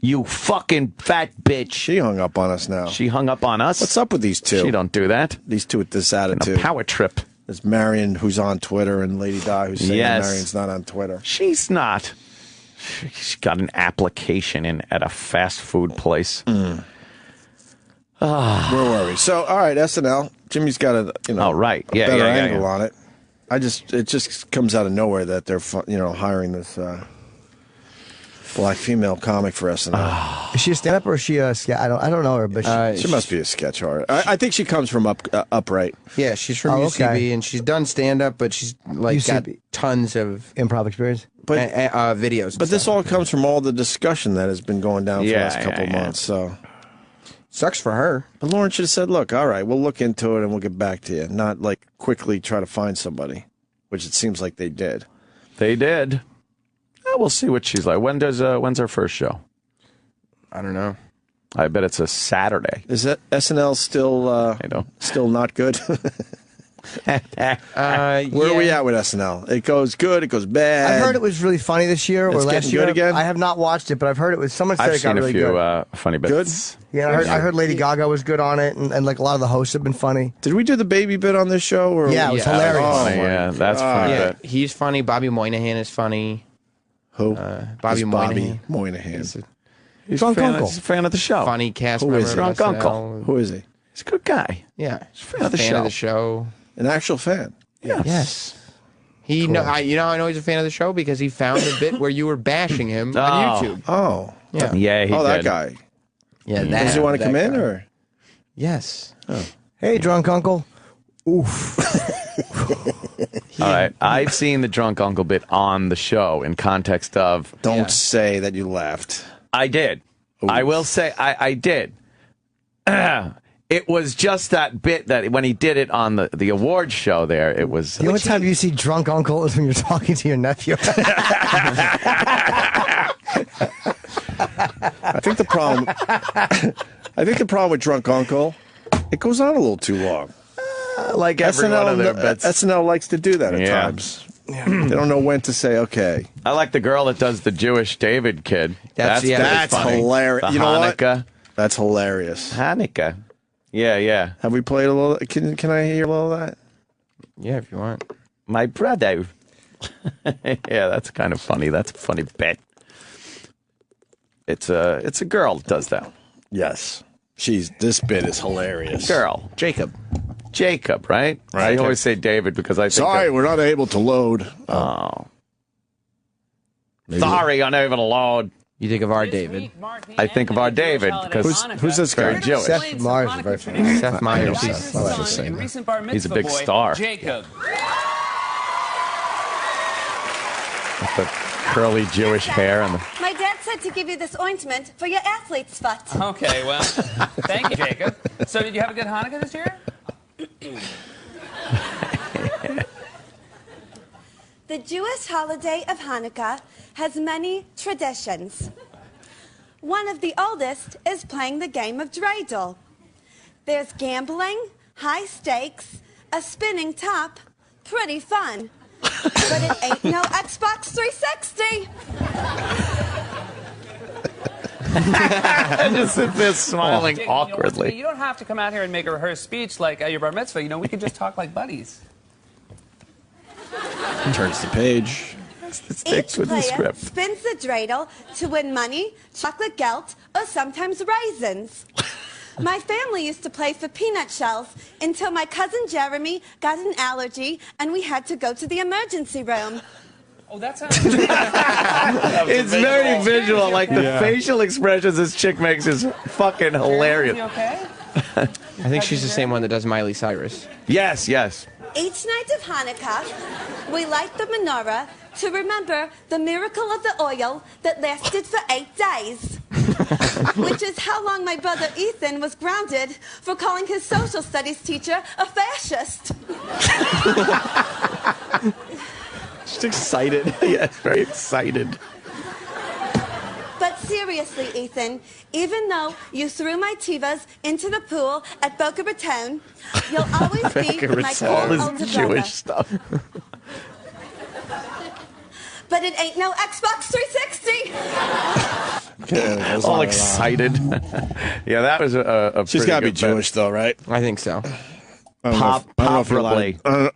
You fucking fat bitch. She hung up on us now. She hung up on us? What's up with these two? She don't do that. These two with this attitude. A power trip. There's Marion, who's on Twitter, and Lady Di, who's saying Marion's not on Twitter. She's not. She's got an application in at a fast food place. Where were we? So, all right, SNL. Jimmy's got a better angle on it. It just comes out of nowhere that they're hiring this black female comic for SNL. Is she a stand-up or is she a sketch? I don't know her, but she must be a sketch artist. I think she comes from Upright. Yeah, she's from UCB, and she's done stand-up, but she's got tons of improv experience, videos. But this all comes from all the discussion that has been going down for the last couple of months. So sucks for her. But Lauren should have said, "Look, all right, we'll look into it and we'll get back to you." Not like quickly try to find somebody, which it seems like they did. They did. We'll see what she's like. When's her first show? I don't know. I bet it's a Saturday. Is that SNL still not good? Where are we at with SNL? It goes good. It goes bad. I've heard it was really funny this year or It's last getting year. good again? I have not watched it, but I've heard it was. Someone said I've it got seen really a few good. funny bits. Yeah, I heard Lady Gaga was good on it, and like a lot of the hosts have been funny. Did we do the baby bit on this show? Or Yeah, it was hilarious. Funny, yeah, that's funny. Yeah, he's funny. Bobby Moynihan is funny. Who? Bobby Moynihan. He's a fan of the show. Funny cast Who member. is he? of Drunk SNL. Uncle. Who is he? He's a good guy. Yeah, He's a fan of the show. An actual fan. Yes. He know I know he's a fan of the show because he found a bit where you were bashing him on YouTube. Oh. Yeah. Yeah, he did. That guy. Yeah, Does he want to come in or? Yes. Oh. Hey, drunk uncle. Oof. All right, I've seen the drunk uncle bit on the show in context of. Don't say that you laughed. I did. I will say I did. It was just that bit that when he did it on the awards show there, it was. The only time you see drunk uncle is when you're talking to your nephew. I think the problem with drunk uncle, it goes on a little too long. Like every one of their bits. SNL likes to do that at times. They don't know when to say okay. I like the girl that does the Jewish David kid. That's hilarious. The You know Hanukkah. what? That's hilarious. Hanukkah. Yeah. Have we played a little? Can I hear a little of that? Yeah, if you want. My brother. Yeah, that's kind of funny. That's a funny bit. It's a girl that does that. Yes. This bit is hilarious. Girl. Jacob, right? I always say David because I think Sorry, we're not able to load. Oh. Sorry, unable to load. You think of our David. I think of our David because who's this guy? Jewish. Seth Meyers is very funny. Seth Meyers. He's a big star. Jacob. With the curly Jewish hair and the. My dad said to give you this ointment for your athlete's foot. Okay, well, thank you, Jacob. So did you have a good Hanukkah this year? The Jewish holiday of Hanukkah has many traditions. One of the oldest is playing the game of dreidel. There's gambling, high stakes, a spinning top, pretty fun. But it ain't no Xbox 360. I just sit there smiling Jake, awkwardly. You don't have to come out here and make a rehearsed speech like at your bar mitzvah. We can just talk like buddies. Turns the page. Each player spins the dreidel to win money, chocolate gelt, or sometimes raisins. My family used to play for peanut shells until my cousin Jeremy got an allergy and we had to go to the emergency room. Oh, that sounds. It's very visual. Like the facial expressions this chick makes is fucking hilarious. You okay? I think she's the same one that does Miley Cyrus. Yes. Each night of Hanukkah, we light the menorah to remember the miracle of the oil that lasted for 8 days. Which is how long my brother Ethan was grounded for calling his social studies teacher a fascist. She's excited. Yes, very excited. But seriously, Ethan, even though you threw my Tivas into the pool at Boca Raton, you'll always be my cool all this older Jewish brother. stuff. But it ain't no Xbox 360. All excited. Yeah, that was a She's got to be Jewish, though, right? I think so. I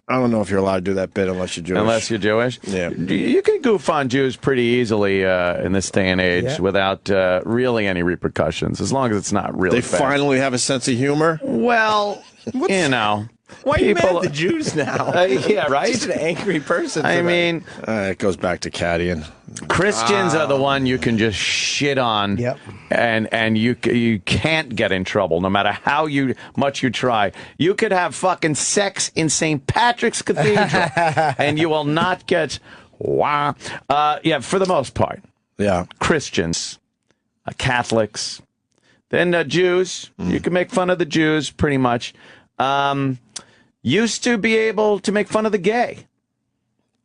don't know if you're allowed to do that bit unless you're Jewish. Unless you're Jewish? Yeah. You can goof on Jews pretty easily in this day and age without really any repercussions, as long as it's not really They bad. finally have a sense of humor? Well, you know. Why are you mad at the Jews now? Yeah, right? Just an angry person. I mean, it goes back to caddying. Christians are the one you can just shit on, and you can't get in trouble no matter how much you try. You could have fucking sex in St. Patrick's Cathedral, and you will not get for the most part. Yeah, Christians, Catholics, then Jews. You can make fun of the Jews pretty much. Used to be able to make fun of the gay.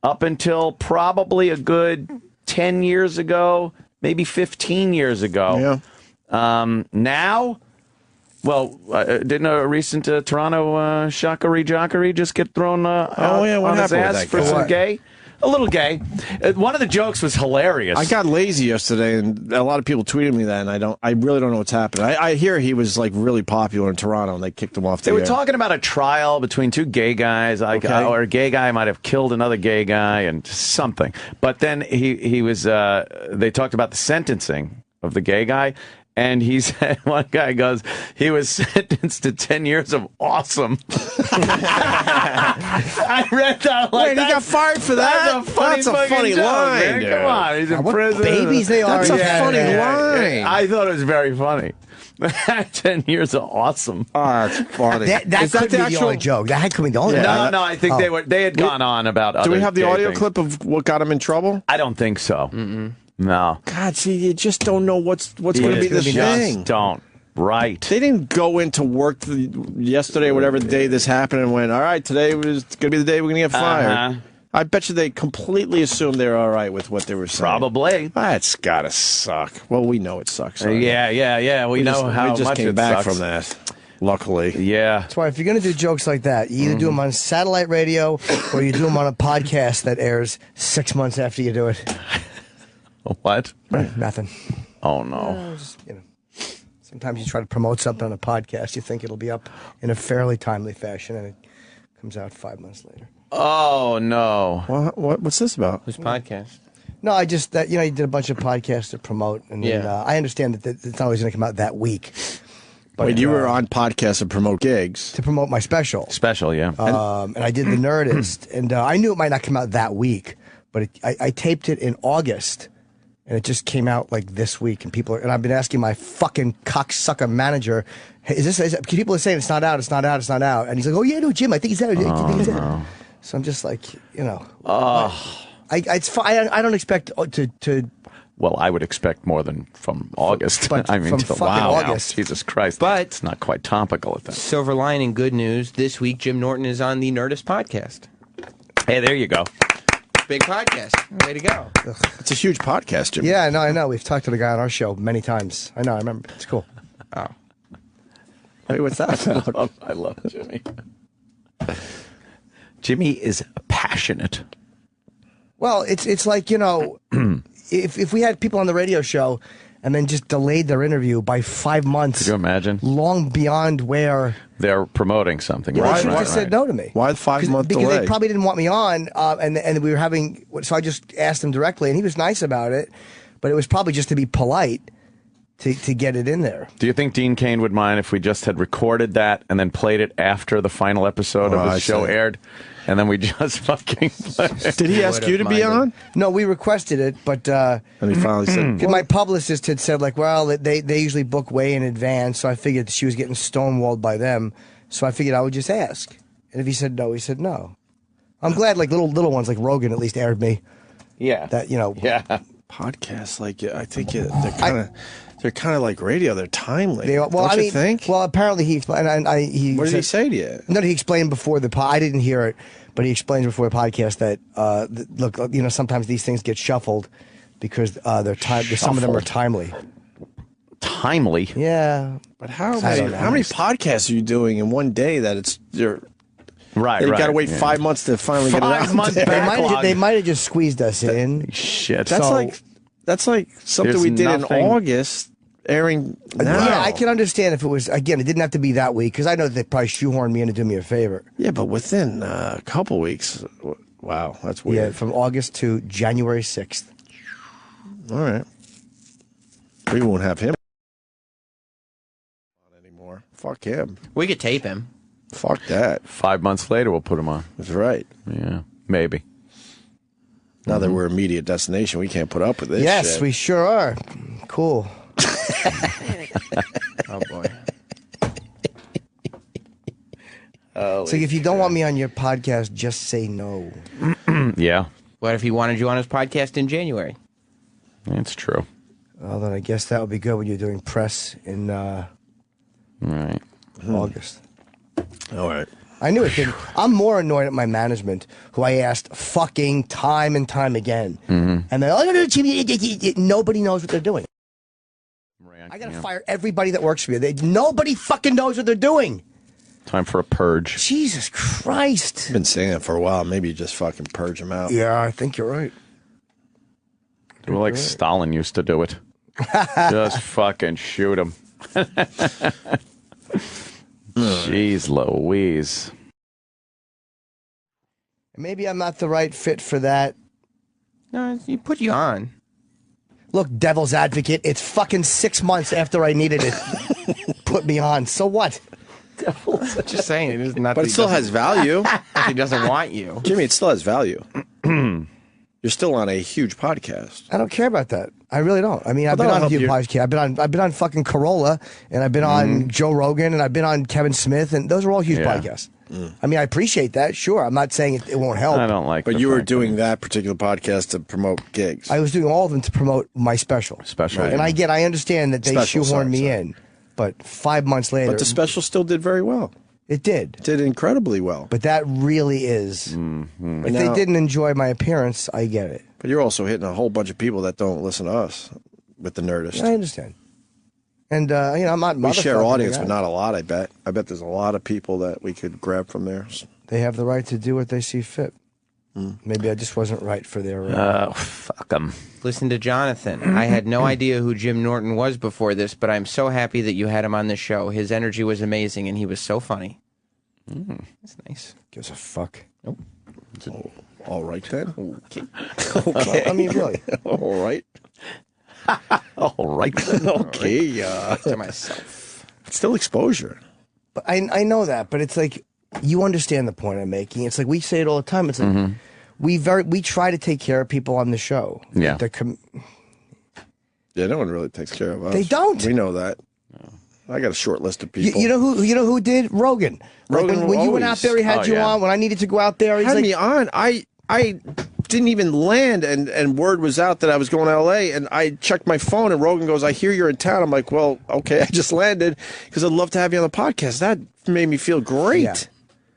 up until probably a good 10 years ago, maybe 15 years ago. Yeah. Now, well, didn't a recent Toronto shockery jockery just get thrown out what on his happened with ass that for guy? some gay? A little gay. One of the jokes was hilarious. I got lazy yesterday, and a lot of people tweeted me that, and I really don't know what's happening. I hear he was like really popular in Toronto, and they kicked him off the They were air. talking about a trial between two gay guys, or a gay guy might have killed another gay guy and something. But then he was. They talked about the sentencing of the gay guy, and he said, one guy goes, he was sentenced to 10 years of awesome. I read that like Wait, he got fired for that? That's a funny joke, line. man. Dude. Come on, he's in prison. babies they are. That's a funny line. I thought it was very funny. 10 years of awesome. Oh, that's funny. That could be the only joke. That could be the only joke. No, I think they had gone on about other Do we have the gay audio things. clip of what got him in trouble? I don't think so. No. God, see, you just don't know what's going to be the thing. Just don't. Right. They didn't go into work yesterday, whatever the day this happened, and went, all right, today was going to be the day we're going to get fired. I bet you they completely assumed they were all right with what they were saying. Probably. That's got to suck. Well, we know it sucks. Yeah. We know how we just much came it back sucks. from that. Luckily. Yeah. That's why if you're going to do jokes like that, you either do them on satellite radio or you do them on a podcast that airs 6 months after you do it. What? Nothing. Oh, no. Sometimes you try to promote something on a podcast, you think it'll be up in a fairly timely fashion, and it comes out 5 months later. Oh, no. What's this about? Whose podcast? No, I just, you did a bunch of podcasts to promote, and I understand that it's not always going to come out that week. But, Wait, you were on podcasts to promote gigs? To promote my special. Special, yeah. And I did The Nerdist, and I knew it might not come out that week, but I taped it in August. And it just came out like this week, and and I've been asking my fucking cocksucker manager, hey, people are saying it's not out, and he's like, oh yeah, no, Jim, I think it's out. No. So I'm just like, it's fine. I don't expect to. Well, I would expect more than from August. But I mean, from to fucking August. Jesus Christ. But it's not quite topical at that. Silver lining, good news. This week, Jim Norton is on the Nerdist podcast. Hey, there you go. Big podcast. Way to go. It's a huge podcast, Jim. Yeah, I know. We've talked to the guy on our show many times. I know. I remember. It's cool. Oh. Hey, what's that about? I love Jimmy. Jimmy is passionate. Well, it's like, if we had people on the radio show and then just delayed their interview by 5 months. Could you imagine? Long beyond where they're promoting something. they should have just said no to me. Why the 5 month delay? Because they probably didn't want me on, and we were having. So I just asked him directly, and he was nice about it, but it was probably just to be polite to get it in there. Do you think Dean Cain would mind if we just had recorded that and then played it after the final episode of the show aired? And then we just fucking played it? Did he ask you to be on? No, we requested it, but and he finally said, my publicist had said, like, well, they usually book way in advance, so I figured she was getting stonewalled by them, so I figured I would just ask. And if he said no, he said no. I'm glad, like, little ones like Rogan at least aired me. Yeah. That, Yeah. Podcasts, like, I think they're kind of like radio. They're timely. Don't you think? Well, apparently he explained. What did he say to you? No, he explained before the I didn't hear it, but he explained before the podcast that look, sometimes these things get shuffled because they're some of them are timely. Timely. Yeah, but how many podcasts are you doing in one day that you're right? You got to wait 5 months to finally get it out. 5 months there. They might have just squeezed us in. Shit. That's like something we did in August, airing now. Yeah, I can understand if it was, again, it didn't have to be that week, because I know that they probably shoehorned me in to do me a favor. Yeah, but within a couple weeks. Wow, that's weird. Yeah, from August to January 6th. All right. We won't have him on anymore. Fuck him. We could tape him. Fuck that. 5 months later, we'll put him on. That's right. Yeah, maybe. Now that we're immediate destination, we can't put up with this Yes, shit. we sure are. Cool. Oh, boy. So if you don't want me on your podcast, just say no. Yeah. What if he wanted you on his podcast in January? That's true. Well, then I guess that would be good when you're doing press in right. August. All right. I knew it didn't. I'm more annoyed at my management, who I asked fucking time and time again. And they're like, nobody knows what they're doing. I got to fire everybody that works for you. Nobody fucking knows what they're doing. Time for a purge. Jesus Christ. I've been saying it for a while. Maybe you just fucking purge them out. Yeah, I think you're right. Do like Stalin used to do it. Just fucking shoot him. Jeez Louise. Maybe I'm not the right fit for that. No, you put you on. Look, devil's advocate, it's fucking 6 months after I needed it. Put me on. So what? Just saying, it is not. But it still has value. He doesn't want you, Jimmy. It still has value. You're still on a huge podcast. I don't care about that. I really don't. I mean, I've been on a huge podcast. I've been on fucking Corolla, and I've been on Joe Rogan, and I've been on Kevin Smith, and those are all huge podcasts. I mean, I appreciate that. Sure, I'm not saying it won't help. I don't like. But you were doing that particular podcast to promote gigs. I was doing all of them to promote my special. Right. And I understand that they shoehorned me in, but 5 months later. But the special still did very well. It did. It did incredibly well. But that really is. If they didn't enjoy my appearance, I get it. But you're also hitting a whole bunch of people that don't listen to us with the Nerdist. I understand. And, I'm not. We share audience, but not a lot, I bet. I bet there's a lot of people that we could grab from there. They have the right to do what they see fit. Maybe I just wasn't right for their... fuck them. Listen to Jonathan. I had no idea who Jim Norton was before this, but I'm so happy that you had him on the show. His energy was amazing, and he was so funny. That's nice. Gives a fuck. Nope. All right, then. Okay. Okay. I mean, really. All right. All right. Then. Okay. To myself. It's still exposure. But I know that, but it's like, you understand the point I'm making. It's like, we say it all the time. It's like, we try to take care of people on the show. Yeah. Yeah, no one really takes care of us. They don't. We know that. I got a short list of people. You know who did? Rogan. Rogan when you went out there, he had you on. When I needed to go out there, he had me on. I didn't even land, and word was out that I was going to L.A., and I checked my phone, and Rogan goes, I hear you're in town. I'm like, well, okay, I just landed, because I'd love to have you on the podcast. That made me feel great.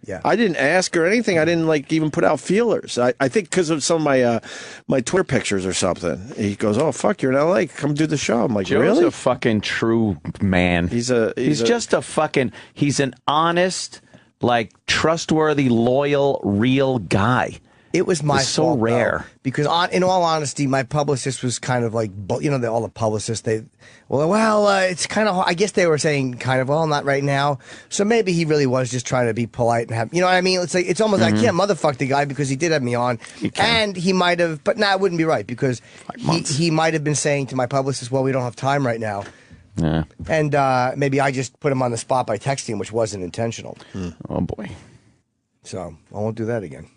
Yeah. I didn't ask or anything. I didn't even put out feelers. I think because of some of my Twitter pictures or something. He goes, "Oh fuck, you're in LA. Come do the show." I'm like, Joe's really? a fucking true man. He's just a fucking. He's an honest, like trustworthy, loyal, real guy. It was my fault, so rare. Though, because in all honesty, my publicist was kind of like, all the publicists, it's kind of, I guess they were saying kind of, well, not right now. So maybe he really was just trying to be polite and have, you know what I mean? It's like, it's almost like, I can't motherfuck the guy because he did have me on. And he might have, but it wouldn't be right because he might have been saying to my publicist, well, we don't have time right now. Yeah. And maybe I just put him on the spot by texting him, which wasn't intentional. Oh, boy. So I won't do that again.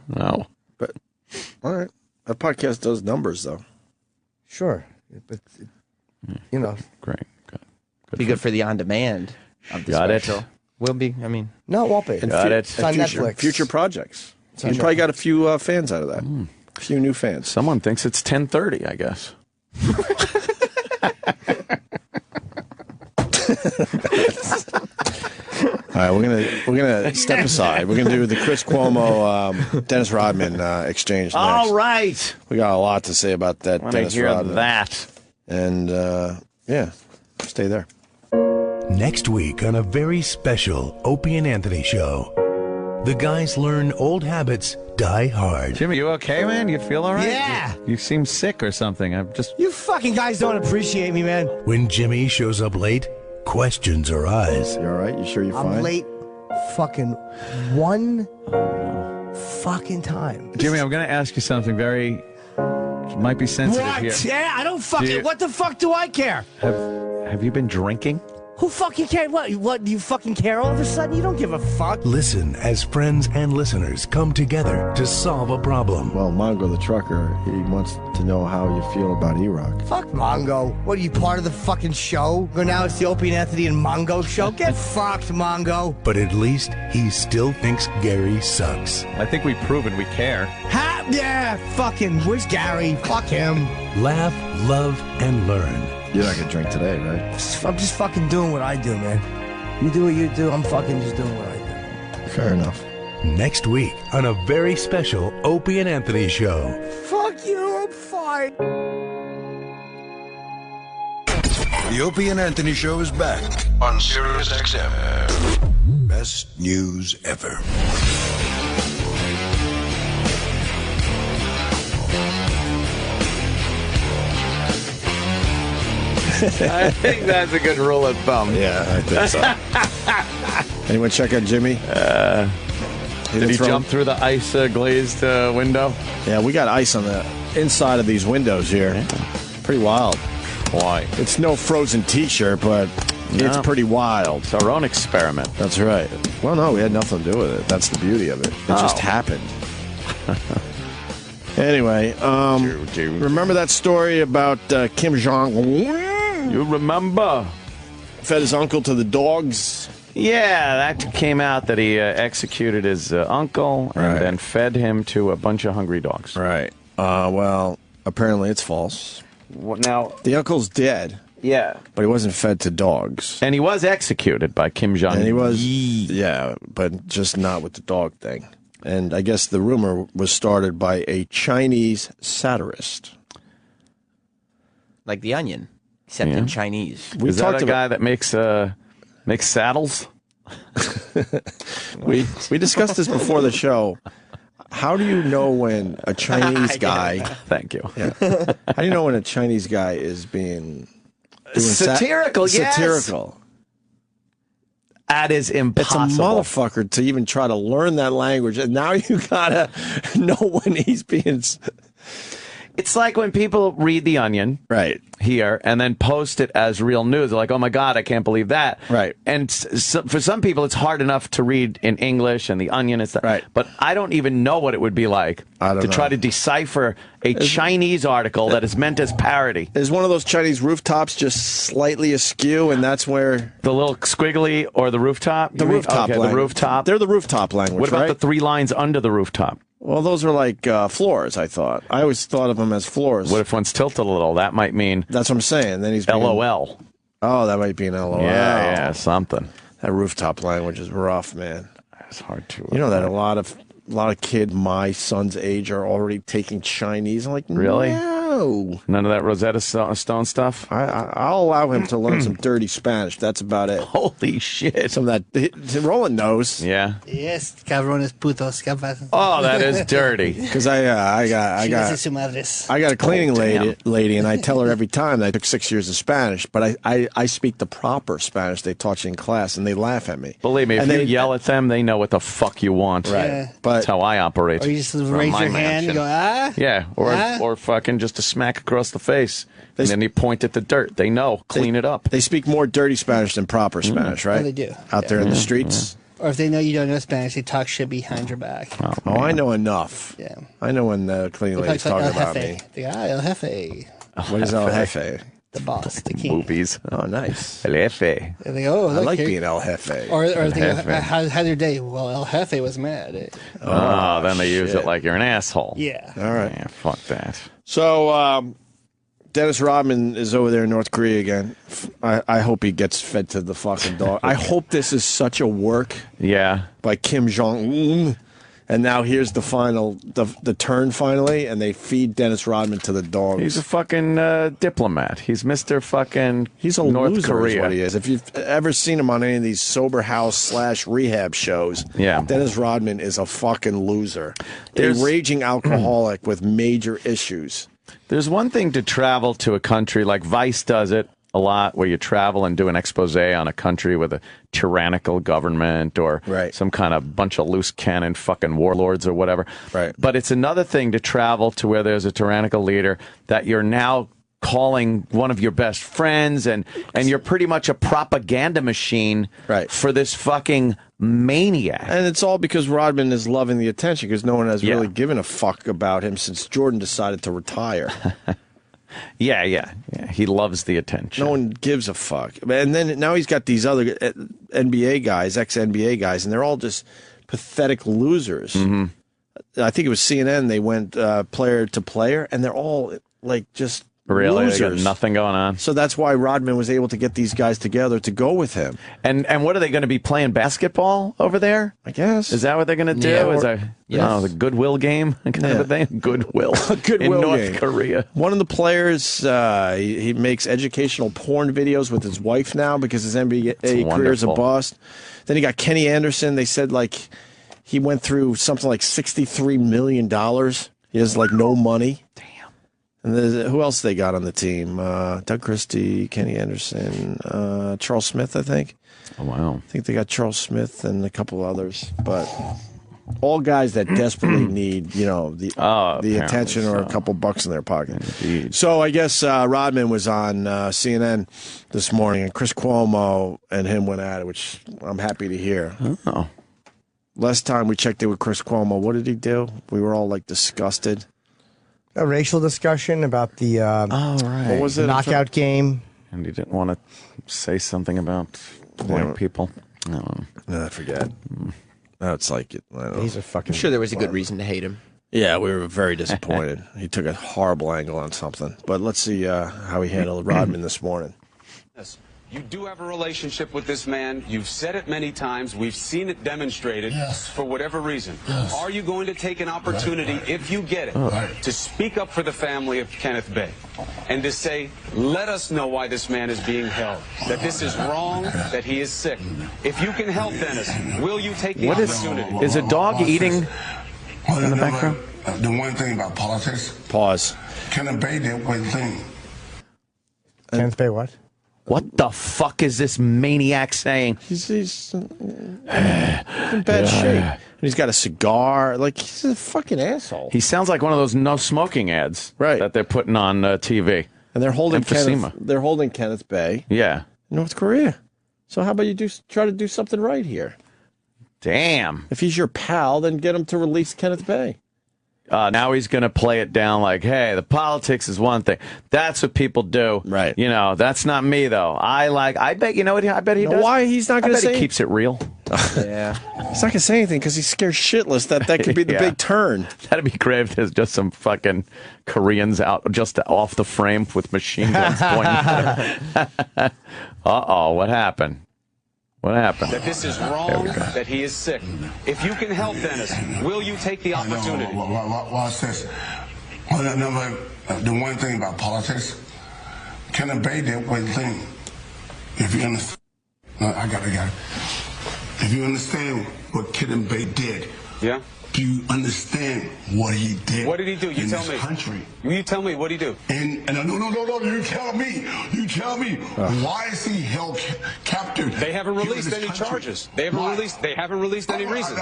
No. But, all right. That podcast does numbers, though. Sure. But, Great. Good. Be good for the on-demand of the Got special. it. Will be, I mean. No, it won't be. Got it. It's on Netflix. Future projects. You probably got a few fans out of that. A few new fans. Someone thinks it's 10:30, I guess. All right, we're gonna step aside. We're gonna do the Chris Cuomo Dennis Rodman exchange next. All right. We got a lot to say about that. Want Dennis to hear Rodman. that? And stay there. Next week on a very special Opie and Anthony show, the guys learn old habits die hard. Jimmy, you okay, man? You feel all right? Yeah. You seem sick or something. You fucking guys don't appreciate me, man. When Jimmy shows up late, questions arise. You all right? You sure you're fine? I'm late fucking one fucking time. Jimmy, I'm going to ask you something very... might be sensitive here. Yeah, I don't fucking... What the fuck do I care? Have you been drinking? Who fucking cares? What, do you fucking care all of a sudden? You don't give a fuck. Listen as friends and listeners come together to solve a problem. Well, Mongo the trucker, he wants to know how you feel about E-Rock. Fuck Mongo. What, are you part of the fucking show? Now it's the Opie and Anthony and Mongo show? Get fucked, Mongo. But at least he still thinks Gary sucks. I think we've proven we care. Yeah, fucking, where's Gary? Fuck him. Laugh, love, and learn. You're not gonna drink today, right? I'm just fucking doing what I do, man. You do what you do, I'm fucking just doing what I do. Fair enough. Next week on a very special Opie and Anthony show. Fuck you, I'm fine. The Opie and Anthony show is back on Sirius XM. Best news ever. I think that's a good rule of thumb. Yeah, I think so. Anyone check out Jimmy? Did he jump through the ice glazed window? Yeah, we got ice on the inside of these windows here. Yeah. Pretty wild. Why? It's no frozen T-shirt, but it's pretty wild. It's our own experiment. That's right. Well, no, we had nothing to do with it. That's the beauty of it. It just happened. Anyway, remember that story about Kim Jong-un? You remember? Fed his uncle to the dogs. Yeah, that came out that he executed his uncle and then fed him to a bunch of hungry dogs. Right. Well, apparently it's false. Now, the uncle's dead. Yeah. But he wasn't fed to dogs. And he was executed by Kim Jong-un. And he was, yeah, but just not with the dog thing. And I guess the rumor was started by a Chinese satirist. Like The Onion, except in Chinese. Is that a guy that makes saddles? we discussed this before the show. How do you know when a Chinese guy... Thank you. Yeah. How do you know when a Chinese guy is being... Satirical, yes. Satirical. That is impossible. It's a motherfucker to even try to learn that language. And now you gotta know when he's being... It's like when people read The Onion here and then post it as real news. They're like, oh, my God, I can't believe that. Right. And for some people, it's hard enough to read in English and The Onion and stuff. Right. But I don't even know what it would be like to try to decipher a Chinese article that is meant as parody. Is one of those Chinese rooftops just slightly askew, and that's where... The little squiggly or the rooftop? The rooftop language. The rooftop. They're the rooftop language, What about the three lines under the rooftop? Well, those are like floors, I thought. I always thought of them as floors. What if one's tilted a little? That might mean... That's what I'm saying. Then he's being... LOL. Oh, that might be an LOL. Yeah, something. That rooftop language is rough, man. It's hard to... You know that a lot of kids my son's age are already taking Chinese. I'm like, really? No. None of that Rosetta Stone stuff? I'll allow him to learn some dirty Spanish. That's about it. Holy shit. Some of that... Roland knows. Yeah. Yes, cabrones putos, capaz. Oh, that is dirty. Because I got a cleaning lady, and I tell her every time that I took 6 years of Spanish, but I speak the proper Spanish they taught you in class, and they laugh at me. Believe me, if you yell at them, they know what the fuck you want. Right. Yeah. But that's how I operate. Or you just raise your hand and go, ah? Yeah, or fucking just a smack across the face. And then you point at the dirt. They know. Clean it up. They speak more dirty Spanish than proper Spanish, right? Oh, they do. Out there in the streets. Or if they know you don't know Spanish, they talk shit behind your back. Oh, I know enough. Yeah. I know when the cleaning lady's talking about me. El Jefe. What is El Jefe? The boss, the king. Movies. Oh, nice. El Jefe. And they go, oh, look, I like being El Jefe. Or they go, how's your day? Well, El Jefe was mad. Oh, then they use it like you're an asshole. Yeah. All right. Yeah, fuck that. So, Dennis Rodman is over there in North Korea again. I hope he gets fed to the fucking dog. I hope this is such a work by Kim Jong-un. And now here's the final, the turn finally, and they feed Dennis Rodman to the dogs. He's a fucking diplomat. He's Mr. fucking North loser Korea. Is what he is. If you've ever seen him on any of these sober house / rehab shows, Dennis Rodman is a fucking loser. A raging alcoholic with major issues. There's one thing to travel to a country like Vice does it a lot, where you travel and do an expose on a country with a tyrannical government or some kind of bunch of loose cannon fucking warlords or whatever. Right. But it's another thing to travel to where there's a tyrannical leader that you're now calling one of your best friends, and you're pretty much a propaganda machine for this fucking maniac. And it's all because Rodman is loving the attention, because no one has really given a fuck about him since Jordan decided to retire. Yeah. He loves the attention. No one gives a fuck. And then now he's got these other NBA guys, ex-NBA guys, and they're all just pathetic losers. I think it was CNN. They went player to player, and they're all like just Really? They got losers. nothing going on. So that's why Rodman was able to get these guys together to go with him. And what are they going to be playing basketball over there? I guess. Is that what they're going to do? Yeah, Is that the Goodwill game kind of a thing? Goodwill. Goodwill in North game. Korea. One of the players, he makes educational porn videos with his wife now because his NBA career is a bust. Then he got Kenny Anderson. They said he went through something like $63 million. He has no money. Damn. And who else they got on the team? Doug Christie, Kenny Anderson, Charles Smith, I think. Oh, wow. I think they got Charles Smith and a couple others. But all guys that desperately need, the attention or a couple bucks in their pocket. Indeed. So I guess Rodman was on CNN this morning, and Chris Cuomo and him went at it, which I'm happy to hear. Oh. Last time we checked in with Chris Cuomo, what did he do? We were all disgusted. A racial discussion about the What was it? knockout game. And he didn't want to say something about white people. No. I forget. No, it's I don't know. He's a fucking. I'm sure there was a good reason to hate him. Yeah, we were very disappointed. He took a horrible angle on something. But let's see how he handled Rodman this morning. You do have a relationship with this man. You've said it many times. We've seen it demonstrated for whatever reason. Yes. Are you going to take an opportunity, if you get it, to speak up for the family of Kenneth Bay and to say, let us know why this man is being held, that this is wrong, that he is sick? If you can help Dennis, will you take the opportunity? Is a dog eating in the background? The one thing about politics. Pause. Kenneth Bay did one thing. Kenneth Bay what? What the fuck is this maniac saying? He's in bad shape. And he's got a cigar. He's a fucking asshole. He sounds like one of those no smoking ads that they're putting on TV. And they're holding Emphysema. They're holding Kenneth Bay. Yeah. In North Korea. So how about you try to do something right here? Damn. If he's your pal, then get him to release Kenneth Bay. Now he's going to play it down hey, the politics is one thing. That's what people do. Right. That's not me, though. I bet, I bet he does. Why he's not going to say he keeps it real. Yeah. He's not going to say anything because he's scared shitless that could be the big turn. That'd be great if there's just some fucking Koreans out just off the frame with machine guns pointing. Uh-oh, what happened? What happened? That this is wrong, that he is sick. If you can help Dennis, will you take the opportunity? Watch this. The one thing about politics, Kenneth Bay did one thing. If you understand, I got it. If you understand what Kenneth Bay did, yeah. Do you understand what he did? What did he do? You tell me. Country. You tell me. What did he do? And no. You tell me. You tell me. Why is he held captive? They haven't released any charges. They haven't released. They haven't released any reason.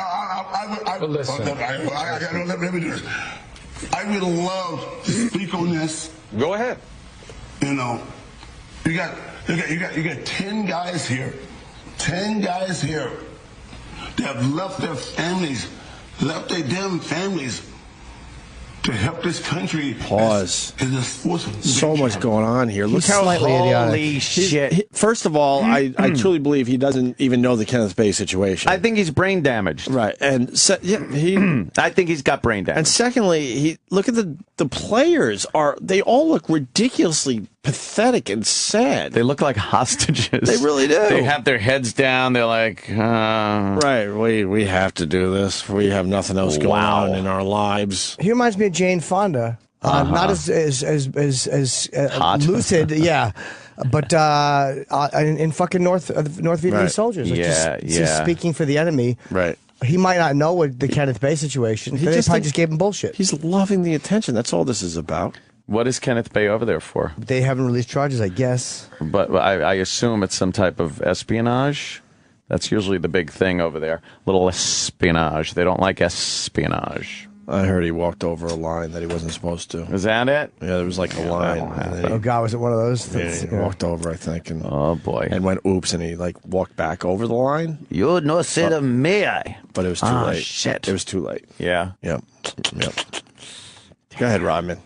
Listen. Let me do this. I would love to speak on this. Go ahead. You got 10 guys here. 10 guys here that have left their families. Left their damn families to help this country. Pause. So much going on here. Look how holy shit. First of all, I truly believe he doesn't even know the Kenneth Bay situation. I think he's brain damaged. Right, and I think he's got brain damage. And secondly, look at the players they all look ridiculously pathetic and sad. They look like hostages. They really do. They have their heads down. They're like, right. We have to do this. We have nothing else going on in our lives. He reminds me of Jane Fonda. Not as lucid, yeah. But in fucking North Vietnamese soldiers, just speaking for the enemy. Right. He might not know what the Kenneth Bay situation. They probably just gave him bullshit. He's loving the attention. That's all this is about. What is Kenneth Bay over there for? They haven't released charges, I guess. But I assume it's some type of espionage. That's usually the big thing over there. Little espionage. They don't like espionage. I heard he walked over a line that he wasn't supposed to. Is that it? Yeah, there was a line. Oh, God, was it one of those? He walked over, I think. And, oh, boy. And went, oops, and he walked back over the line. You no say to me. But it was too late. Shit. It was too late. Yeah. Yep. Go ahead, Rodman.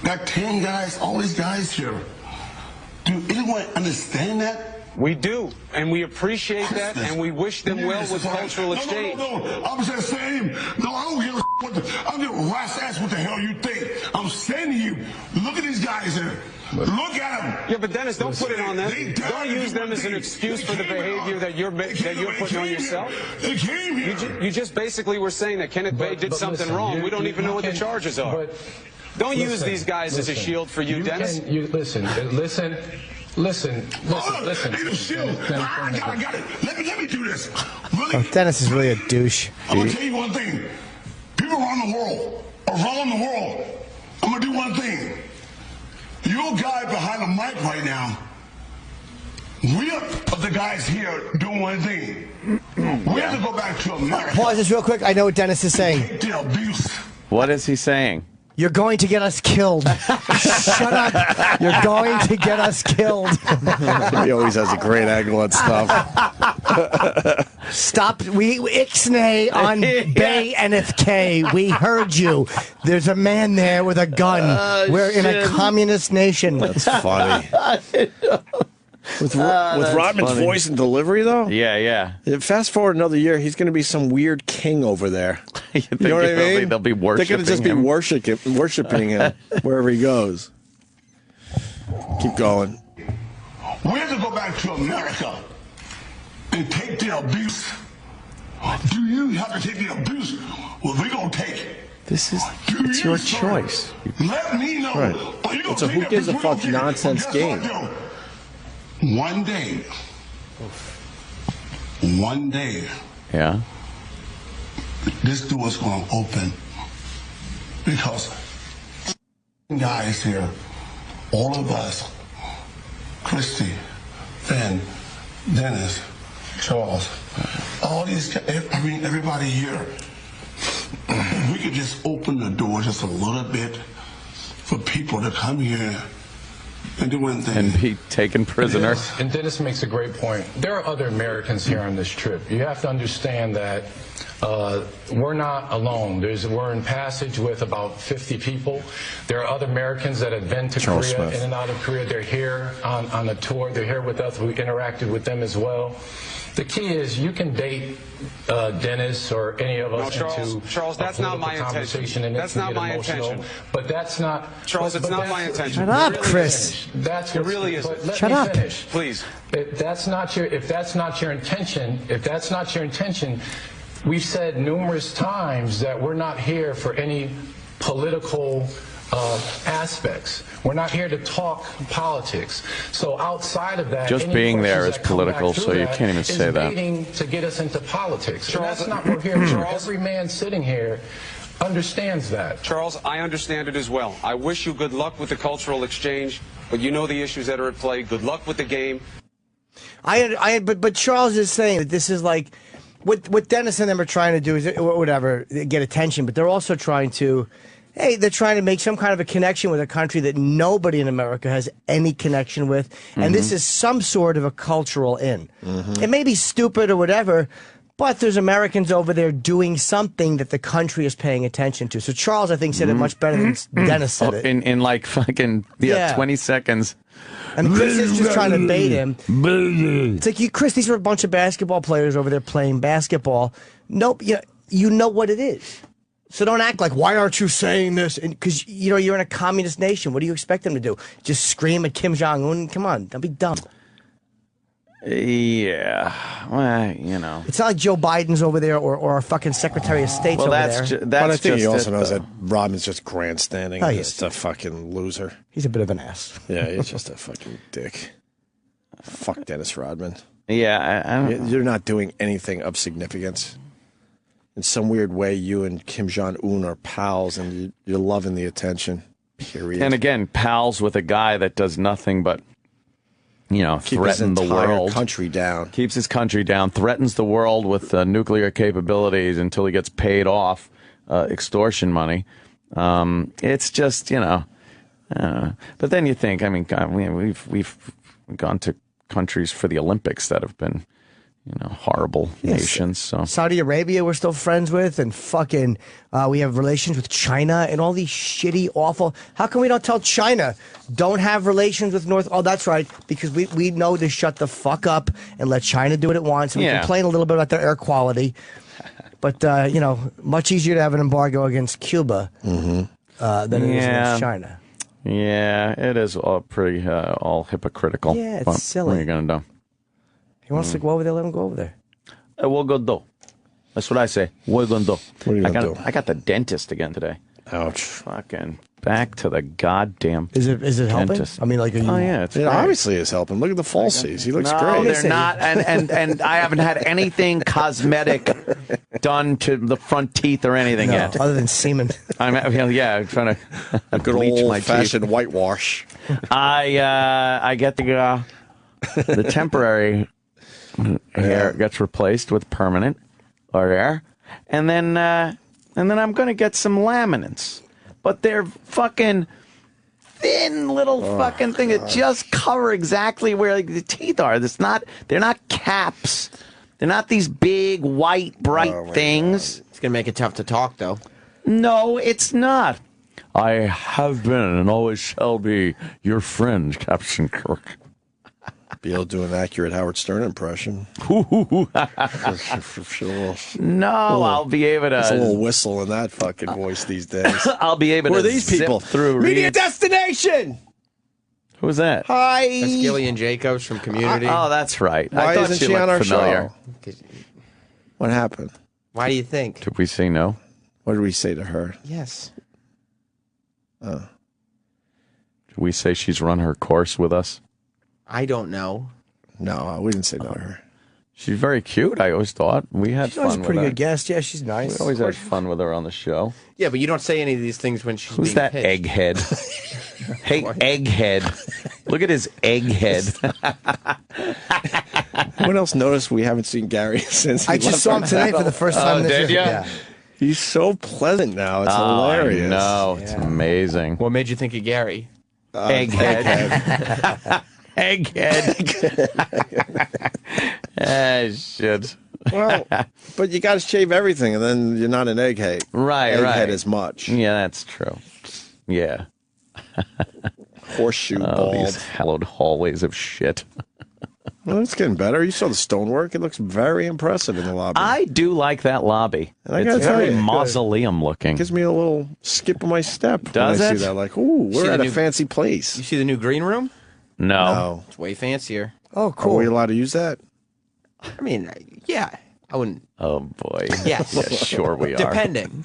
Got 10 guys, all these guys here. Do anyone understand that? We do, and we appreciate that, and we wish them well with cultural exchange. No, I'm just saying. No, I don't give a I'm just Ross ass. What the hell you think? I'm saying to you, look at these guys here. Look at them. Yeah, but Dennis, don't put it on them. Don't use them as an excuse for the behavior that you're putting on yourself. They came here. You just basically were saying that Kenneth Bay did something wrong. We don't even know what the charges are. Don't use these guys as a shield for you, Dennis. Listen. Ain't shield. I got it. Let me do this. Really? Oh, Dennis is really a douche. I'm gonna tell you one thing. People around the world, I'm gonna do one thing. You guy behind the mic right now, we are the guys here doing one thing. We have to go back to America. Pause this real quick. I know what Dennis is saying. The abuse. What is he saying? You're going to get us killed. Shut up. You're going to get us killed. He always has a great angle and stuff. Stop. We ixnay on Bay NFK. We heard you. There's a man there with a gun. We're in a communist nation. That's funny. With Rodman's voice and delivery, though? Yeah. Fast forward another year, he's going to be some weird king over there. You know what I mean? They'll be worshiping They're going to just be worshiping him wherever he goes. Keep going. We have to go back to America and take the abuse. Do you have to take the abuse? Well, we're going to take it. It's your choice. Let me know. Right. It's a who gives a fuck nonsense game. One day. Yeah. This door's going to open because guys here, all of us, Christy, Finn, Dennis, Charles, all these, everybody here, we could just open the door just a little bit for people to come here and do one thing. And be taken prisoner. And Dennis makes a great point. There are other Americans here on this trip. You have to understand that we're not alone. We're in passage with about 50 people. There are other Americans that have been to Korea, in and out of Korea. They're here on a tour. They're here with us. We interacted with them as well. The key is you can date Dennis or any of us into Charles, that's not my intention. That's not my intention. But that's not Charles. It's not my intention. Shut up, Chris. That's it. Really isn't. Shut up, please. If that's not your intention, we've said numerous times that we're not here for any political aspects. We're not here to talk politics. So outside of that, just being there is political, so you can't even say that. To get us into politics. Charles, that's not what we're here for. Every man sitting here understands that. Charles, I understand it as well. I wish you good luck with the cultural exchange, but you know the issues that are at play. Good luck with the game. But Charles is saying that this is like what Dennis and them are trying to do is whatever, get attention, but they're also trying to. Hey, they're trying to make some kind of a connection with a country that nobody in America has any connection with. And this is some sort of a cultural in. It may be stupid or whatever, but there's Americans over there doing something that the country is paying attention to. So Charles, I think, said it much better than Dennis said it. In like fucking 20 seconds. And Chris is just trying to bait him. It's like, Chris, these are a bunch of basketball players over there playing basketball. Nope, you know what it is. So don't act like, why aren't you saying this? Because, you're in a communist nation. What do you expect them to do? Just scream at Kim Jong-un? Come on, don't be dumb. Yeah, well, It's not like Joe Biden's over there or our fucking Secretary of State's over there. But I think he also knows that Rodman's just grandstanding. Oh, He's just a fucking loser. He's a bit of an ass. Yeah, he's just a fucking dick. Fuck Dennis Rodman. Yeah, I don't know. You're not doing anything of significance. In some weird way, you and Kim Jong-un are pals, and you're loving the attention, period. And again, pals with a guy that does nothing but, threaten the world. Country down. Keeps his country down, threatens the world with nuclear capabilities until he gets paid off extortion money. It's just, But then you think, God, we've gone to countries for the Olympics that have been horrible nations. So Saudi Arabia we're still friends with, and fucking we have relations with China and all these shitty, awful. How come we don't tell China don't have relations with North? Oh, that's right, because we know to shut the fuck up and let China do what it wants. And we complain a little bit about their air quality. But, much easier to have an embargo against Cuba than it is against China. Yeah, it is all pretty all hypocritical. Yeah, it's but silly. What are you going to do? He wants to go over there, let him go over there. We'll go do. That's what I say. We're going to do. What are you going to do? I got the dentist again today. Ouch. Fucking back to the goddamn Is it helping? dentist. I mean, like, are you... Oh, yeah, it's It great. obviously is helping. Look at the falsies. He looks No, great. they're not. And I haven't had anything cosmetic done to the front teeth or anything yet. Other than semen. I'm trying to A good bleach my old-fashioned teeth. whitewash. I get the temporary hair gets replaced with permanent hair, and then I'm going to get some laminates, but they're fucking thin little fucking thing that just cover exactly where the teeth are. They're not caps. They're not these big white bright things. It's gonna make it tough to talk, though. No, it's not. I have been and always shall be your friend, Captain Kirk. Be able to do an accurate Howard Stern impression. No, I'll be able to. There's a little whistle in that fucking voice these days. I'll be able Who to are these zip people? through Media reads. Destination! Who's that? Hi! That's Gillian Jacobs from Community. Oh, that's right. Why I thought isn't she she on looked our familiar. show? What happened? Why do you think? Did we say no? What did we say to her? Yes. Did we say she's run her course with us? I don't know. No, we didn't say no to her. She's very cute, I always thought. We had She's always fun a pretty with her. good guest. Yeah, she's nice. We always had fun with her on the show. Yeah, but you don't say any of these things when she's Who's being that pitched. egghead? Hey, egghead. Look at his egghead. What else noticed we haven't seen Gary since he I just left saw him our today for battle? the first time this did year. ya? Yeah. He's so pleasant now. It's hilarious. No, it's amazing. What made you think of Gary? Egghead. Egghead. Shit. Well, but you got to shave everything, and then you're not an egghead. Right, Egghead right. as much. Yeah, that's true. Yeah. Horseshoe Oh, bald. these hallowed hallways of shit. Well, it's getting better. You saw the stonework. It looks very impressive in the lobby. I do like that lobby. And I It's gotta tell very you, mausoleum looking. Gives me a little skip of my step Does when I it? see that. Like, ooh, See we're the at a new- fancy place. You see the new green room? No. It's way fancier. Oh, Are cool. we allowed to use that? I mean, yeah. I wouldn't. Oh, boy. Yes. Yeah, sure we are. Depending.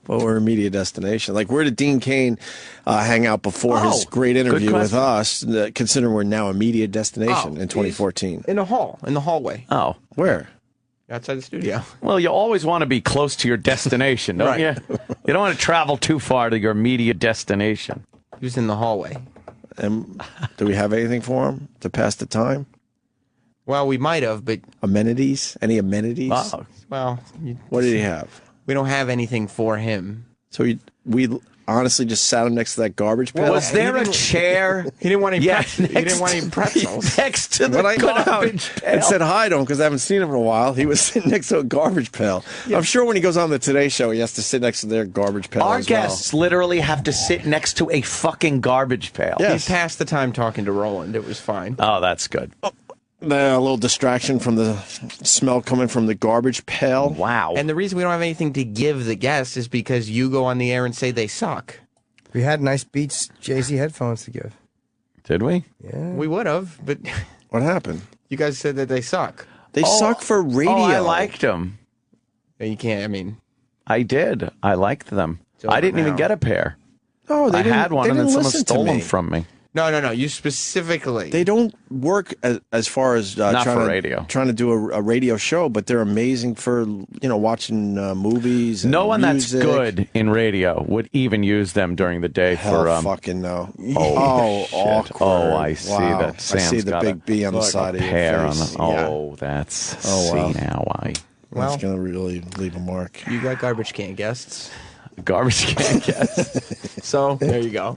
Well, we're a media destination. Like, where did Dean Cain hang out before his great interview with us, considering we're now a media destination in 2014? In a hall. In the hallway. Oh. Where? Outside the studio. Well, you always want to be close to your destination, don't Right. you? You don't want to travel too far to your media destination. He was in the hallway. And do we have anything for him to pass the time? Well, we might have, but... Amenities? Any amenities? Oh. Well... What did he have? We don't have anything for him. So we honestly just sat him next to that garbage pail? Was there a chair? He didn't want any, Yeah, he didn't want any pretzels. Next to the When I went out garbage pail. and said hi to him because I haven't seen him in a while, he was sitting next to a garbage pail. I'm sure when he goes on the Today Show, he has to sit next to their garbage pail Our as guests literally have to sit next to a fucking garbage pail. Yes. He passed the time talking to Roland. It was fine. Oh, that's good. well. A little distraction from the smell coming from the garbage pail. Wow. And the reason we don't have anything to give the guests is because you go on the air and say they suck. We had nice Beats Jay-Z headphones to give. Did we? Yeah. We would have, but What happened? you guys said that they suck. They suck for radio. Oh, I liked them. You can't, I mean... I did. I liked them. over I didn't even now. get a pair. No, they I didn't, had one they and then didn't someone listen to stole them me. from me. No. You specifically. They don't work as far as Not trying for to, radio. Trying to do a radio show, but they're amazing for watching movies. And No one music. that's good in radio would even use them during the day Hell for fucking no. Oh, shit. awkward. Oh, I see Wow. that. Sam's I see the got big a, B on the side of your hair on face. the, oh, that's Oh, wow. see now why Well- That's gonna really leave a mark. You got garbage can guests. garbage can guests. So, there you go.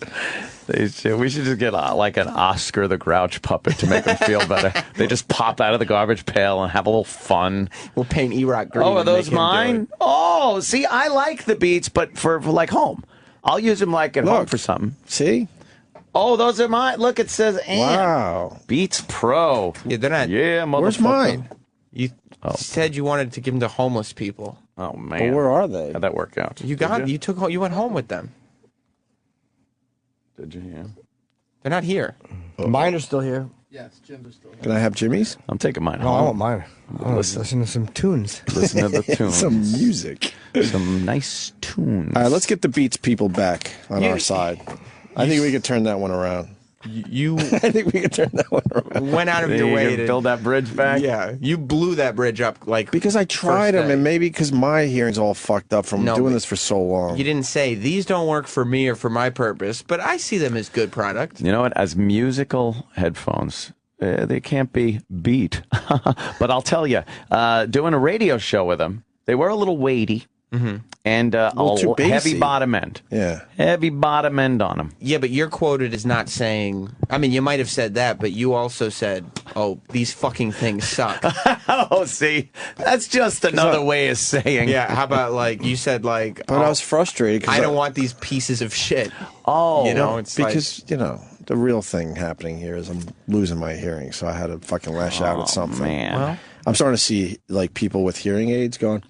We should just get like an Oscar the Grouch puppet to make them feel better. They just pop out of the garbage pail and have a little fun. We'll paint E-Rock green. Oh, are and make those him do mine? it. Oh, see, I like the Beats, but for like home. I'll use them like at home Look. for something. See? Oh, those are mine. Look, it says Amp. Wow. Beats Pro. Yeah, they're not. Yeah, motherfucker. Where's mine? You said you wanted to give them to homeless people. Oh man, Well, where are they? How'd that work out? You went home with them. Did you? Yeah. They're not here. Mine are still here. Yes, Jim's are still here. Can I have Jimmy's? I'm taking mine. No, I want mine. I want to listen to some tunes. Listen to the tunes. Some music. Some nice tunes. All right, let's get the Beats people back on our side. I think we could turn that one around. You I think we could turn that one around. went out of your way to build that bridge back. Yeah, you blew that bridge up because I tried them, and maybe because my hearing's all fucked up from doing this for so long. You didn't say these don't work for me or for my purpose, but I see them as good product. You know what? As musical headphones, they can't be beat. But I'll tell you, doing a radio show with them, they were a little weighty. And a heavy bottom end. Yeah. Heavy bottom end on them. Yeah, but you're quoted as not saying, I mean, you might have said that, but you also said, oh, these fucking things suck. Oh, see, that's just another way of saying. Yeah, how about you said But I was frustrated because I don't want these pieces of shit. Oh. You know, it's because, the real thing happening here is I'm losing my hearing, so I had to fucking lash out at something. Man. Well, I'm starting to see people with hearing aids going,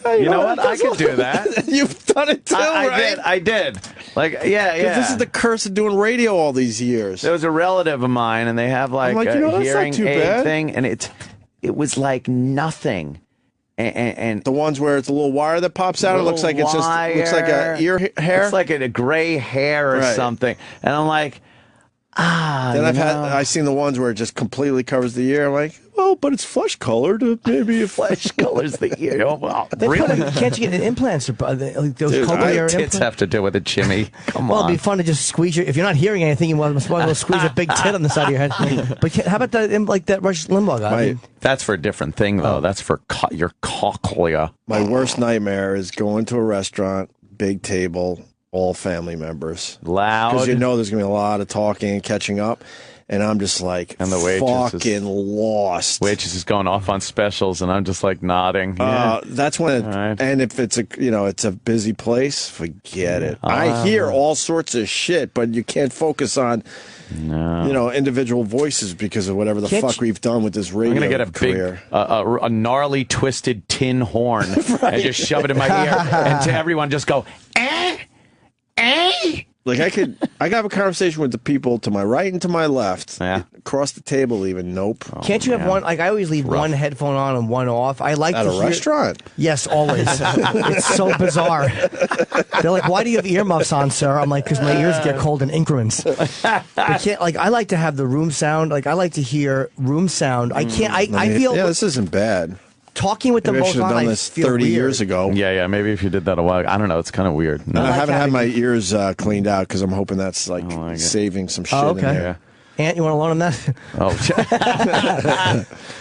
you know what? I could do that. You've done it too, right? I did. Yeah. This is the curse of doing radio all these years. There was a relative of mine, and they have a hearing aid thing, and it was like nothing. And the ones where it's a little wire that pops out, it looks like looks like a ear hair. It's like a gray hair or something. And I'm like, Then I've seen the ones where it just completely covers the ear. I'm like, well, but it's flesh colored. Maybe if flesh colors the ear. Oh, well, really? Can't you get implants? Those cochlear tits implants? have to do with it, Jimmy. Come Well, on. it'd be fun to just squeeze if you're not hearing anything, you want to squeeze a big tit on the side of your head. But how about that Rush Limbaugh guy? That's for a different thing, though. That's for your cochlea. My worst nightmare is going to a restaurant, big table, all family members. Loud. Because there's going to be a lot of talking and catching up. And I'm just like, and the waitress fucking lost. Waitress is going off on specials, and I'm just like nodding. Yeah. That's when, and if it's it's a busy place, forget it. I hear all sorts of shit, but you can't focus on, individual voices because of whatever the fuck we've done with this radio I'm gonna get career. A gnarly, twisted tin horn and just shove it in my ear, and to everyone just go, eh. Like I could have a conversation with the people to my right and to my left. Yeah. Across the table even. Nope. Can't you have one? I always leave one headphone on and one off. I like at to a restaurant. Yes, always. It's so bizarre. They're like, "Why do you have earmuffs on, sir?" I'm like, "Because my ears get cold in increments." I can't. I like to have the room sound. I like to hear room sound. I can't. I feel. Yeah, this isn't bad. Talking with them Maybe both I should have on, done I this feel 30 weird. years ago. Yeah. Maybe if you did that a while, I don't know. It's kind of weird. No, I haven't had my ears cleaned out because I'm hoping that's saving some shit in there. Aunt, you want to loan him that? Oh,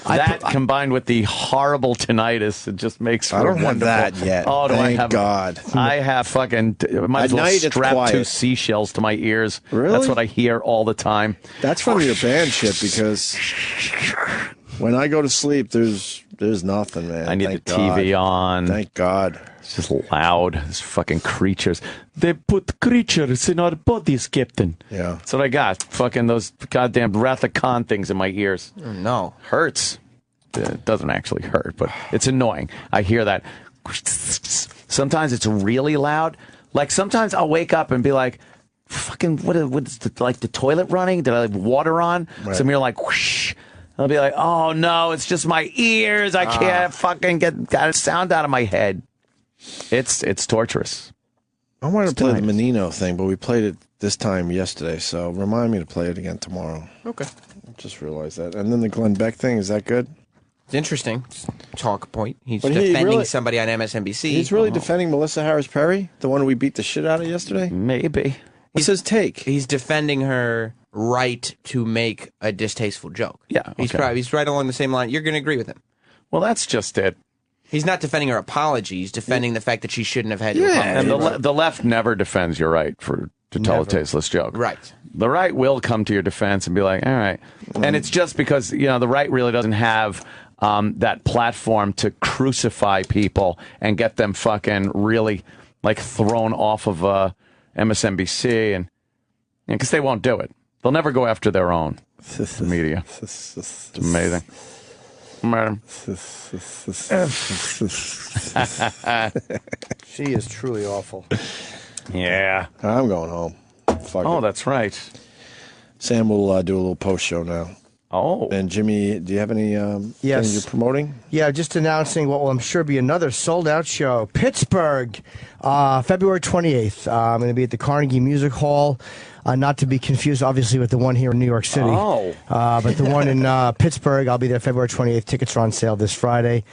that combined with the horrible tinnitus, it just makes for I don't have wonderful. that yet. Oh, do Thank I have? God. I have fucking. Might as well strap 2 seashells to my ears. Really? That's what I hear all the time. That's from your band shit because when I go to sleep, there's nothing, man. I need the TV on. Thank God. It's just loud. These fucking creatures. They put creatures in our bodies, Captain. Yeah. That's what I got. Fucking those goddamn Wrath of Khan things in my ears. Oh, no. Hurts. It doesn't actually hurt, but it's annoying. I hear that. Sometimes it's really loud. Like sometimes I'll wake up and be like, fucking, what's the toilet running? Did I have water on? Right. So I'm here like, whoosh. I'll be like, oh no, it's just my ears. I can't fucking get that sound out of my head. It's torturous. I wanted to play the Menino thing, but we played it this time yesterday, so remind me to play it again tomorrow. Okay. I just realized that. And then the Glenn Beck thing, is that good? It's interesting. Talk point. He's But defending somebody on MSNBC. He's really defending Melissa Harris Perry, the one we beat the shit out of yesterday? Maybe. What's his take? He's defending her right to make a distasteful joke. Yeah. He's right along the same line. You're going to agree with him. Well, that's just it. He's not defending her apology. He's defending the fact that she shouldn't have had to apologize. And the left never defends your right to tell a tasteless joke. Right. The right will come to your defense and be like, all right. And it's just because, the right really doesn't have that platform to crucify people and get them fucking really, thrown off of MSNBC. And because they won't do it. They'll never go after their own media. It's amazing. Madam. She is truly awful. Yeah. I'm going home. Fuck Oh, it. that's right. Sam will do a little post show now. Oh. And Jimmy, do you have any things you're promoting? Yeah, just announcing what will I'm sure be another sold-out show. Pittsburgh, February 28th. I'm going to be at the Carnegie Music Hall. Not to be confused, obviously, with the one here in New York City. Oh. But the one in Pittsburgh, I'll be there February 28th. Tickets are on sale this Friday.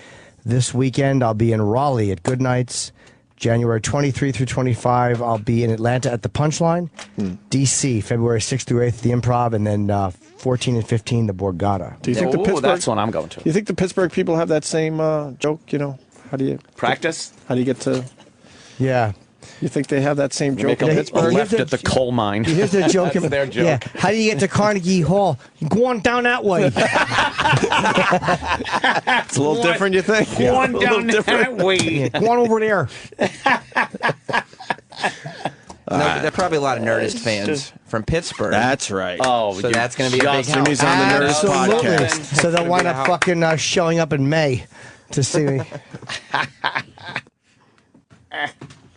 This weekend, I'll be in Raleigh at Good Nights. January 23 through 25, I'll be in Atlanta at the Punchline. D.C., February 6th through 8th, the Improv. And then 14 and 15, the Borgata. Do you think the Pittsburgh? That's one I'm going to. Do you think the Pittsburgh people have that same joke? You know, how do you practice? How do you get to? Yeah. You think they have that same joke Make in a Pittsburgh? left at the coal mine. Here's their joke. That's their joke. Yeah. How do you get to Carnegie Hall? Go on down that way. It's a little different, you think? Go on down that way. Yeah, go on over there. No, there are probably a lot of Nerdist fans from Pittsburgh. That's right. Oh, so that's going to be a big help. Jimmy's on the Nerdist podcast. So they'll wind up fucking showing up in May to see me.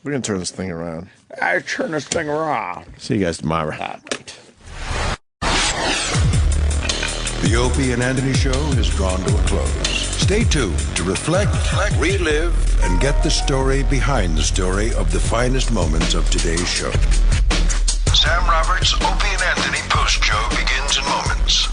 We're going to turn this thing around. I turn this thing around. See you guys tomorrow. The Opie and Anthony Show has drawn to a close. Stay tuned to reflect, relive, and get the story behind the story of the finest moments of today's show. Sam Roberts' Opie and Anthony post show begins in moments.